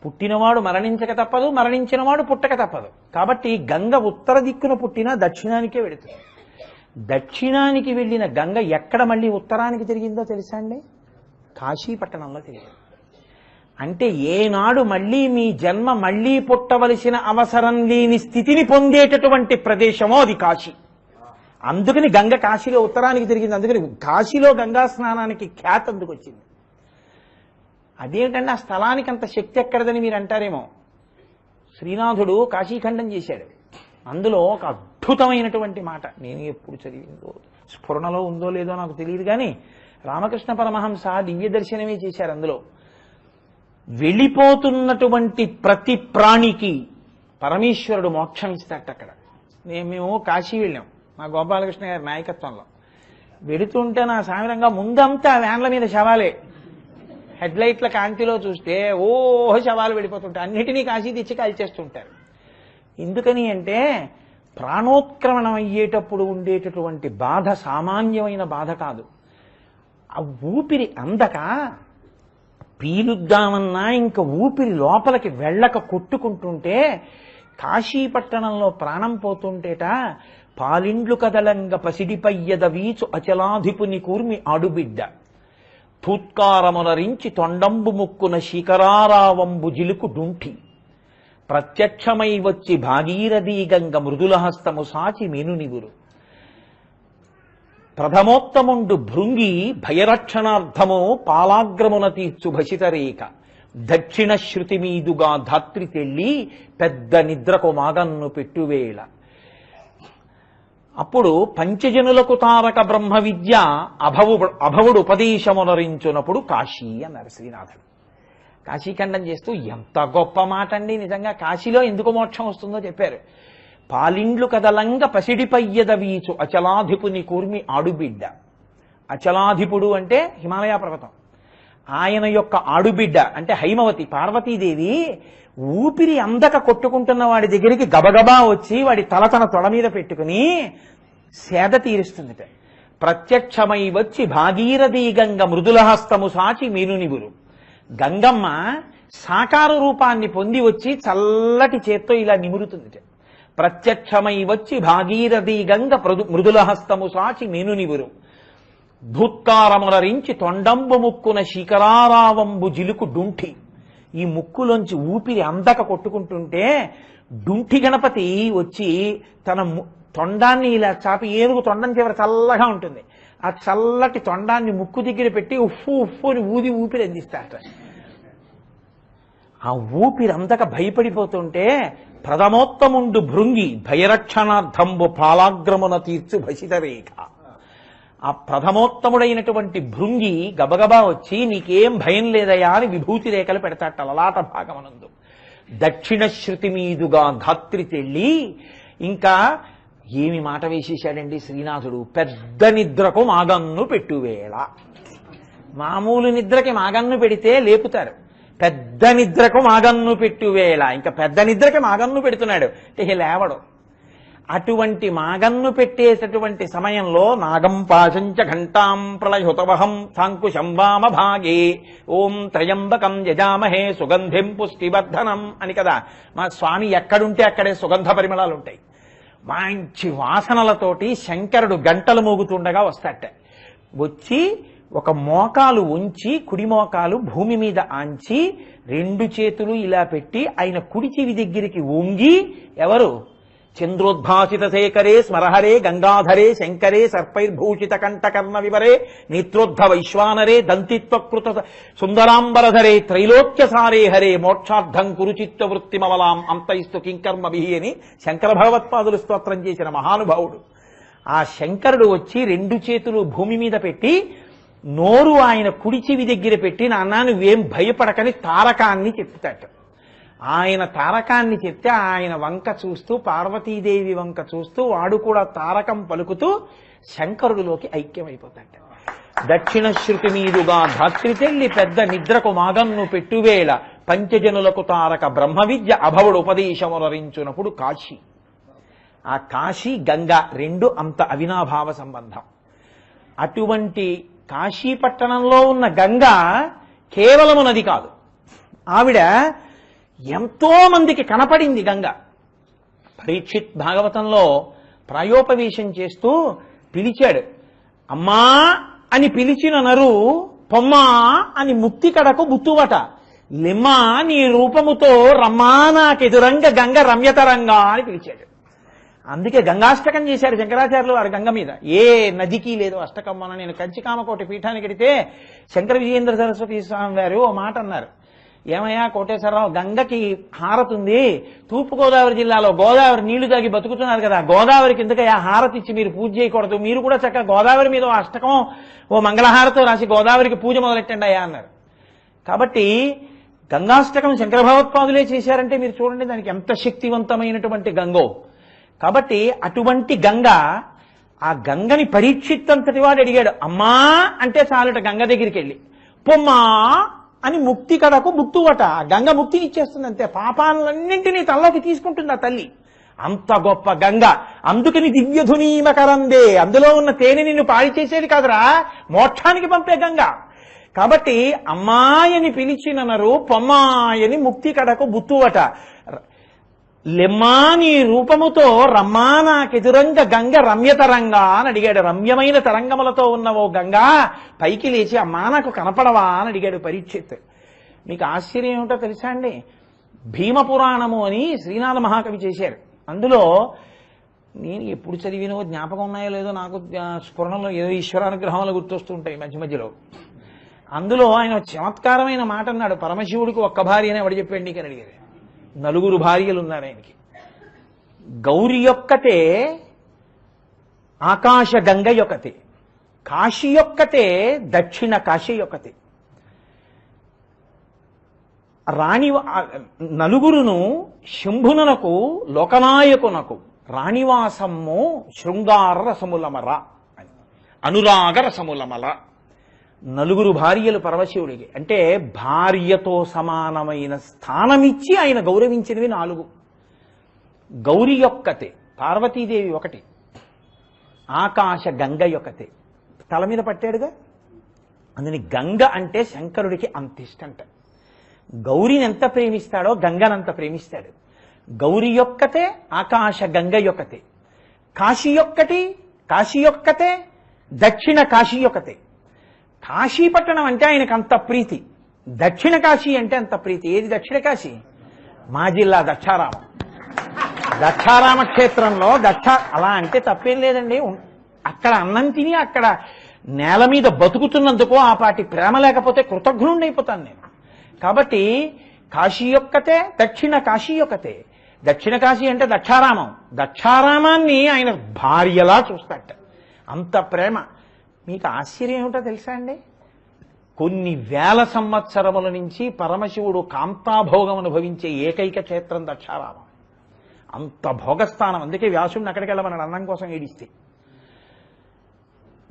S1: పుట్టినవాడు మరణించక తప్పదు, మరణించినవాడు పుట్టక తప్పదు. కాబట్టి గంగ ఉత్తర దిక్కున పుట్టినా దక్షిణానికే వెళుతుంది. దక్షిణానికి వెళ్ళిన గంగ ఎక్కడ మళ్ళీ ఉత్తరానికి తిరిగిందో తెలుసా అండి? కాశీ పట్టణంలో తిరిగింది. అంటే ఏనాడు మళ్ళీ మీ జన్మ మళ్ళీ పుట్టవలసిన అవసరం లేని స్థితిని పొందేటటువంటి ప్రదేశమో అది కాశీ. అందుకని గంగ కాశీలో ఉత్తరానికి తిరిగింది. అందుకని కాశీలో గంగా స్నానానికి ఖ్యాతి అందుకు వచ్చింది. అదేంటంటే ఆ స్థలానికి అంత శక్తి ఎక్కడదని మీరు అంటారేమో. శ్రీనాథుడు కాశీఖండం చేశాడు. అందులో ఒక అద్భుతమైనటువంటి మాట, నేను ఎప్పుడు చదివిందో స్ఫురణలో ఉందో లేదో నాకు తెలియదు, కానీ రామకృష్ణ పరమహంస దివ్య దర్శనమే చేశారు. అందులో వెళ్ళిపోతున్నటువంటి ప్రతి ప్రాణికి పరమేశ్వరుడు మోక్షం ఇస్తాట. అక్కడ మేము కాశీ వెళ్ళాం మా గోపాలకృష్ణ గారి నాయకత్వంలో. వెళుతుంటే నా సామిరంగా ముందంతా వ్యాన్ల మీద శవాలే. హెడ్లైట్ల కాంతిలో చూస్తే ఓహో శవాలు వెళ్ళిపోతుంటాయి. అన్నిటినీ కాశీ తెచ్చి కాల్చేస్తుంటారు. ఎందుకని అంటే ప్రాణోత్క్రమణం అయ్యేటప్పుడు ఉండేటటువంటి బాధ సామాన్యమైన బాధ కాదు. ఆ ఊపిరి అందక పీలుద్దామన్నా ఇంకా ఊపిరి లోపలికి వెళ్ళక కొట్టుకుంటుంటే కాశీపట్టణంలో ప్రాణం పోతుంటేట పాలిండ్లు కదలంగ పసిడిపయ్యద వీచు అచలాధిపుని కూర్మి ఆడుబిడ్డ భూత్కారమునరించి తొండంబు ముక్కున శిఖరారావంబు జిలుకు డుంఠి ప్రత్యక్షమై వచ్చి భాగీరథీ గంగ మృదులహస్తము సాచి మెనునిగురు ప్రథమోత్తముండు భృంగి భయరక్షణార్థము పాలాగ్రమున తీర్చు భసితరేక దక్షిణ శృతి మీదుగా ధాత్రి తెల్లి పెద్ద నిద్రకు మాగన్ను పెట్టువేళ. అప్పుడు పంచజనులకు తారక బ్రహ్మ విద్య అభవుడు ఉపదేశమునరించునప్పుడు కాశీ అన్నారు శ్రీనాథుడు. కాశీఖండం చేస్తూ ఎంత గొప్ప మాట అండి. నిజంగా కాశీలో ఎందుకు మోక్షం వస్తుందో చెప్పారు. పాలిండ్లు కదలంగ పసిడిపయ్యద వీచు అచలాధిపుని కూర్మి ఆడుబిడ్డ. అచలాధిపుడు అంటే హిమాలయ పర్వతం. ఆయన యొక్క ఆడుబిడ్డ అంటే హైమవతి పార్వతీదేవి ఊపిరి అందక కొట్టుకుంటున్న వాడి దగ్గరికి గబగబా వచ్చి వాడి తన తొడ మీద పెట్టుకుని సేద తీరుస్తుందిట. ప్రత్యక్షమై వచ్చి భాగీరథీ గంగ మృదులహస్తము సాచి మీనునిగురు. గంగమ్మ సాకార రూపాన్ని పొంది వచ్చి చల్లటి చేత్తో ఇలా నిమురుతుందిట. ప్రత్యక్షమై వచ్చి భాగీరథీ గంగ మృదులహస్తము సాచి మీనునిగురు భూత్కారమునరించి తొండంబు ముక్కున శిఖరారావంబు జిలుకు డుంఠి. ఈ ముక్కులోంచి ఊపిరి అందక కొట్టుకుంటుంటే డుంఠి గణపతి వచ్చి తన తొండాన్ని ఇలా చాపి, ఏనుగు తొండం చివర చల్లగా ఉంటుంది, ఆ చల్లటి తొండాన్ని ముక్కు దగ్గర పెట్టి ఉఫ్ఫు ఉఫ్ఫు అని ఊపిరి అందిస్తారట. ఆ ఊపిరి అందక భయపడిపోతుంటే ప్రథమోత్తముండు భృంగి భయరక్షణార్థంబు పాలాగ్రమున తీర్చు భసితరేఖ. ఆ ప్రథమోత్తముడైనటువంటి భృంగి గబగబా వచ్చి నీకేం భయం లేదయా అని విభూతి రేఖలు పెడతాట లలాట భాగమనందు. దక్షిణ శృతి మీదుగా ధాత్రి తెల్లి. ఇంకా ఏమి మాట వేసేశాడండి శ్రీనాథుడు. పెద్ద నిద్రకు మాగన్ను పెట్టువేళ. మామూలు నిద్రకి మాగన్ను పెడితే లేపుతారు, పెద్ద నిద్రకు మాగన్ను పెట్టువేళ. ఇంకా పెద్ద నిద్రకి మాగన్ను పెడుతున్నాడు అంటే లేవడు. అటువంటి మాగన్ను పెట్టేటటువంటి సమయంలో నాగం పాశంచ ఘంటాం ప్రళయహుతవహం సాంకుశం వామ భాగే ఓం త్రయంబకం యజామహే సుగంధిం పుష్టివర్ధనం అని కదా. మా స్వామి ఎక్కడుంటే అక్కడే సుగంధ పరిమళాలు ఉంటాయి. మంచి వాసనలతోటి శంకరుడు గంటలు మోగుతుండగా వస్తాట. వచ్చి ఒక మోకాలు ఉంచి కుడి మోకాలు భూమి మీద ఆంచి రెండు చేతులు ఇలా పెట్టి ఆయన కుడి చెవి దగ్గరికి వంగి, ఎవరు చంద్రోద్భాసిత శేఖరే స్మరహరే గంగాధరే శంకరే సర్పైర్భూషిత కంఠకర్ణ వివరే నేత్రోద్ధ వైశ్వానరే దంతిత్వకృత సుందరాంబరధరే త్రైలోక్యసారే హరే మోక్షార్థం కురుచిత్వ వృత్తిమవలాం అంతయిస్తు కింకర్మభి అని శంకర భగవత్పాదులు స్తోత్రం చేసిన మహానుభావుడు. ఆ శంకరుడు వచ్చి రెండు చేతులు భూమి మీద పెట్టి నోరు ఆయన కుడి చెవి దగ్గర పెట్టి నాన్న నువ్వేం భయపడకని తారకాన్ని చెప్తాట. ఆయన తారకాన్ని చెప్తే ఆయన వంక చూస్తూ పార్వతీదేవి వంక చూస్తూ వాడు కూడా తారకం పలుకుతూ శంకరుడిలోకి ఐక్యమైపోతాడు. దక్షిణ శృతి మీదుగా ధాత్రి తెల్లి పెద్ద నిద్రకు మాగన్ను పెట్టువేళ పంచజనులకు తారక బ్రహ్మ విద్య అభవుడు ఉపదేశమునరించునప్పుడు కాశీ. ఆ కాశీ గంగా రెండు అంత అవినాభావ సంబంధం. అటువంటి కాశీపట్టణంలో ఉన్న గంగ కేవలము నది కాదు, ఆవిడ ఎంతో మందికి కనపడింది గంగ. పరీక్షిత్ భాగవతంలో ప్రాయోపవేశం చేస్తూ పిలిచాడు. అమ్మా అని పిలిచిన నరు పొమ్మా అని ముక్తి కడకు బుత్తువట. లిమ్మా నీ రూపముతో రమ్మా నాకెదురంగ గంగ రమ్యతరంగా అని పిలిచాడు. అందుకే గంగాష్టకం చేశారు శంకరాచార్యులు వారు గంగ మీద. ఏ నదికి లేదు అష్టకం. మొన్న నేను కంచికామకోటి పీఠానికి వెడితే శంకర విజయేంద్ర సరస్వతి స్వామి వారు ఓ మాట అన్నారు. ఏమయ్యా కోటేశ్వరరావు, గంగకి హారతుంది, తూర్పుగోదావరి జిల్లాలో గోదావరి నీళ్లు తాగి బతుకుతున్నారు కదా, గోదావరికి ఎందుకయ్యా హారతి ఇచ్చి మీరు పూజ చేయకూడదు, మీరు కూడా చక్కగా గోదావరి మీద ఓ అష్టకం ఓ మంగళహారతో రాసి గోదావరికి పూజ మొదలెట్టండి అయ్యా అన్నారు. కాబట్టి గంగాష్టకం శంకర భగవత్పాదులే చేశారంటే మీరు చూడండి దానికి ఎంత శక్తివంతమైనటువంటి గంగో. కాబట్టి అటువంటి గంగ, ఆ గంగని పరీక్షిత్తంతటి వాడు అడిగాడు. అమ్మా అంటే చాలట గంగ దగ్గరికి వెళ్ళి, పొమ్మా అని ముక్తి కడకు ముక్తువట. గంగ ముక్తిని ఇచ్చేస్తుంది అంతే, పాపాలన్నింటినీ తనలోకి తీసుకుంటుంది ఆ తల్లి. అంత గొప్ప గంగ. అందుకని దివ్యధునీమకరందే, అందులో ఉన్న తేనె నిన్ను పాడి చేసేది కాదురా, మోక్షానికి పంపే గంగ. కాబట్టి అమ్మాయని పిలిచిన నరు పొమ్మాయని ముక్తి కడకు బుత్తువట. లెమ్మా నీ రూపముతో రమ్మా నాకెదురంగ గంగ రమ్యతరంగా అని అడిగాడు. రమ్యమైన తరంగములతో ఉన్న ఓ గంగా పైకి లేచి అమ్మా నాకు కనపడవా అని అడిగాడు పరీక్షిత్. మీకు ఆశ్చర్యం ఏమిటో తెలుసా అండి, భీమపురాణము అని శ్రీనాథ మహాకవి చేశారు. అందులో నేను ఎప్పుడు చదివినో జ్ఞాపకం ఉన్నాయో లేదో నాకు స్ఫురణలో ఏదో ఈశ్వరానుగ్రహంలో గుర్తొస్తుంటాయి మధ్య మధ్యలో. అందులో ఆయన చమత్కారమైన మాట అన్నాడు. పరమశివుడికి ఒక్క భార్య అని ఎవడు చెప్పండి అని అడిగారు. 4 భార్యలు ఉన్నారు ఆయనకి. గౌరి యొక్కతే, ఆకాశ గంగ యొక్కతే, కాశీ యొక్కతే, దక్షిణ కాశీ యొక్కతే. రాణి 4 శంభునకు లోకనాయకునకు రాణివాసమ్ము శృంగార రసములమర అని, అనురాగ రసములమల. 4 భార్యలు పరమశివుడికి. అంటే భార్యతో సమానమైన స్థానమిచ్చి ఆయన గౌరవించినవి 4. గౌరి యొక్కతే, పార్వతీదేవి ఒకటి, ఆకాశ గంగ యొక్కతే, తల మీద పట్టాడుగా. అందుని గంగ అంటే శంకరుడికి అంత ఇష్టంట. గౌరిని ఎంత ప్రేమిస్తాడో గంగనంత ప్రేమిస్తాడు. గౌరి యొక్కతే, ఆకాశ గంగ యొక్కతే, కాశీ యొక్కటి, కాశీ యొక్కతే, దక్షిణ కాశీ యొక్కతే. కాశీ పట్టణం అంటే ఆయనకు అంత ప్రీతి, దక్షిణ కాశీ అంటే అంత ప్రీతి. ఏది దక్షిణ కాశీ? మా జిల్లా దక్షారామం. దక్షారామ క్షేత్రంలో అలా అంటే తప్పేం లేదండి. అక్కడ అన్నం తిని అక్కడ నేల మీద బతుకుతున్నందుకు ఆ పాటి ప్రేమ లేకపోతే కృతజ్ఞుడైపోతాను నేను. కాబట్టి కాశీ యొక్కతే, దక్షిణ కాశీ యొక్కతే. దక్షిణ కాశీ అంటే దక్షారామం. దక్షారామాన్ని ఆయన భార్యలా చూస్తాట, అంత ప్రేమ. మీకు ఆశ్చర్యం ఏమిటో తెలుసా అండి, కొన్ని వేల సంవత్సరముల నుంచి పరమశివుడు కాంతాభోగం అనుభవించే ఏకైక క్షేత్రం దక్షారామం. అంత భోగస్థానం. అందుకే వ్యాసుడిని అక్కడికి వెళ్ళమన్నాడు అన్నం కోసం ఏడిస్తే.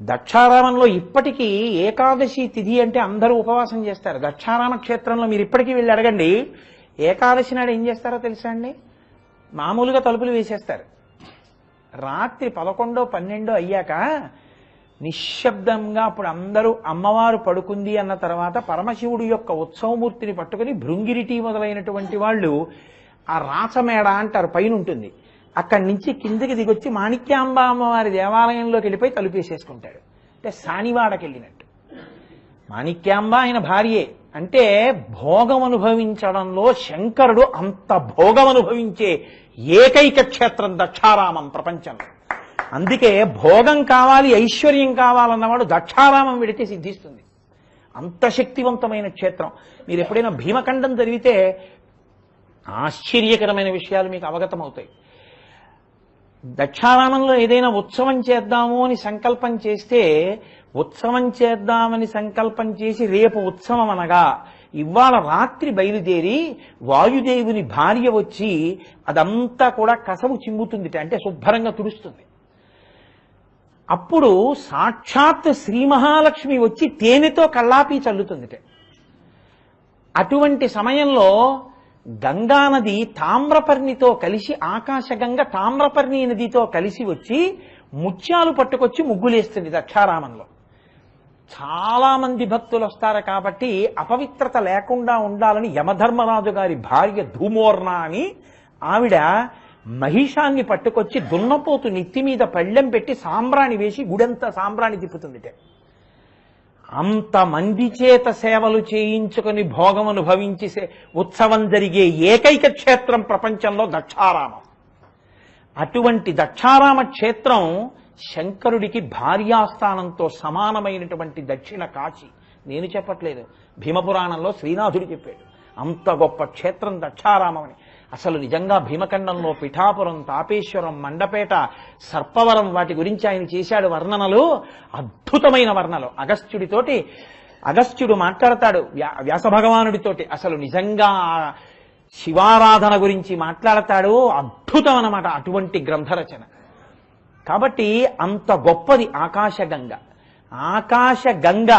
S1: దక్షారామంలో ఇప్పటికీ ఏకాదశి తిథి అంటే అందరూ ఉపవాసం చేస్తారు. దక్షారామ క్షేత్రంలో మీరు ఇప్పటికీ వెళ్ళి అడగండి, ఏకాదశి నాడు ఏం చేస్తారో తెలుసా అండి? మామూలుగా తలుపులు వేసేస్తారు. రాత్రి 11, 12 అయ్యాక నిశ్శబ్దంగా అప్పుడు అందరూ అమ్మవారు పడుకుంది అన్న తర్వాత పరమశివుడు యొక్క ఉత్సవమూర్తిని పట్టుకుని భృంగిరిటి మొదలైనటువంటి వాళ్ళు ఆ రాచమేడ అంటారు, పైన ఉంటుంది, అక్కడి నుంచి కిందకి దిగొచ్చి మాణిక్యాంబ అమ్మవారి దేవాలయంలోకి వెళ్ళిపోయి తలుపేసేసుకుంటాడు. అంటే సానివాడకి వెళ్ళినట్టు. మాణిక్యాంబ ఆయన భార్యే. అంటే భోగం అనుభవించడంలో శంకరుడు అంత భోగం అనుభవించే ఏకైక క్షేత్రం దక్షారామం ప్రపంచంలో. అందుకే భోగం కావాలి, ఐశ్వర్యం కావాలన్నవాడు దక్షారామం వెడితే సిద్ధిస్తుంది. అంత శక్తివంతమైన క్షేత్రం. మీరు ఎప్పుడైనా భీమఖండం జరిగితే ఆశ్చర్యకరమైన విషయాలు మీకు అవగతమవుతాయి. దక్షారామంలో ఏదైనా ఉత్సవం చేద్దాము అని సంకల్పం చేస్తే, ఉత్సవం చేద్దామని సంకల్పం చేసి రేపు ఉత్సవం అనగా ఇవాళ రాత్రి బయలుదేరి వాయుదేవుని భార్య వచ్చి అదంతా కూడా కసవు చిమ్ముతుంది, అంటే శుభ్రంగా తుడుస్తుంది. అప్పుడు సాక్షాత్ శ్రీ మహాలక్ష్మి వచ్చి తేనెతో కల్లాపి చల్లుతుంది. అటువంటి సమయంలో గంగానది తామ్రపర్ణితో కలిసి, ఆకాశగంగ తామ్రపర్ణి నదితో కలిసి వచ్చి ముత్యాలు పట్టుకొచ్చి ముగ్గులేస్తుంది దక్షారామంలో. చాలా మంది భక్తులు వస్తారు కాబట్టి అపవిత్రత లేకుండా ఉండాలని యమధర్మరాజు గారి భార్య ధూమోర్ణ అని ఆవిడ మహిషాన్ని పట్టుకొచ్చి దున్నపోతు నెత్తి మీద పళ్ళెం పెట్టి సాంబ్రాణి వేసి గుడంతా సాంబ్రాణి తిప్పుతుందిట. అంతమంది చేత సేవలు చేయించుకొని భోగం అనుభవించి ఉత్సవం జరిగే ఏకైక క్షేత్రం ప్రపంచంలో దక్షారామం. అటువంటి దక్షారామ క్షేత్రం శంకరుడికి భార్యాస్థానంతో సమానమైనటువంటి దక్షిణ కాశీ. నేను చెప్పట్లేదు, భీమపురాణంలో శ్రీనాథుడు చెప్పాడు. అంత గొప్ప క్షేత్రం దక్షారామం అని. అసలు నిజంగా భీమఖండంలో పిఠాపురం, తాపేశ్వరం, మండపేట, సర్పవరం వాటి గురించి ఆయన చేశాడు వర్ణనలు, అద్భుతమైన వర్ణనలు. అగస్త్యుడు మాట్లాడతాడు వ్యాస భగవానుడితోటి. అసలు నిజంగా శివారాధన గురించి మాట్లాడతాడు. అద్భుతం అన్నమాట అటువంటి గ్రంథరచన. కాబట్టి అంత గొప్పది ఆకాశగంగ. ఆకాశగంగ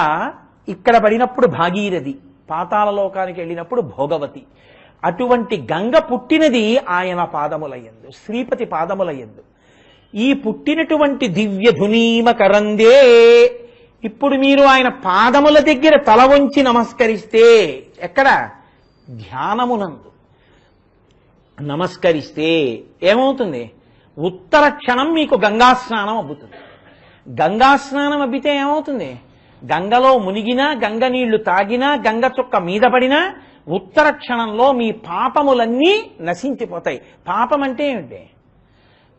S1: ఇక్కడ పడినప్పుడు భాగీరథి, పాతాళలోకానికి వెళ్ళినప్పుడు భోగవతి. అటువంటి గంగ పుట్టినది ఆయన పాదములయందు, శ్రీపతి పాదములయందు. ఈ పుట్టినటువంటి దివ్య ధునీమకరందే ఇప్పుడు మీరు ఆయన పాదముల దగ్గర తల వంచి నమస్కరిస్తే, ఎక్కడ ధ్యానమునందు నమస్కరిస్తే ఏమవుతుంది? ఉత్తర క్షణం మీకు గంగా స్నానం అబ్బుతుంది. గంగా స్నానం అబ్బితే ఏమవుతుంది? గంగలో మునిగినా, గంగ నీళ్లు తాగినా, గంగ చుక్క మీద పడినా ఉత్తర క్షణంలో మీ పాపములన్నీ నశించిపోతాయి. పాపం అంటే ఏమిటి?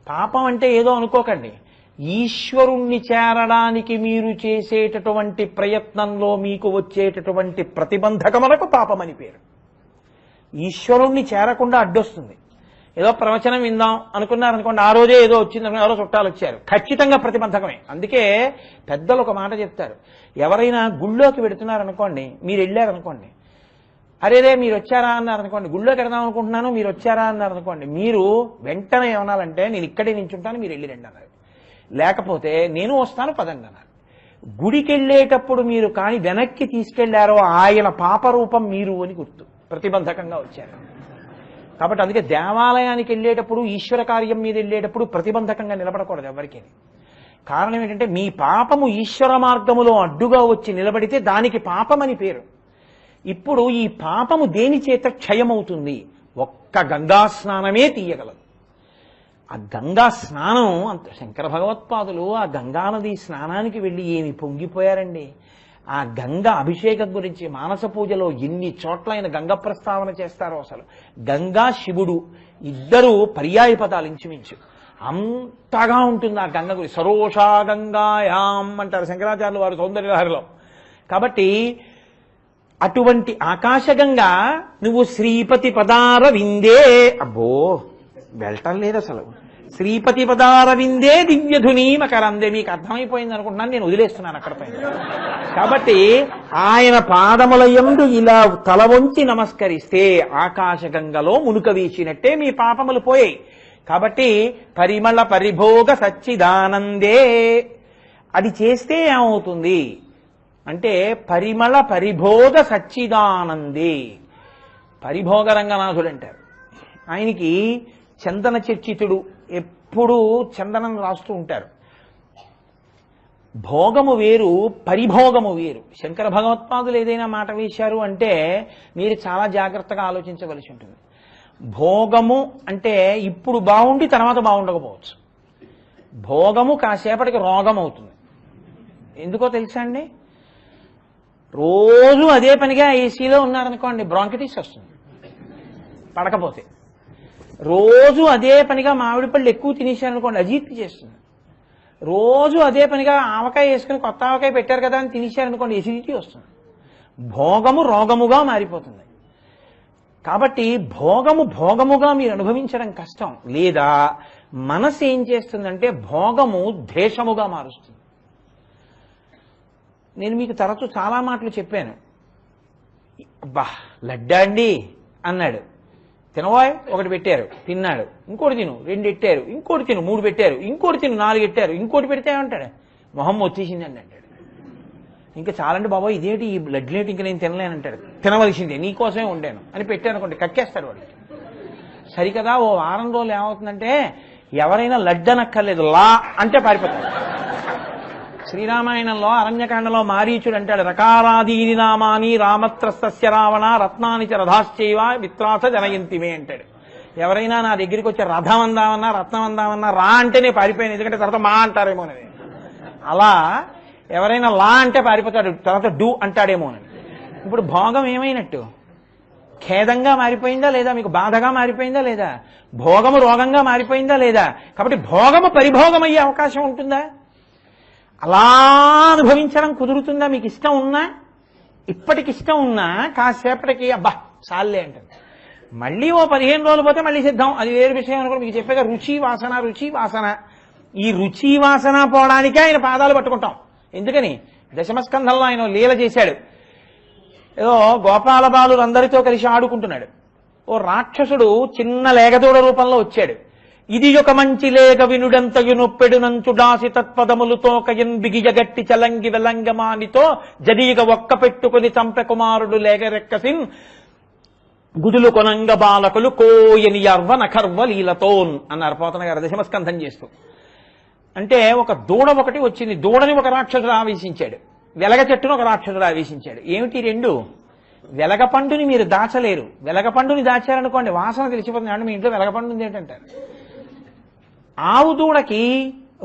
S1: పాపం అంటే ఏదో అనుకోకండి. ఈశ్వరుణ్ణి చేరడానికి మీరు చేసేటటువంటి ప్రయత్నంలో మీకు వచ్చేటటువంటి ప్రతిబంధకములకు పాపమని పేరు. ఈశ్వరుణ్ణి చేరకుండా అడ్డొస్తుంది. ఏదో ప్రవచనం విందాం అనుకున్నారనుకోండి, ఆ రోజే ఏదో వచ్చింది, ఎవరో చుట్టాలు వచ్చారు, ఖచ్చితంగా ప్రతిబంధకమే. అందుకే పెద్దలు ఒక మాట చెప్తారు, ఎవరైనా గుళ్ళోకి వెడుతున్నారనుకోండి, మీరు వెళ్ళారనుకోండి, అరేరే మీరు వచ్చారా అన్నారనుకోండి, గుళ్ళోకి వెడదాం అనుకుంటున్నాను మీరు వచ్చారా అన్నారనుకోండి, మీరు వెంటనే ఏమనాలంటే నేను ఇక్కడే నించుంటాను, మీరు వెళ్ళి రండి అన్నారు. లేకపోతే నేను వస్తాను పదండి అన్నారు. గుడికి వెళ్ళేటప్పుడు మీరు కానీ వెనక్కి తీసుకెళ్లారో ఆయన పాపరూపం మీరు అని గుర్తు, ప్రతిబంధకంగా వచ్చారు. కాబట్టి అందుకే దేవాలయానికి వెళ్ళేటప్పుడు, ఈశ్వర కార్యం మీద వెళ్ళేటప్పుడు ప్రతిబంధకంగా నిలబడకూడదు ఎవరికి. కారణం ఏంటంటే మీ పాపము ఈశ్వర మార్గములో అడ్డుగా వచ్చి నిలబడితే దానికి పాపమని పేరు. ఇప్పుడు ఈ పాపము దేని చేత క్షయమవుతుంది? ఒక్క గంగా స్నానమే తీయగలదు. ఆ గంగా స్నానం అంత శంకర భగవత్పాదులు ఆ గంగానది స్నానానికి వెళ్ళి ఏమి పొంగిపోయారండి. ఆ గంగ అభిషేకం గురించి మానస పూజలో ఎన్ని చోట్ల ఆయన గంగ ప్రస్తావన చేస్తారో. అసలు గంగా శివుడు ఇద్దరు పర్యాయ పదాలు ఇంచుమించు. అంతగా ఉంటుంది ఆ గంగ గురించి. సరోషా గంగాయాం అంటారు శంకరాచార్యులు వారు సౌందర్యలహరిలో. కాబట్టి అటువంటి ఆకాశగంగ నువ్వు శ్రీపతి పదార విందే, అబ్బో వెళ్ళటం లేదు అసలు, శ్రీపతి పదార విందే దివ్యధుని మకరందే. మీకు అర్థమైపోయింది అనుకుంటున్నాను, నేను వదిలేస్తున్నాను అక్కడ పైన. కాబట్టి ఆయన పాదముల యందు ఇలా తల వంచి నమస్కరిస్తే ఆకాశగంగలో మునుక వీచినట్టే మీ పాపములు పోయాయి. కాబట్టి పరిమళ పరిభోగ సచ్చిదానందే అది చేస్తే ఏమవుతుంది అంటే పరిమళ పరిభోగ సచ్చిదానందే. పరిభోగ రంగనాథుడు అంటారు. ఆయనకి చందన చర్చితుడు, ఎప్పుడూ చందనం రాస్తూ ఉంటారు. భోగము వేరు, పరిభోగము వేరు. శంకర భగవత్పాదులు ఏదైనా మాట వేశారు అంటే మీరు చాలా జాగ్రత్తగా ఆలోచించవలసి ఉంటుంది. భోగము అంటే ఇప్పుడు బాగుండి తర్వాత బాగుండకపోవచ్చు. భోగము కాసేపటికి రోగం అవుతుంది. ఎందుకో తెలుసా అండి? రోజు అదే పనిగా ఏసీలో ఉన్నారనుకోండి బ్రాంకిటిస్ వస్తుంది పడకపోతే. రోజు అదే పనిగా మామిడి పళ్ళు ఎక్కువ తినేశారనుకోండి అజీర్తి చేస్తుంది. రోజు అదే పనిగా ఆవకాయ వేసుకుని కొత్త ఆవకాయ పెట్టారు కదా అని తినేశారనుకోండి ఎసిడిటీ వస్తుంది. భోగము రోగముగా మారిపోతుంది. కాబట్టి భోగముగా మీరు అనుభవించడం కష్టం. లేదా మనసు ఏం చేస్తుందంటే భోగము ద్వేషముగా మారుస్తుంది. నేను మీకు తరచు చాలా మాటలు చెప్పాను. అబ్బా లడ్డా అండి అన్నాడు, తినవాయ్ ఒకటి పెట్టారు తిన్నాడు, ఇంకోటి తిను రెండు పెట్టారు, ఇంకోటి తిను మూడు పెట్టారు, ఇంకోటి తిను నాలుగు పెట్టారు, ఇంకోటి పెడితే ఏమంటాడు మొహం వచ్చేసింది అని అంటాడు. ఇంకా చాలండి బాబా ఇదేంటి ఈ బ్లడ్ లేట్ ఇంకా నేను తినలేనంటాడు. తినవలసిందే నీకోసమే ఉండాను అని పెట్టాను అనుకోండి కక్కేస్తాడు వాడికి. సరికదా ఓ వారం రోజులు ఏమవుతుందంటే ఎవరైనా లడ్డనక్కర్లేదు లా అంటే పారిపోతాడు. శ్రీరామాయణంలో అరణ్యకాండలో మారీచుడు అంటాడు రకారాదీని నామాని రామత్రస్తస్య రావణ రత్నాని చ రథాశ్చైవ విత్రాస జనయంతిమే అంటాడు. ఎవరైనా నా దగ్గరికి వచ్చి రథం అందామన్నా రత్నం అందామన్నా రా అంటేనే పారిపోయాను, ఎందుకంటే తర్వాత మా అంటారేమో అనేది. అలా ఎవరైనా లా అంటే పారిపోతాడు, తర్వాత డూ అంటాడేమో అని. ఇప్పుడు భోగం ఏమైనట్టు? ఖేదంగా మారిపోయిందా లేదా? మీకు బాధగా మారిపోయిందా లేదా? భోగము రోగంగా మారిపోయిందా లేదా? కాబట్టి భోగము పరిభోగం అయ్యే అవకాశం ఉంటుందా? అలా అనుభవించడం కుదురుతుందా? మీకు ఇష్టం ఉన్నా, ఇప్పటికి ఇష్టం ఉన్నా కాసేపటికి అబ్బా చాలే అంటుంది. మళ్ళీ ఓ 15 రోజులు పోతే మళ్ళీ సిద్ధం, అది వేరు విషయం అనుకో. మీకు చెప్పాక రుచి వాసన, రుచి వాసన. ఈ రుచి వాసన పోవడానికే ఆయన పాదాలు పట్టుకుంటాం. ఎందుకని? దశమస్కంధంలో ఆయన లీల చేశాడు. ఏదో గోపాల బాలురందరితో కలిసి ఆడుకుంటున్నాడు. ఓ రాక్షసుడు చిన్న లేగదూడ రూపంలో వచ్చాడు. ఇది ఒక మంచి లేగ వినుడంతయు నొప్పెడునంచుడాసి తత్పదములతో కయన్ బిగిజగట్టి చలంగి వెలంగమానితో జదీగ ఒక్క పెట్టుకుని చంపె కుమారుడు లేగరెక్కసిన్ గుదులు కొనంగ బాలకులు కోయని అర్వ నఖర్వ లీలతోన్ అన్నారు పోతన గారు దశమస్కంధం చేస్తూ. అంటే ఒక దూడ ఒకటి వచ్చింది. దూడని ఒక రాక్షసుడు ఆవేశించాడు, వెలగ చెట్టును ఒక రాక్షసుడు ఆవేశించాడు. ఏమిటి రెండు? వెలగపండుని మీరు దాచలేరు. వెలగపండుని దాచారనుకోండి వాసన తెలిసిపోతుంది. అంటే మీ ఇంట్లో వెలగపండు ఉంది ఏంటంటారు. ఆవు దూడకి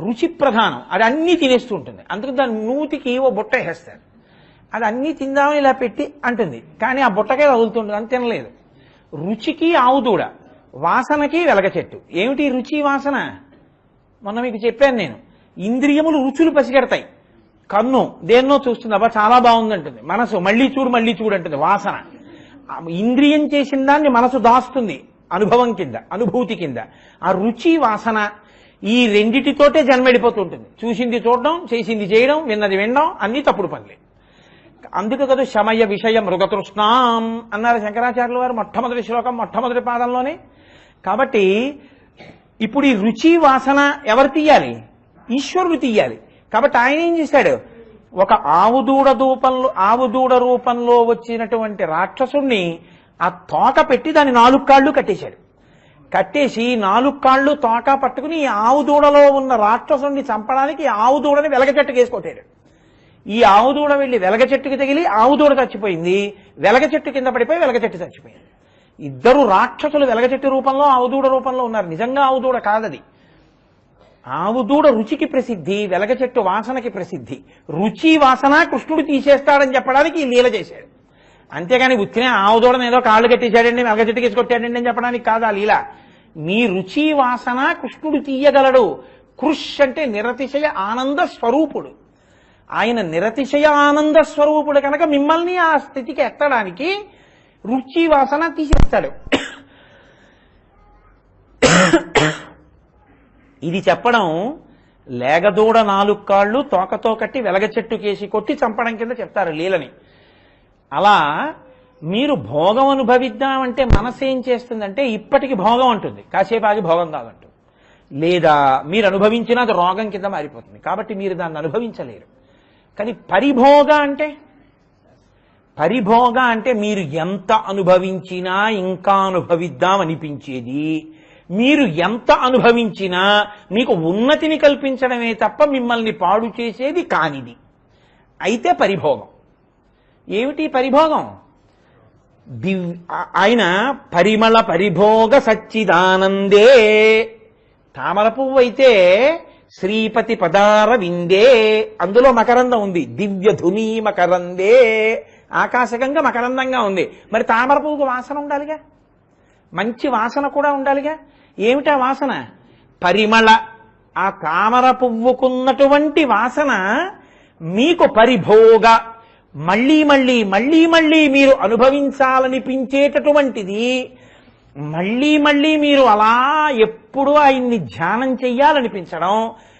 S1: రుచి ప్రధానం, అది అన్నీ తినేస్తూ ఉంటుంది. అందుకు దాని నూతికి ఓ బుట్ట వేస్తారు. అది అన్నీ తిందామని ఇలా పెట్టి అంటుంది, కానీ ఆ బుట్టకే వదులుతుంటుంది, అని తినలేదు. రుచికి ఆవు దూడ, వాసనకి వెలగ చెట్టు. ఏమిటి రుచి వాసన? మొన్న మీకు చెప్పాను నేను. ఇంద్రియములు రుచులు పసిగడతాయి. కన్ను దేన్నో చూస్తుంది, అబ్బా చాలా బాగుందంటుంది. మనసు మళ్ళీ చూడు మళ్ళీ చూడు అంటుంది. వాసన ఇంద్రియం చేసిన దాన్ని మనసు దాస్తుంది అనుభవం కింద, అనుభూతి కింద. ఆ రుచి వాసన ఈ రెండిటితోటే జన్మెడిపోతుంటుంది. చూసింది చూడడం, చేసింది చేయడం, విన్నది వినడం, అన్నీ తప్పుడు పనులే. అందుకు కదా శమయ విషయ మృగతృష్ణాం అన్నారు శంకరాచార్యుల వారు మొట్టమొదటి శ్లోకం మొట్టమొదటి పాదంలోనే. కాబట్టి ఇప్పుడు ఈ రుచి వాసన ఎవరు తీయాలి? ఈశ్వరుడు తీయాలి. కాబట్టి ఆయన ఏం చేశాడు? ఒక ఆవుదూడ రూపంలో వచ్చినటువంటి రాక్షసుణ్ణి ఆ తోక పెట్టి దాని 4 కాళ్ళు కట్టేశాడు. కట్టేసి 4 కాళ్ళు తోక పట్టుకుని ఈ ఆవుదూడలో ఉన్న రాక్షసుణ్ణి చంపడానికి ఆవుదూడని వెలగ చెట్టుకు వేసుకొట్టాడు. ఈ ఆవుదూడ వెళ్లి వెలగ చెట్టుకి తగిలి ఆవుదూడ చచ్చిపోయింది. వెలగ చెట్టు కింద పడిపోయి వెలగ చెట్టు చచ్చిపోయింది. ఇద్దరు రాక్షసులు వెలగ చెట్టు రూపంలో ఆవుదూడ రూపంలో ఉన్నారు. నిజంగా ఆవుదూడ కాదది. ఆవుదూడ రుచికి ప్రసిద్ధి, వెలగ చెట్టు వాసనకి ప్రసిద్ధి. రుచి వాసన కృష్ణుడు తీసేస్తాడని చెప్పడానికి ఈ లీల చేశాడు. అంతేగాని ఉత్తినే ఆవుదూడని ఏదో కాళ్ళు కట్టేశాడండి, వెలగ చెట్టుకి వేసుకొట్టాడండి అని చెప్పడానికి కాదు ఆ లీల. మీ రుచి వాసన కృష్ణుడు తీయగలడు. కృష్ అంటే నిరతిశయ ఆనంద స్వరూపుడు. ఆయన నిరతిశయ ఆనంద స్వరూపుడు కనుక మిమ్మల్ని ఆ స్థితికి ఎత్తడానికి రుచి వాసన తీసేస్తాడు. ఇది చెప్పడం లేగదూడ 4 కాళ్ళు తోకతో కట్టి వెలగ చెట్టు కేసి కొట్టి చంపడం కింద చెప్తారు లీలని. అలా మీరు భోగం అనుభవిద్దామంటే మనసు ఏం చేస్తుందంటే ఇప్పటికి భోగం అంటుంది, కాసేపు ఆగి భోగం కాదంటుంది. లేదా మీరు అనుభవించినా అది రోగం కింద మారిపోతుంది. కాబట్టి మీరు దాన్ని అనుభవించలేరు. కానీ పరిభోగ అంటే మీరు ఎంత అనుభవించినా ఇంకా అనుభవిద్దాం అనిపించేది. మీరు ఎంత అనుభవించినా మీకు ఉన్నతిని కల్పించడమే తప్ప మిమ్మల్ని పాడు చేసేది కానిది అయితే పరిభోగం. ఏమిటి పరిభోగం? ఆయన పరిమళ పరిభోగ సచ్చిదానందే. తామర పువ్వు అయితే శ్రీపతి పదార విందే, అందులో మకరందం ఉంది. దివ్య ధుని మకరందే, ఆకాశకంగా మకరందంగా ఉంది. మరి తామర పువ్వుకు వాసన ఉండాలిగా, మంచి వాసన కూడా ఉండాలిగా. ఏమిటా వాసన? పరిమళ. ఆ తామర పువ్వుకున్నటువంటి వాసన మీకు పరిభోగ, మళ్ళీ మళ్ళీ మళ్ళీ మళ్ళీ మీరు అనుభవించాలనిపించేటటువంటిది. మళ్ళీ మళ్ళీ మీరు అలా ఎప్పుడూ ఆయన్ని ధ్యానం చెయ్యాలనిపించడం.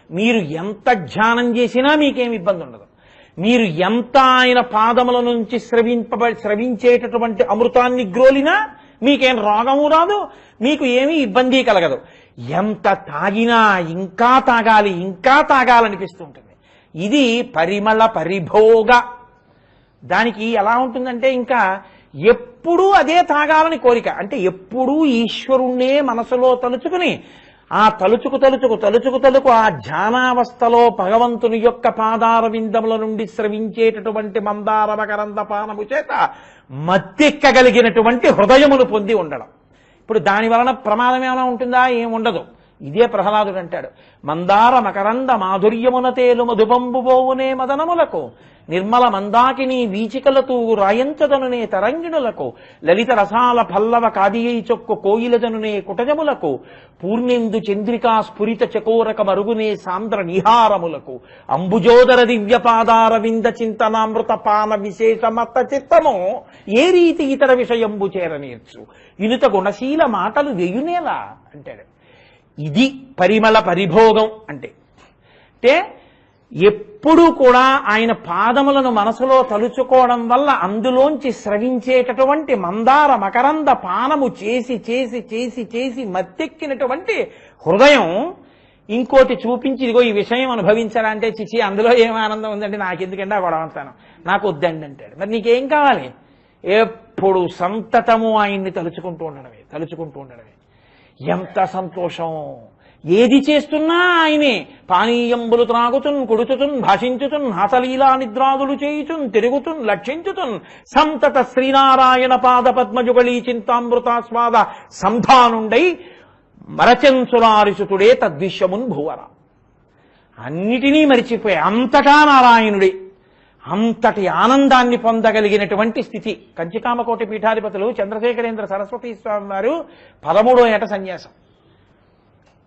S1: మీరు ఎంత ధ్యానం చేసినా మీకేమి ఇబ్బంది ఉండదు. మీరు ఎంత ఆయన పాదముల నుంచి స్రవించేటటువంటి అమృతాన్ని గ్రోలినా మీకేం రోగము రాదు, మీకు ఏమీ ఇబ్బంది కలగదు. ఎంత తాగినా ఇంకా తాగాలి ఇంకా తాగాలనిపిస్తూ ఉంటుంది. ఇది పరిమళ పరిభోగ. దానికి ఎలా ఉంటుందంటే ఇంకా ఎప్పుడూ అదే తాగాలని కోరిక. అంటే ఎప్పుడూ ఈశ్వరుణ్ణే మనసులో తలుచుకుని ఆ తలుచుకు ఆ ధ్యానావస్థలో భగవంతుని యొక్క పాదార విందముల నుండి స్రవించేటటువంటి మందార మకరంద పానము చేత మత్తెక్కగలిగినటువంటి హృదయమును పొంది ఉండడం. ఇప్పుడు దాని వలన ప్రమాదం ఏమైనా ఉంటుందా? ఏం ఉండదు. ఇదే ప్రహ్లాదుడు అంటాడు, మందార మకరంద మాధుర్యమున తేలు మధుబంబుబోవునే మదనములకు నిర్మల మందాకిని వీచికలతూ రాయంచదనునే తరంగిణులకు లలిత రసాల పల్లవ కాదియై చొక్కు కోయిలదనునే కుటజములకు పూర్ణేందు చంద్రికా స్ఫురిత చకోరక మరుగునే సాంద్ర నిహారములకు అంబుజోదర దివ్యపాదార వింద చింతనామృత పాన విశేషమత్త చిత్తము ఏ రీతి ఇతర విషయంబు చేరనేర్చు ఇనుత గుణశీల మాటలు వెయునేలా అంటాడు. ఇది పరిమళ పరిభోగం అంటే. ఎప్పుడూ కూడా ఆయన పాదములను మనసులో తలుచుకోవడం వల్ల అందులోంచి స్రవించేటటువంటి మందార మకరంద పానము చేసి చేసి చేసి చేసి మత్తెక్కినటువంటి హృదయం ఇంకోటి చూపించి ఇదిగో ఈ విషయం అనుభవించాలా అంటే చిచి అందులో ఏం ఆనందం ఉందంటే నాకెందుకంటే ఆ గొడవంతాను, నాకు వద్దండి అంటాడు. మరి నీకేం కావాలి? ఎప్పుడు సంతతము ఆయన్ని తలుచుకుంటూ ఉండడమే. ఎంత సంతోషం! ఏది చేస్తున్నా ఆయనే. పానీయంబులు త్రాగుతున్ కొడుచుతున్ భాషించుతున్ హసలీలా నిద్రాదులు చేయుచున్ తిరుగుతున్ లక్షించుతున్ సంతత శ్రీనారాయణ పాద పద్మజుగళీ చింతామృతాస్వాద సంధానుండై మరచెంసురారిసుతుడే తద్విశ్వమున్ భువర. అన్నిటినీ మరిచిపోయి అంతటా నారాయణుడే. అంతటి ఆనందాన్ని పొందగలిగినటువంటి స్థితి. కంచికామకోటి పీఠాధిపతులు చంద్రశేఖరేంద్ర సరస్వతీ స్వామి వారు 13వ ఏట సన్యాసం.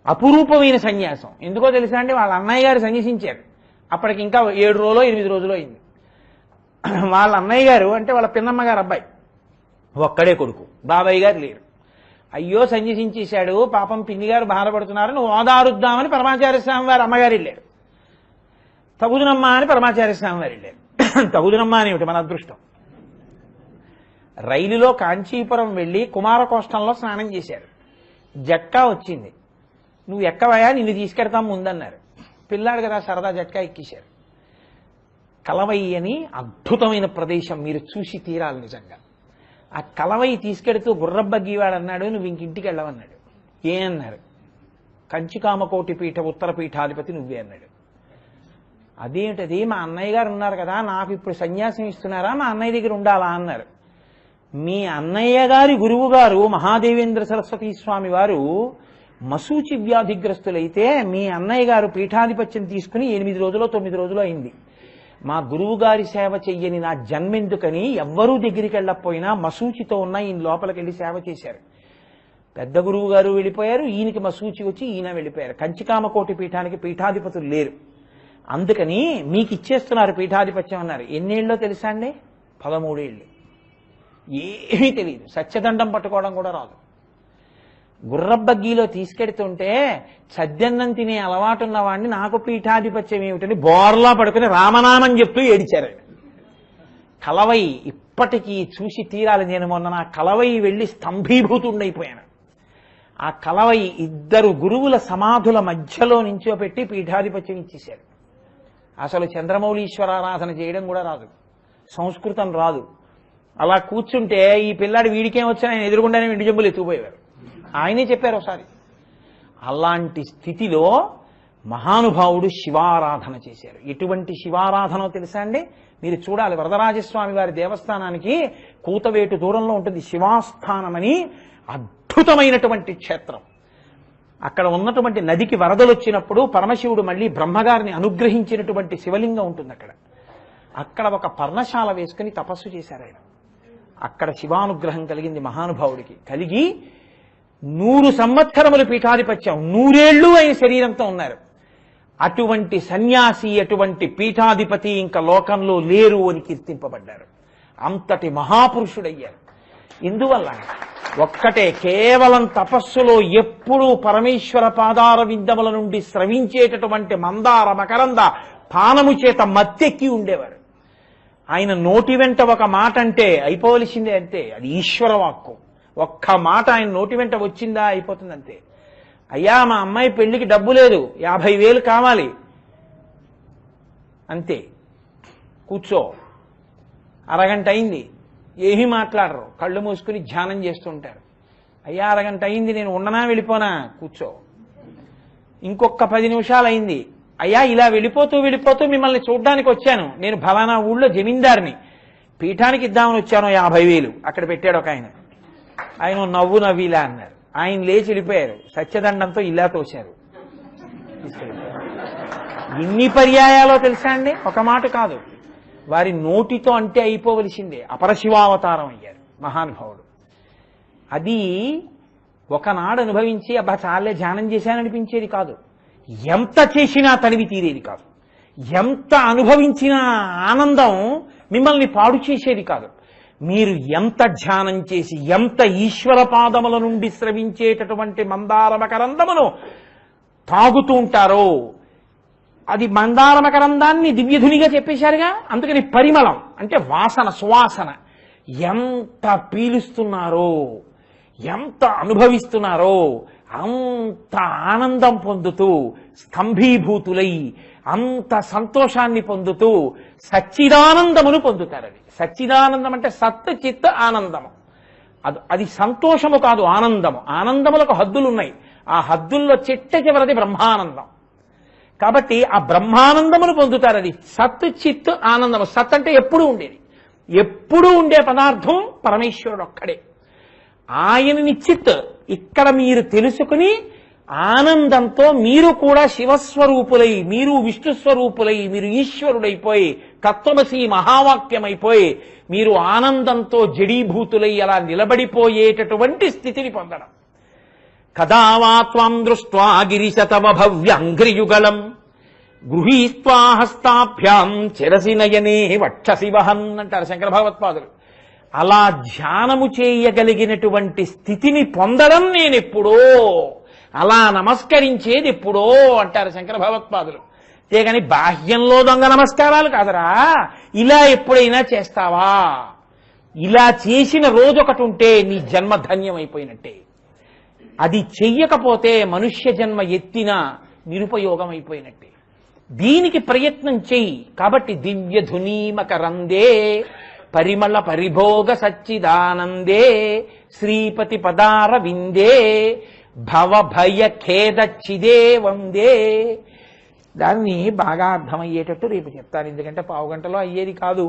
S1: అపురూపమైన సన్యాసం. ఎందుకో తెలుసా అండి, వాళ్ళ అన్నయ్య గారు సన్యసించారు. అప్పటికి ఇంకా 7 రోజులో 8 రోజులో అయింది. వాళ్ళ అన్నయ్య గారు అంటే వాళ్ళ పిన్నమ్మ గారు అబ్బాయి, ఒక్కడే కొడుకు, బాబాయ్ గారు లేరు. అయ్యో సన్యసించేశాడు పాపం, పిన్ని గారు బాధపడుతున్నారు, నువ్వు ఓదారుద్దామని పరమాచార్య స్వామి వారు అమ్మగారు వెళ్ళారు. తగుదునమ్మ అని పరమాచార్య స్వామి వారు వెళ్ళారు. తగుదునమ్మ అనేమిటి మన అదృష్టం. రైలులో కాంచీపురం వెళ్ళి కుమారకోష్టంలో స్నానం చేశారు. జట్కా వచ్చింది. నువ్వు ఎక్కవయా, నిన్ను తీసుకెడతాం ముందన్నారు. పిల్లాడు కదా సరదా జట్కా ఎక్కేశారు. కలవై అని అద్భుతమైన ప్రదేశం, మీరు చూసి తీరాలి నిజంగా. ఆ కలవై తీసుకెడుతూ గుర్రబ్బగ్గీవాడు అన్నాడు, నువ్వు ఇంకింటికి వెళ్ళవన్నాడు. ఏ అన్నారు? కంచికామకోటి పీఠ ఉత్తర పీఠాధిపతి నువ్వే అన్నాడు. అదేమిటది, మా అన్నయ్య గారు ఉన్నారు కదా, నాకు ఇప్పుడు సన్యాసం ఇస్తున్నారా, మా అన్నయ్య దగ్గర ఉండాలా అన్నారు. మీ అన్నయ్య గారి గురువు గారు మహాదేవేంద్ర సరస్వతీ స్వామి వారు మసూచి వ్యాధిగ్రస్తులైతే మీ అన్నయ్య గారు పీఠాధిపత్యం తీసుకుని 8 రోజులో 9 రోజులో అయింది. మా గురువు గారి సేవ చెయ్యని నా జన్మెందుకని ఎవ్వరూ దగ్గరికి వెళ్ళకపోయినా మసూచితో ఉన్న ఈయన లోపలికి వెళ్ళి సేవ చేశారు. పెద్ద గురువు గారు వెళ్ళిపోయారు, ఈయనకి మసూచి వచ్చి ఈయన వెళ్ళిపోయారు. కంచికామకోటి పీఠానికి పీఠాధిపతులు లేరు, అందుకని మీకు ఇచ్చేస్తున్నారు పీఠాధిపత్యం అన్నారు. ఎన్నేళ్ళలో తెలుసా అండి? 13 ఏళ్ళు. ఏమీ తెలియదు, సత్యదండం పట్టుకోవడం కూడా రాదు. గుర్రబ్బగ్గీలో తీసుకెడుతుంటే సద్యన్నం తినే అలవాటున్న వాడిని నాకు పీఠాధిపత్యం ఏమిటని బోర్లా పడుకుని రామనామని చెప్తూ ఏడిచారు. కలవై ఇప్పటికీ చూసి తీరాలి. నేను మొన్న నా కలవై వెళ్ళి స్తంభీభూతుండైపోయాను. ఆ కలవై 2 గురువుల సమాధుల మధ్యలో నించోపెట్టి పీఠాధిపత్యం ఇచ్చేశారు. అసలు చంద్రమౌళీశ్వరారాధన చేయడం కూడా రాదు, సంస్కృతం రాదు. అలా కూర్చుంటే ఈ పిల్లాడు వీడికేం వచ్చి ఆయన ఎదురుగుండానే ఇంటి జంబులు ఎత్తుకుపోయేవారు. ఆయనే చెప్పారు ఒకసారి. అలాంటి స్థితిలో మహానుభావుడు శివారాధన చేశారు. ఎటువంటి శివారాధనో తెలుసా అండి? మీరు చూడాలి. వరదరాజస్వామి వారి దేవస్థానానికి కూతవేటు దూరంలో ఉంటుంది శివాస్థానమని అద్భుతమైనటువంటి క్షేత్రం. అక్కడ ఉన్నటువంటి నదికి వరదలు వచ్చినప్పుడు పరమశివుడు మళ్ళీ బ్రహ్మగారిని అనుగ్రహించినటువంటి శివలింగం ఉంటుంది అక్కడ. అక్కడ ఒక పర్ణశాల వేసుకుని తపస్సు చేశారు ఆయన. అక్కడ శివానుగ్రహం కలిగింది మహానుభావుడికి. కలిగి 100 సంవత్సరములు పీఠాధిపత్యం, 100 ఏళ్ళు ఆయన శరీరంతో ఉన్నారు. అటువంటి సన్యాసి, అటువంటి పీఠాధిపతి ఇంకా లోకంలో లేరు అని కీర్తింపబడ్డారు. అంతటి మహాపురుషుడయ్యారు. ఇందువల్ల ఒక్కటే, కేవలం తపస్సులో ఎప్పుడూ పరమేశ్వర పాదార విందముల నుండి స్రవించేటటువంటి మందార మకరంద పానము చేత మత్తెక్కి ఉండేవారు. ఆయన నోటి వెంట ఒక మాట అంటే అయిపోవలసిందే, అంతే. అది ఈశ్వర వాక్కు. ఒక్క మాట ఆయన నోటి వెంట వచ్చిందా అయిపోతుంది అంతే. అయ్యా మా అమ్మాయి పెళ్లికి డబ్బు లేదు, 50,000 కావాలి, అంతే. కూర్చో. అరగంట అయింది, ఏమీ మాట్లాడరు, కళ్ళు మూసుకుని ధ్యానం చేస్తుంటారు. అయ్యా అరగంట అయింది, నేను ఉండనా వెళ్ళిపోనా? కూర్చో. ఇంకొక 10 నిమిషాలు అయింది, అయ్యా ఇలా వెళ్ళిపోతూ వెళ్ళిపోతూ మిమ్మల్ని చూడ్డానికి వచ్చాను, నేను ఫలానా ఊళ్ళో జమీందారిని, పీఠానికి ఇద్దామని వచ్చాను, 50,000 అక్కడ పెట్టాడు ఒక ఆయన. ఆయన నవ్వు నవ్విలా అన్నారు. ఆయన లేచి వెళ్ళిపోయారు. సత్యదండంతో ఇలా తోశారు. ఎన్ని పర్యాయాలో తెలుసా అండి? ఒక మాట కాదు. వారి నోటితో అంటే అయిపోవలసిందే. అపరశివావతారం అయ్యారు మహానుభావుడు. అది ఒకనాడు అనుభవించి అబ్బా చాలే ధ్యానం చేశాననిపించేది కాదు. ఎంత చేసినా తనివి తీరేది కాదు. ఎంత అనుభవించిన ఆనందం మిమ్మల్ని పాడు చేసేది కాదు. మీరు ఎంత ధ్యానం చేసి ఎంత ఈశ్వర పాదముల నుండి స్రవించేటటువంటి మందార మకరందమును తాగుతూ ఉంటారో, అది మందార మకరందాన్ని దివ్యధునిగా చెప్పేశారుగా. అందుకని పరిమళం అంటే వాసన, సువాసన. ఎంత పీలుస్తున్నారో, ఎంత అనుభవిస్తున్నారో, అంత ఆనందం పొందుతూ స్తంభీభూతులై అంత సంతోషాన్ని పొందుతూ సచ్చిదానందమును పొందుతారు. అది సచ్చిదానందం అంటే సత్ చిత్ ఆనందము. అది సంతోషము కాదు, ఆనందము. ఆనందములకు హద్దులున్నాయి. ఆ హద్దుల్లో చిట్ట చివరిది బ్రహ్మానందం. కాబట్టి ఆ బ్రహ్మానందమును పొందుతారు. అది సత్ చిత్ ఆనందము. సత్ అంటే ఎప్పుడూ ఉండేది. ఎప్పుడూ ఉండే పదార్థం పరమేశ్వరుడు ఒక్కడే. ఆయనని చిత్ ఇక్కడ మీరు తెలుసుకుని ఆనందంతో మీరు కూడా శివస్వరూపులై, మీరు విష్ణుస్వరూపులై, మీరు ఈశ్వరుడైపోయి తత్వమసి మహావాక్యమైపోయి మీరు ఆనందంతో జడీభూతులై అలా నిలబడిపోయేటటువంటి స్థితిని పొందడం. కదావా త్వాం దృష్ట్వా గిరిశతమ భవ్యాంఘ్రియుగళం గృహీస్త్వా హస్తాభ్యాం చిరసి నయనే వక్షసి వహన్ అంటారు శంకర భగవత్పాదులు. అలా ధ్యానము చేయగలిగినటువంటి స్థితిని పొందడం నేనెప్పుడో, అలా నమస్కరించేది ఎప్పుడో అంటారు శంకర భగవత్పాదులు. అంతేగాని బాహ్యంలో దొంగ నమస్కారాలు కాదరా. ఇలా ఎప్పుడైనా చేస్తావా? ఇలా చేసిన రోజు ఒకటి ఉంటే నీ జన్మ ధన్యమైపోయినట్టే. అది చెయ్యకపోతే మనుష్య జన్మ ఎత్తిన నిరుపయోగం అయిపోయినట్టే. దీనికి ప్రయత్నం చెయ్యి. కాబట్టి దివ్యధునీ మకరందే పరిమళ పరిభోగ సచ్చిదానందే శ్రీపతి పదార విందే భవభయ ఖేద చిదే వందే. దాన్ని బాగా అర్థమయ్యేటట్టు రేపు చెప్తాను. ఎందుకంటే పావుగంటలో అయ్యేది కాదు.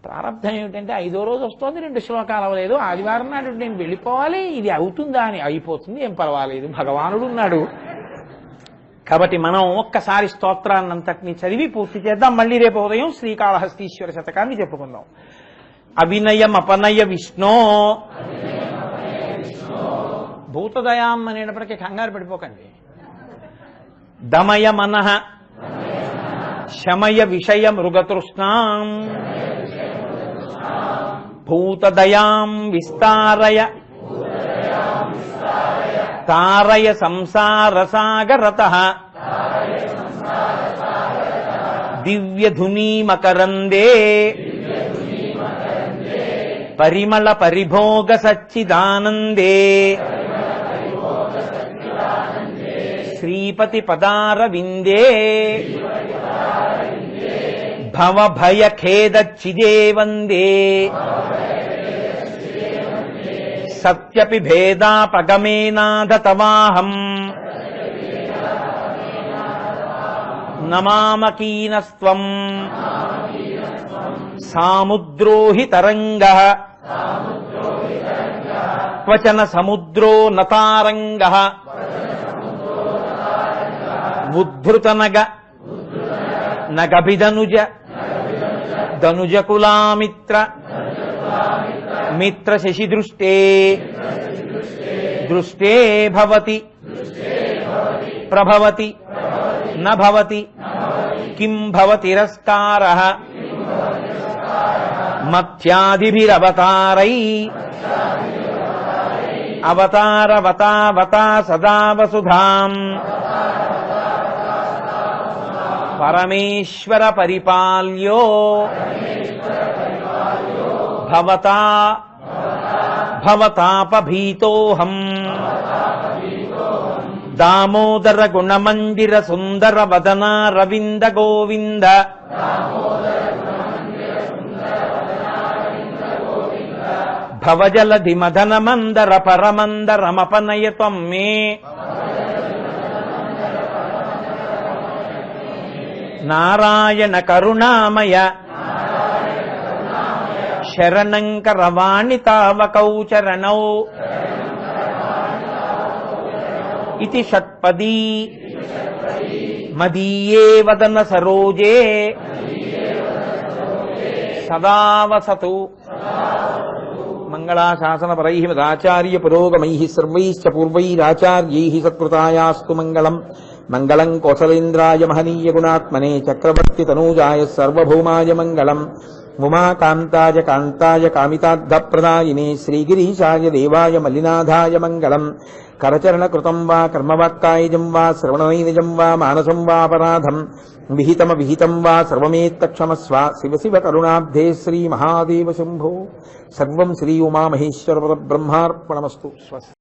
S1: ప్రారంభం ఏమిటంటే 5వ రోజు వస్తుంది, 2 శ్లోకాలు అవ్వలేదు, ఆదివారం నాడు నేను వెళ్ళిపోవాలి, ఇది అవుతుందా అని. అయిపోతుంది, ఏం పర్వాలేదు, భగవానుడు ఉన్నాడు. కాబట్టి మనం ఒక్కసారి స్తోత్రాన్నంతటినీ చదివి పూర్తి చేద్దాం. మళ్ళీ రేపు ఉదయం శ్రీకాళహస్తీశ్వర శతకాన్ని చెప్పుకుందాం. అవినయం అపనయ విష్ణో భూతదయాం అనేటప్పటికీ కంగారు పడిపోకండి. దమయ మనః శమయ విషయ మృగతృష్ణాం భూతదయాం విస్తారయ తారయ సంసార సాగరతః దివ్యధునీ మకరందే పరిమళ పరిభోగ సచ్చిదానందే శ్రీపతి పదార విందే భవభయ ఖేద చిదే వందే సత్యపి భేదాపగమేనాథ తవాహం నమామకీనస్త్వం సాముద్రోహి తరంగః క్వచన సముద్రో నతారంగః ఉద్ధృతనగ నగభిదనుజ ధనుజకులామిత్ర మిత్ర శశిదృష్టే దృష్టే భవతి ప్రభవతి నభవతి కిం భవతిరస్కారః మత్యాదిభిరవతారై అవతారవతావతా సదా వసుధాం పరమేశ్వర పరిపాల్యో భవతా భవతాపభీతోహం దామోదర గుణమందిర సుందర వదన రవింద గోవింద భవజలధి మదన మందర పరమందరమపనయ త్వం మే నారాయణ కరుణామయ శరణం కరవాణి తావకౌ చరణౌ इति षट्पदी मदीये वदन सरोजे सदा वसतु मंगलाशासनपरैः मदाचार्य पुरोगमैः सर्वैश्च पूर्वैराचार्यैः सत्कृतायास्तु मंगलम् मंगलं कौसलेन्द्राय महनीय गुणात्मने चक्रवर्ती तनूजाय सर्वभौमाय मंगलम् उमाकान्ताय कान्ताय कामितार्थप्रदायिने श्रीगिरीशाय देवाय मल्लिनाथाय मंगलम् करचरणकृतं वा कर्मवाक्कायजं वा श्रवणनैनजं वा मानसं वा अपराधं विहितमविहितं वा सर्वमेत्तक्षमस्व शिव शिव करुणाब्धे श्री महादेव शंभो सर्वं श्री उमामहेश्वर परब्रह्मार्पणमस्तु। स्वस्ति।